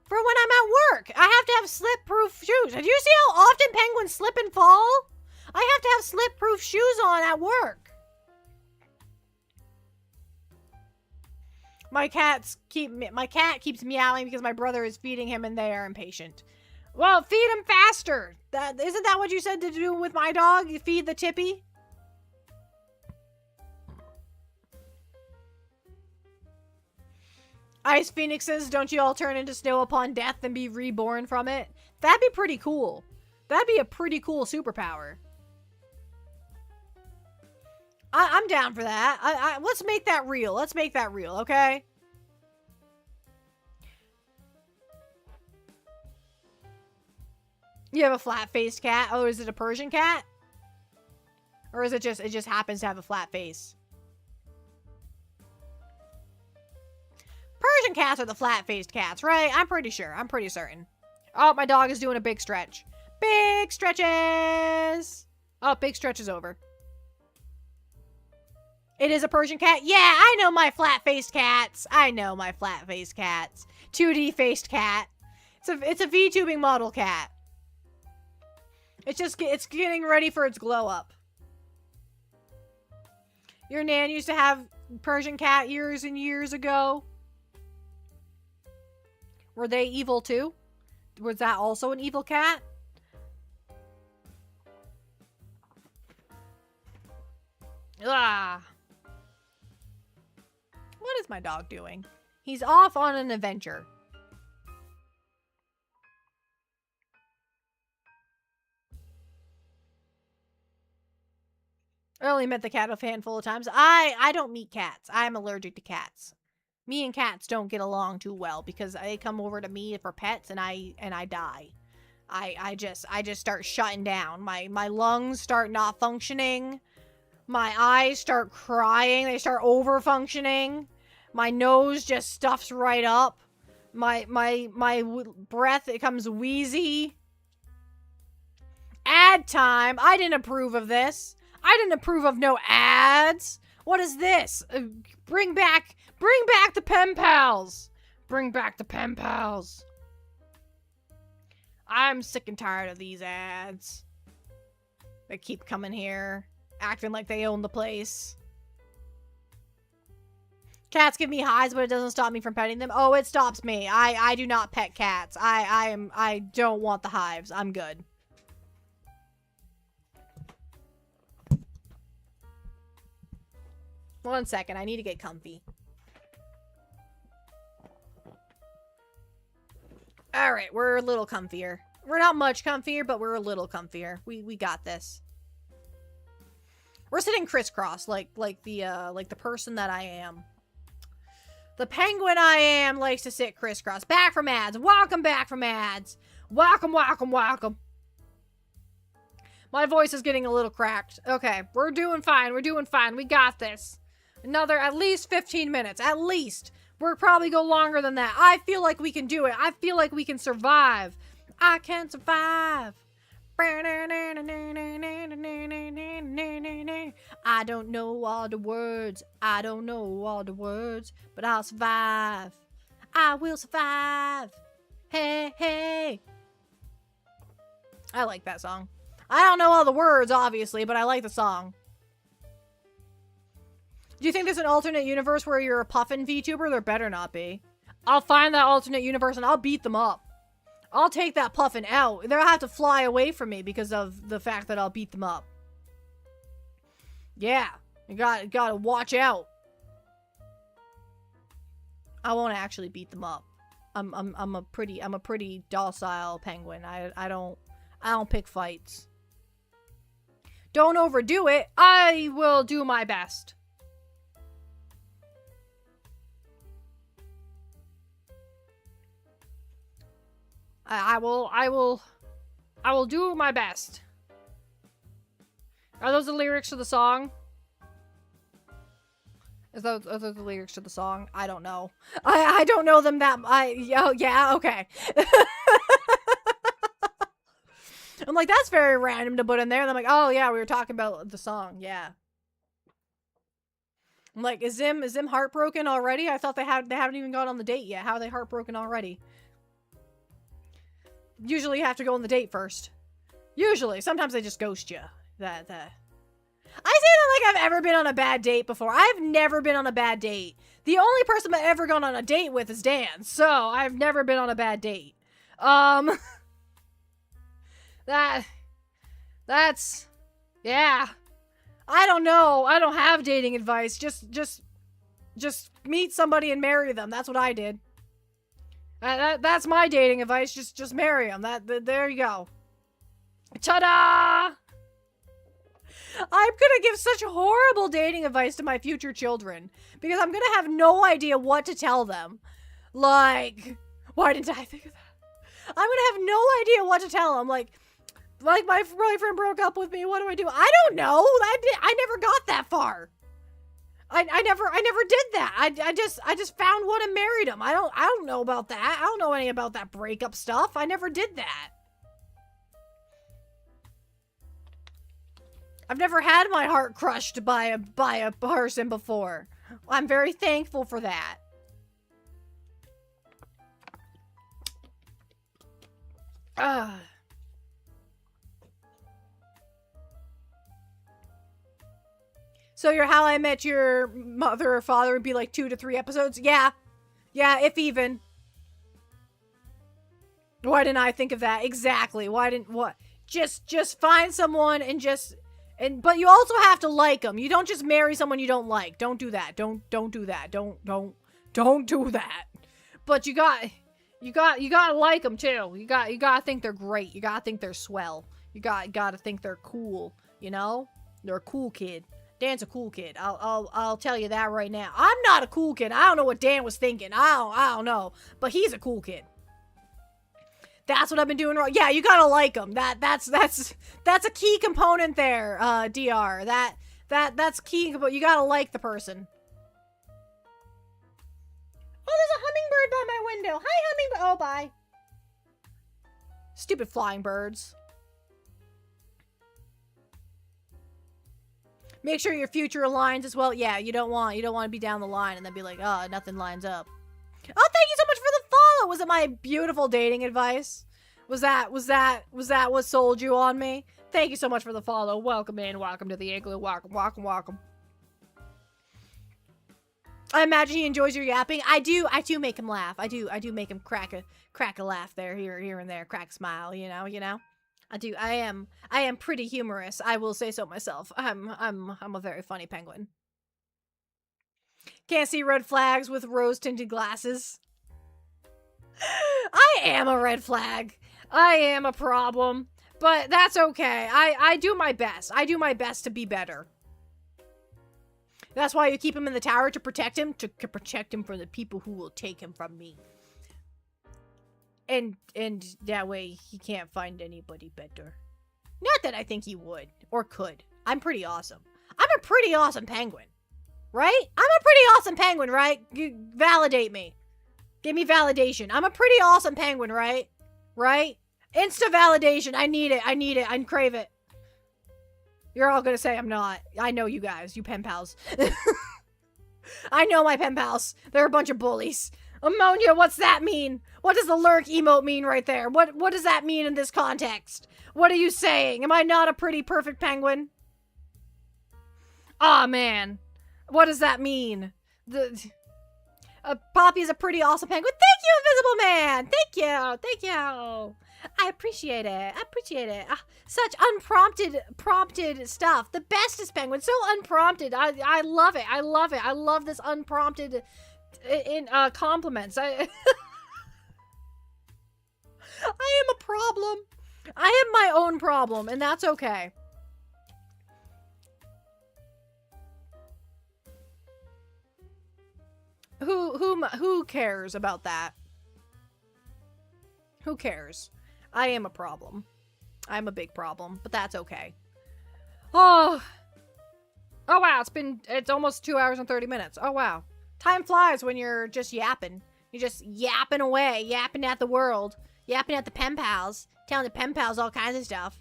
Speaker 1: for when I'm at work. I have to have slip-proof shoes. Did you see how often penguins slip and fall? I have to have slip-proof shoes on at work. My cat keeps meowing because my brother is feeding him and they are impatient. Well, feed him faster. Isn't that what you said to do with my dog? You feed the Tippy? Ice phoenixes, don't you all turn into snow upon death and be reborn from it? That'd be pretty cool. That'd be a pretty cool superpower. I'm down for that. Let's make that real. Let's make that real, okay? You have a flat-faced cat? Oh, is it a Persian cat? Or is it just happens to have a flat face? Persian cats are the flat-faced cats, right? I'm pretty sure. I'm pretty certain. Oh, my dog is doing a big stretch. Big stretches! Oh, big stretch is over. It is a Persian cat? Yeah, I know my flat-faced cats. I know my flat-faced cats. 2D-faced cat. It's a Vtubing model cat. It's getting ready for its glow up. Your nan used to have Persian cat years and years ago. Were they evil too? Was that also an evil cat? Ah. What is my dog doing? He's off on an adventure. I only met the cat a handful of times. I don't meet cats. I'm allergic to cats. Me and cats don't get along too well because they come over to me for pets and I die. I just start shutting down. My lungs start not functioning. My eyes start crying. They start over-functioning. My nose just stuffs right up. My breath, it comes wheezy. Ad time. I didn't approve of this. I didn't approve of no ads. What is this? Bring back the pen pals. Bring back the pen pals. I'm sick and tired of these ads. They keep coming here, acting like they own the place. Cats give me highs, but it doesn't stop me from petting them. Oh, it stops me. I do not pet cats. I don't want the hives. I'm good. One second, I need to get comfy. Alright, we're a little comfier. We're not much comfier, but we're a little comfier. We got this. We're sitting crisscross, like the person that I am. The penguin I am likes to sit crisscross. Back from ads. Welcome back from ads. Welcome, welcome, welcome. My voice is getting a little cracked. Okay, we're doing fine. We're doing fine. We got this. Another at least 15 minutes. At least. We'll probably go longer than that. I feel like we can do it. I feel like we can survive. I can survive. I don't know all the words. I don't know all the words. But I'll survive. I will survive. Hey, hey. I like that song. I don't know all the words, obviously, but I like the song. Do you think there's an alternate universe where you're a puffin VTuber? There better not be. I'll find that alternate universe and I'll beat them up. I'll take that puffin out. They'll have to fly away from me because of the fact that I'll beat them up. Yeah, you gotta watch out. I won't actually beat them up. I'm a pretty docile penguin. I don't pick fights. Don't overdo it. I will do my best. I will do my best. Are those the lyrics to the song? Are those the lyrics to the song? I don't know. I don't know them that... Oh, yeah, okay. I'm like, that's very random to put in there. And I'm like, oh, yeah, we were talking about the song. Yeah. I'm like, is Zim heartbroken already? I thought they haven't even gone on the date yet. How are they heartbroken already? Usually you have to go on the date first. Usually. Sometimes they just ghost you. I say that like I've ever been on a bad date before. I've never been on a bad date. The only person I've ever gone on a date with is Dan, so I've never been on a bad date. That's, yeah. I don't know. I don't have dating advice. Just meet somebody and marry them. That's what I did. That's my dating advice. Just marry them. There you go. Ta-da! I'm gonna give such horrible dating advice to my future children because I'm gonna have no idea what to tell them. Like, why didn't I think of that? I'm gonna have no idea what to tell them. Like my boyfriend broke up with me. What do I do? I don't know. I never got that far. I never did that. I just found one and married him. I don't know about that. I don't know any about that breakup stuff. I never did that. I've never had my heart crushed by a person before. I'm very thankful for that. So your How I Met Your Mother or Father would be like 2 to 3 episodes? Yeah. Yeah, if even. Why didn't I think of that? Exactly. Why didn't what? Just find someone and but you also have to like them. You don't just marry someone you don't like. Don't do that. Don't do that. Don't do that. But you gotta like them too. You gotta think they're great. You gotta think they're swell. You gotta think they're cool. You know, they're a cool kid. Dan's a cool kid. I'll tell you that right now. I'm not a cool kid. I don't know what Dan was thinking. I don't know, but he's a cool kid. That's what I've been doing wrong. Yeah, you gotta like them. That's a key component there, DR. That's key. But you gotta like the person. Oh, there's a hummingbird by my window. Hi, hummingbird. Oh, bye. Stupid flying birds. Make sure your future aligns as well. Yeah, you don't want to be down the line and then be like, oh, nothing lines up. Oh, thank you so much for the follow. Was it my beautiful dating advice? Was that what sold you on me? Thank you so much for the follow. Welcome in. Welcome to the igloo. Welcome. I imagine he enjoys your yapping. I do make him laugh. I do make him crack a laugh there, here and there, crack a smile, you know. I am pretty humorous. I will say so myself. I'm a very funny penguin. Can't see red flags with rose-tinted glasses. I am a red flag. I am a problem. But that's okay. I do my best. I do my best to be better. That's why you keep him in the tower, to protect him. To protect him from the people who will take him from me. And that way he can't find anybody better. Not that I think he would. Or could. I'm pretty awesome. I'm a pretty awesome penguin. Right? I'm a pretty awesome penguin, right? You validate me. Give me validation. I'm a pretty awesome penguin, right? Right? Insta validation. I need it. I crave it. You're all gonna say I'm not. I know you guys. You pen pals. I know my pen pals. They're a bunch of bullies. Ammonia, what's that mean? What does the lurk emote mean right there? What does that mean in this context? What are you saying? Am I not a pretty perfect penguin? Aw, man. What does that mean? Poppy is a pretty awesome penguin. Thank you, Invisible Man. Thank you. I appreciate it. Such prompted stuff. The bestest penguin. So unprompted. I love it. I love this unprompted compliments. I am a problem. I am my own problem, and that's okay. Who cares about that? Who cares? I am a problem. I'm a big problem, but that's okay. Oh wow, it's almost 2 hours and 30 minutes. Oh wow. Time flies when you're just yapping. You're just yapping away, yapping at the world, yapping at the pen pals, telling the pen pals all kinds of stuff.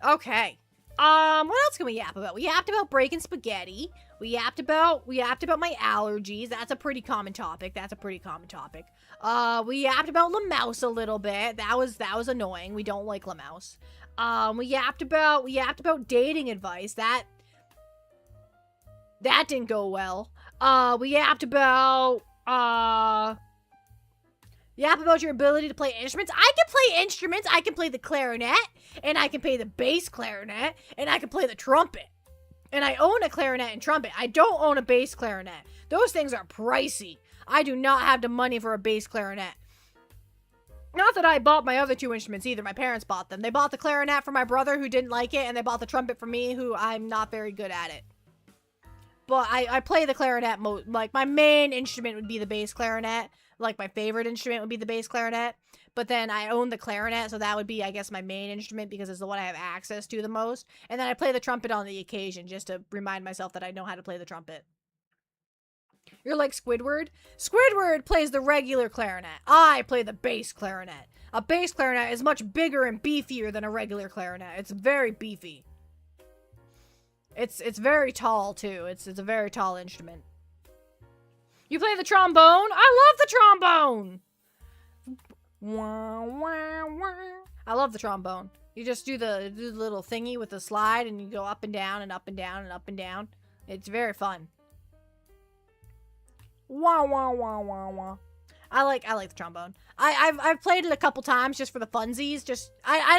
Speaker 1: Okay. What else can we yap about? We yapped about breaking spaghetti. We yapped about my allergies. That's a pretty common topic. We yapped about Lamouse a little bit. That was annoying. We don't like Lamouse. We yapped about dating advice. That didn't go well. We yapped about your ability to play instruments. I can play instruments. I can play the clarinet, and I can play the bass clarinet, and I can play the trumpet. And I own a clarinet and trumpet. I don't own a bass clarinet. Those things are pricey. I do not have the money for a bass clarinet. Not that I bought my other 2 instruments either. My parents bought them. They bought the clarinet for my brother who didn't like it, and they bought the trumpet for me who I'm not very good at it. But I play the clarinet like my main instrument would be the bass clarinet. Like my favorite instrument would be the bass clarinet. But then I own the clarinet, so that would be, I guess, my main instrument because it's the one I have access to the most. And then I play the trumpet on the occasion just to remind myself that I know how to play the trumpet. You're like Squidward? Squidward plays the regular clarinet. I play the bass clarinet. A bass clarinet is much bigger and beefier than a regular clarinet. It's very beefy. It's very tall, too. It's a very tall instrument. You play the trombone? I love the trombone! I love the trombone. You just do the little thingy with the slide and you go up and down and up and down and up and down. It's very fun. Wah wah wah wah wah. I like the trombone. I've played it a couple times just for the funsies. Just I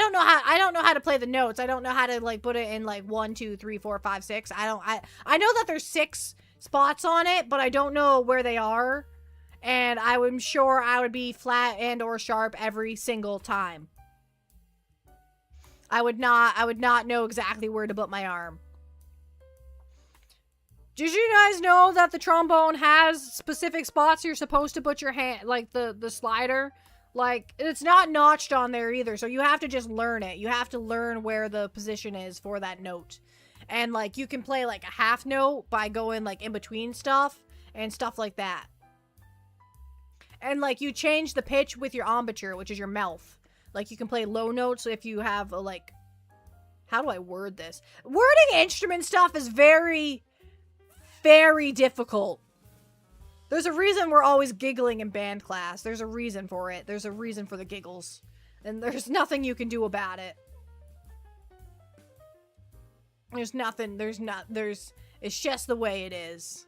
Speaker 1: don't know how to play the notes. I don't know how to like put it in like 1, 2, 3, 4, 5, 6. I know that there's 6 spots on it, but I don't know where they are. And I'm sure I would be flat and or sharp every single time. I would not know exactly where to put my arm. Did you guys know that the trombone has specific spots you're supposed to put your hand, like the slider? Like, it's not notched on there either, so you have to just learn it. You have to learn where the position is for that note. And, like, you can play, like, a half note by going, like, in between stuff and stuff like that. And, like, you change the pitch with your embouchure, which is your mouth. Like, you can play low notes if you have, like... How do I word this? Wording instrument stuff is very, very difficult. There's a reason we're always giggling in band class. There's a reason for it. There's a reason for the giggles. And there's nothing you can do about it. There's nothing, it's just the way it is.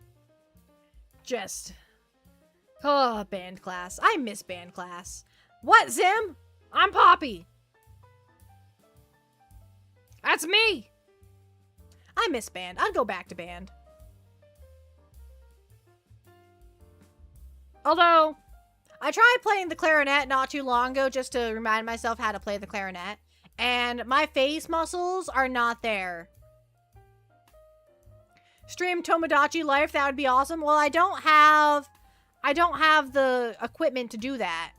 Speaker 1: Oh, band class. I miss band class. What, Zim? I'm Poppy. That's me. I miss band. I'd go back to band. Although, I tried playing the clarinet not too long ago just to remind myself how to play the clarinet. And my face muscles are not there. Stream Tomodachi Life, that would be awesome. Well, I don't have the equipment to do that.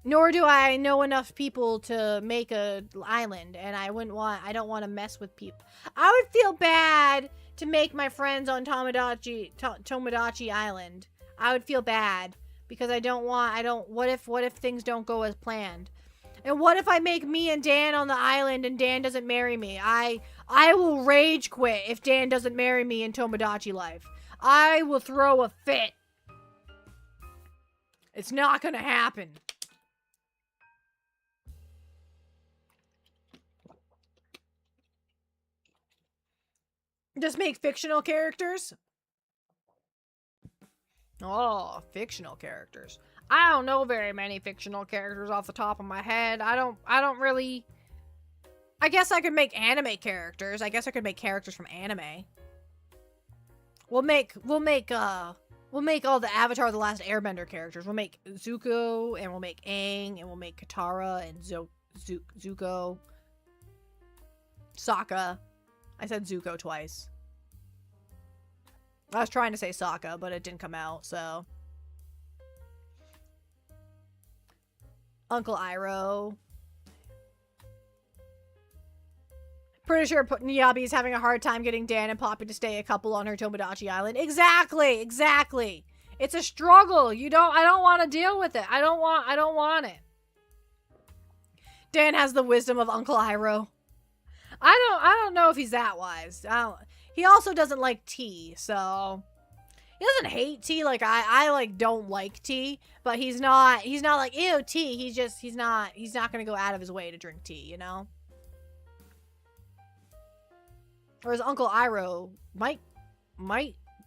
Speaker 1: Nor do I know enough people to make a island, and I don't want to mess with people. I would feel bad to make my friends on Tomodachi Island. I would feel bad because what if things don't go as planned? And what if I make me and Dan on the island and Dan doesn't marry me? I will rage quit if Dan doesn't marry me in Tomodachi Life. I will throw a fit. It's not gonna happen. Just make fictional characters? Oh, fictional characters. I don't know very many fictional characters off the top of my head. I don't really... I guess I could make anime characters. I guess I could make characters from anime. We'll make all the Avatar: The Last Airbender characters. We'll make Zuko, and we'll make Aang, and we'll make Katara, and Zuko. Sokka. I said Zuko twice. I was trying to say Sokka, but it didn't come out, so. Uncle Iroh. Pretty sure Niyabi is having a hard time getting Dan and Poppy to stay a couple on her Tomodachi Island. Exactly! It's a struggle. I don't want to deal with it. I don't want it. Dan has the wisdom of Uncle Iroh. I don't know if he's that wise. He also doesn't like tea, so he doesn't hate tea. Like I like don't like tea, but he's not like ew tea. He's not gonna go out of his way to drink tea, you know. Or his Uncle Iroh might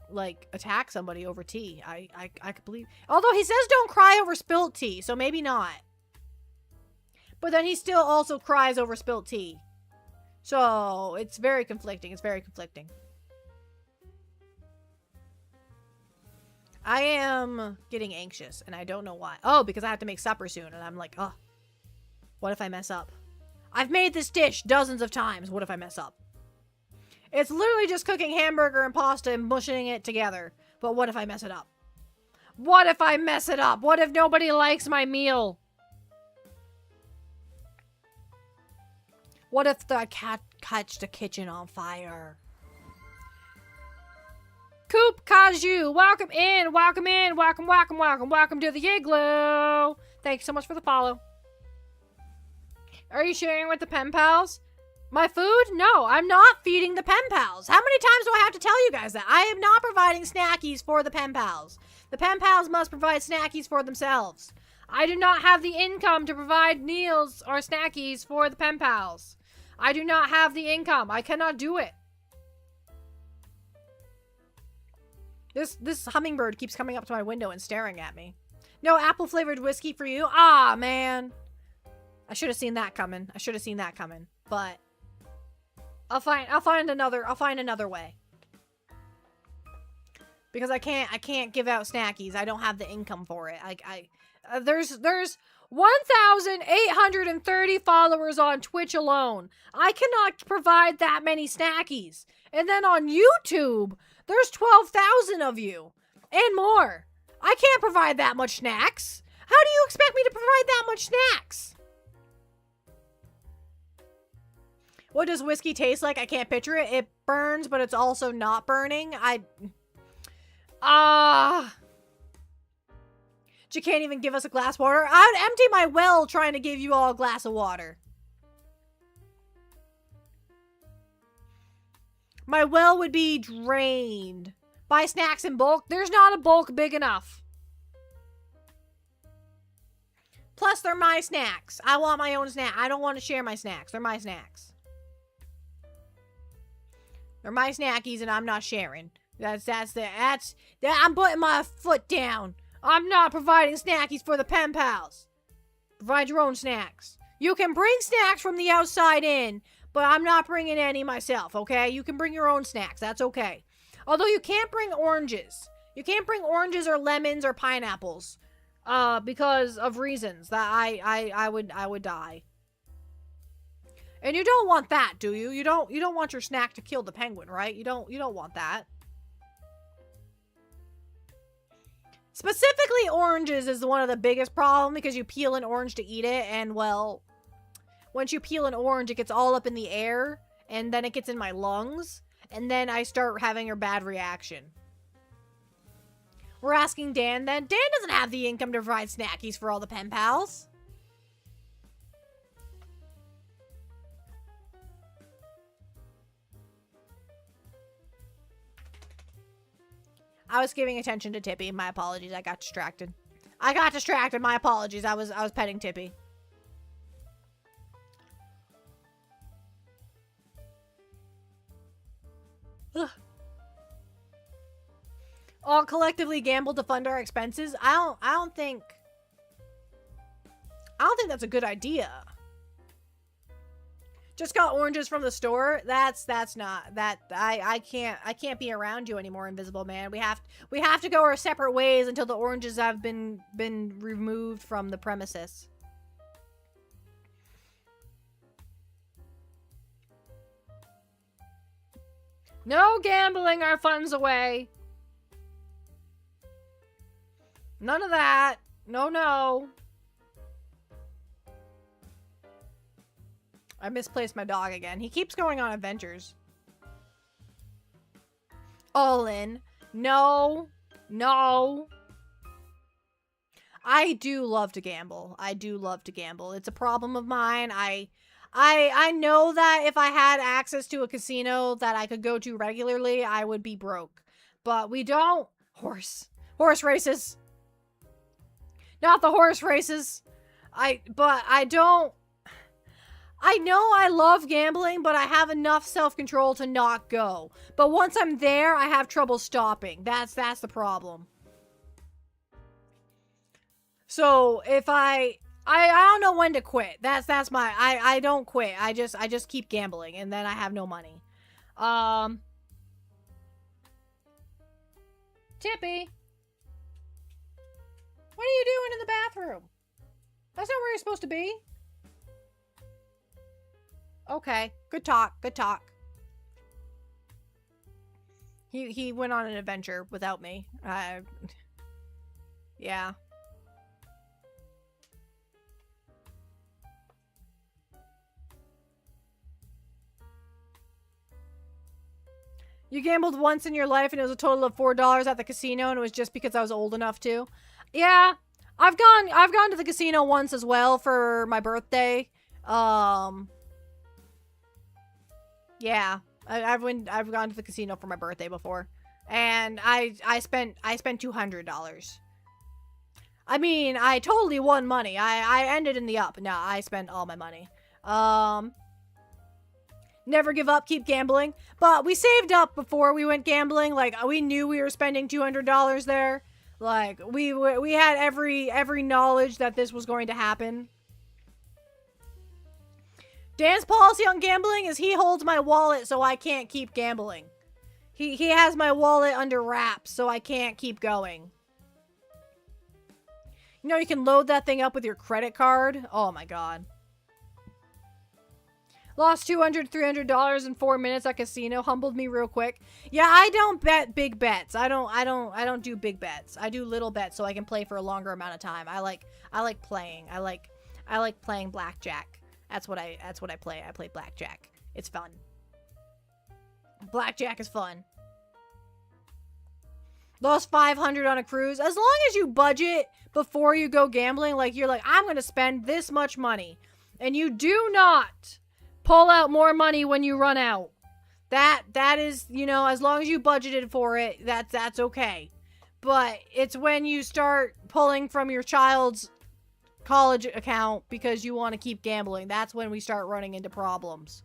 Speaker 1: like attack somebody over tea. I could believe. Although he says don't cry over spilt tea, so maybe not. But then he still also cries over spilt tea. So it's very conflicting. It's very conflicting. I am getting anxious, and I don't know why. Oh, because I have to make supper soon, and I'm like, oh, what if I mess up? I've made this dish dozens of times. What if I mess up? It's literally just cooking hamburger and pasta and mushing it together. But what if I mess it up? What if I mess it up? What if nobody likes my meal? What if the cat catch the kitchen on fire? Coop Kaju, welcome in, welcome in, welcome, welcome, welcome, welcome to the igloo. Thank you so much for the follow. Are you sharing with the pen pals? My food? No, I'm not feeding the pen pals. How many times do I have to tell you guys that? I am not providing snackies for the pen pals. The pen pals must provide snackies for themselves. I do not have the income to provide meals or snackies for the pen pals. I do not have the income. I cannot do it. This hummingbird keeps coming up to my window and staring at me. No apple flavored whiskey for you? Ah, man. I should have seen that coming. I should have seen that coming. But I'll find another way. Because I can't give out snackies. I don't have the income for it. There's 1,830 followers on Twitch alone. I cannot provide that many snackies. And then on YouTube, there's 12,000 of you and more. I can't provide that much snacks. How do you expect me to provide that much snacks? What does whiskey taste like? I can't picture it. It burns, but it's also not burning. You can't even give us a glass of water. I'd empty my well trying to give you all a glass of water. My well would be drained. Buy snacks in bulk. There's not a bulk big enough. Plus, they're my snacks. I want my own snack. I don't want to share my snacks. They're my snacks. They're my snackies, and I'm not sharing. I'm putting my foot down. I'm not providing snackies for the pen pals. Provide your own snacks. You can bring snacks from the outside in, but I'm not bringing any myself, okay? You can bring your own snacks. That's okay. Although you can't bring oranges. You can't bring oranges or lemons or pineapples because of reasons that I would die. And you don't want that, do you? You don't want your snack to kill the penguin, right? You don't want that. Specifically, oranges is one of the biggest problems because you peel an orange to eat it, and well, once you peel an orange, it gets all up in the air, and then it gets in my lungs, and then I start having a bad reaction. We're asking Dan then. Dan doesn't have the income to provide snackies for all the pen pals. I was giving attention to Tippy. My apologies. I got distracted. My apologies. I was petting Tippy. Ugh. All collectively gamble to fund our expenses. I don't think that's a good idea. Just got oranges from the store. That's not that. I can't be around you anymore, Invisible Man. We have to go our separate ways until the oranges have been removed from the premises. No gambling our funds away. None of that. No. I misplaced my dog again. He keeps going on adventures. All in. No. I do love to gamble. It's a problem of mine. I know that if I had access to a casino that I could go to regularly, I would be broke. But we don't. Horse races. Not the horse races. But I don't. I know I love gambling, but I have enough self-control to not go. But once I'm there, I have trouble stopping. That's the problem. So if I don't know when to quit. That's my I don't quit. I just keep gambling and then I have no money. Tippy. What are you doing in the bathroom? That's not where you're supposed to be. Okay. Good talk. Good talk. He went on an adventure without me. Yeah. You gambled once in your life and it was a total of $4 at the casino and it was just because I was old enough to. Yeah. I've gone to the casino once as well for my birthday. Yeah. I've gone to the casino for my birthday before. And I spent $200. I mean, I totally won money. I ended in the up. No, I spent all my money. Never give up, keep gambling. But we saved up before we went gambling. Like, we knew we were spending $200 there. Like, we had every knowledge that this was going to happen. Dan's policy on gambling is he holds my wallet so I can't keep gambling. He has my wallet under wraps so I can't keep going. You know, you can load that thing up with your credit card. Oh my god. Lost $200, $300 in 4 minutes at casino. Humbled me real quick. Yeah, I don't bet big bets. I don't do big bets. I do little bets so I can play for a longer amount of time. I like playing. I like playing blackjack. That's what I play. I play blackjack. It's fun. Blackjack is fun. Lost $500 on a cruise. As long as you budget before you go gambling, like you're like, I'm going to spend this much money. And you do not pull out more money when you run out. That is, you know, as long as you budgeted for it, that's okay. But it's when you start pulling from your child's college account because you want to keep gambling. That's when we start running into problems.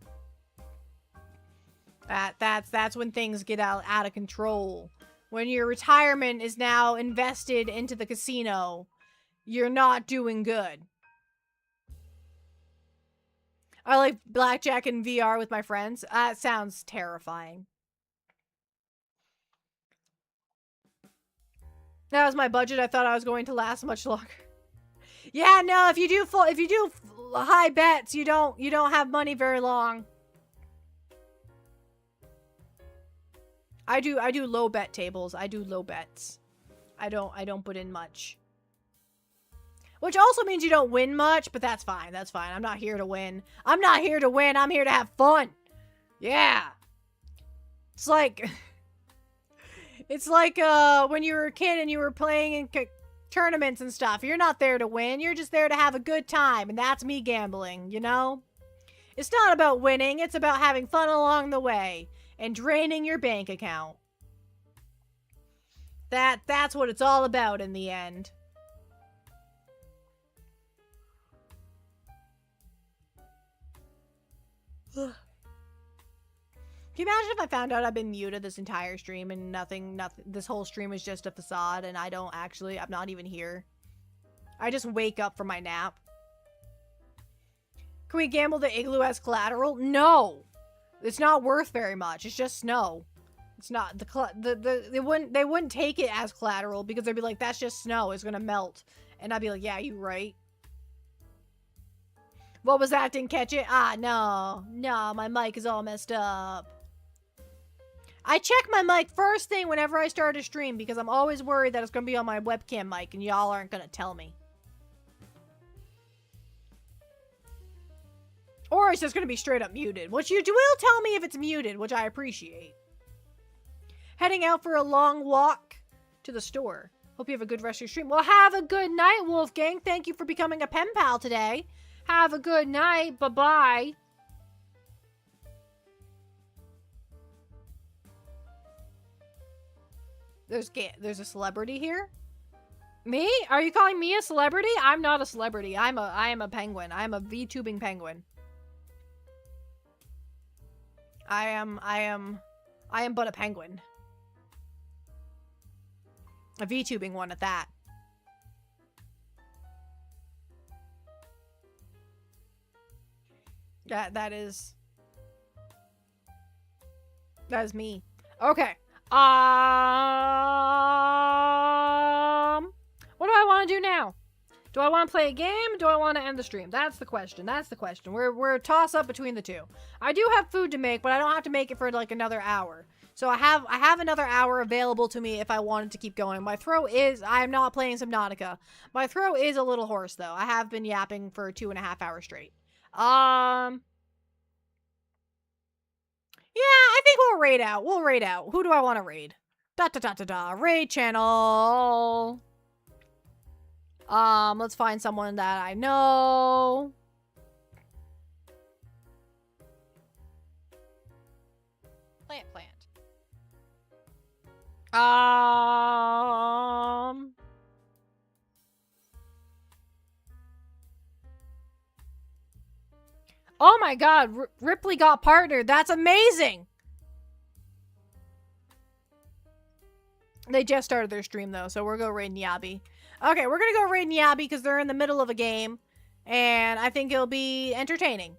Speaker 1: That's when things get out of control. When your retirement is now invested into the casino, you're not doing good. I like blackjack in VR with my friends. That sounds terrifying. That was my budget. I thought I was going to last much longer. Yeah, no, if you do high bets, you don't have money very long. I do low bet tables. I do low bets. I don't put in much. Which also means you don't win much, but that's fine. That's fine. I'm not here to win. I'm not here to win. I'm here to have fun. Yeah. It's like when you were a kid and you were playing in tournaments and stuff. You're not there to win. You're just there to have a good time, and that's me gambling, you know? It's not about winning. It's about having fun along the way and draining your bank account. That's what it's all about in the end. Can you imagine if I found out I've been muted this entire stream and nothing, this whole stream is just a facade and I'm not even here. I just wake up from my nap. Can we gamble the igloo as collateral? No! It's not worth very much. It's just snow. It's not, they wouldn't take it as collateral because they'd be like, that's just snow. It's gonna melt. And I'd be like, yeah, you right. What was that? Didn't catch it? Ah, no. No, my mic is all messed up. I check my mic first thing whenever I start a stream because I'm always worried that it's going to be on my webcam mic and y'all aren't going to tell me. Or it's just going to be straight up muted, which you will tell me if it's muted, which I appreciate. Heading out for a long walk to the store. Hope you have a good rest of your stream. Well, have a good night, Wolfgang. Thank you for becoming a pen pal today. Have a good night. Bye-bye. There's a celebrity here? Me? Are you calling me a celebrity? I'm not a celebrity. I am a penguin. I am a Vtubing penguin. I am but a penguin. A Vtubing one at that. That is me. Okay. What do I want to do now? Do I want to play a game? Do I want to end the stream? That's the question. We're a toss up between the two. I do have food to make, but I don't have to make it for like another hour. So I have another hour available to me if I wanted to keep going. My throat is, I'm not playing Subnautica. My throat is a little hoarse though. I have been yapping for 2.5 hours straight. Yeah, I think we'll raid out. Who do I want to raid? Raid channel. Let's find someone that I know. Plant. Oh my god, Ripley got partnered. That's amazing. They just started their stream though, so we're gonna raid Nyabi. Okay, we're gonna go raid Nyabi because they're in the middle of a game, and I think it'll be entertaining.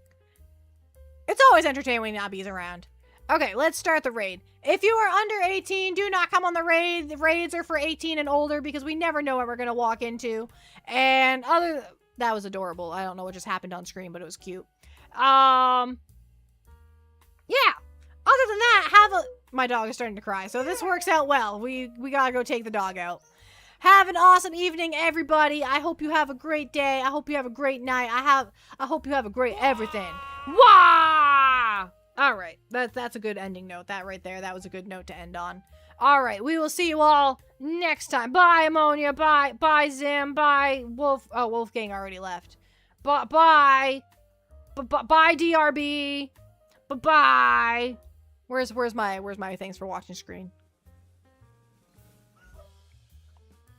Speaker 1: It's always entertaining when Nyabi's around. Okay, let's start the raid. If you are under 18, do not come on the raid. The raids are for 18 and older because we never know what we're gonna walk into. And that was adorable. I don't know what just happened on screen, but it was cute. Yeah. Other than that, my dog is starting to cry, so this works out well. We gotta go take the dog out. Have an awesome evening, everybody. I hope you have a great day. I hope you have a great night. I hope you have a great everything. Wah! All right, that's a good ending note. That right there, that was a good note to end on. All right, we will see you all next time. Bye, Ammonia. Bye, Zim. Bye, Wolf. Oh, Wolfgang already left. Bye, DRB. Bye. Where's my thanks for watching screen?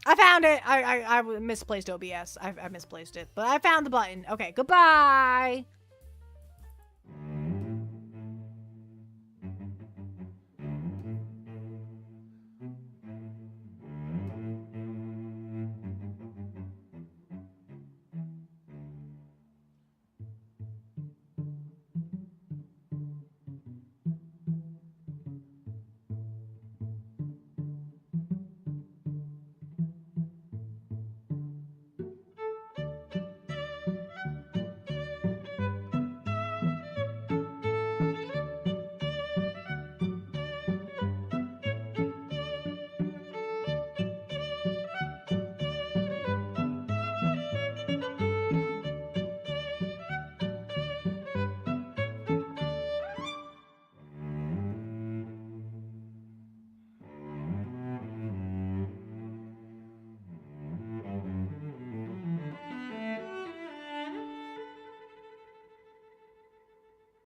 Speaker 1: I found it. I misplaced OBS. I misplaced it, but I found the button. Okay, goodbye.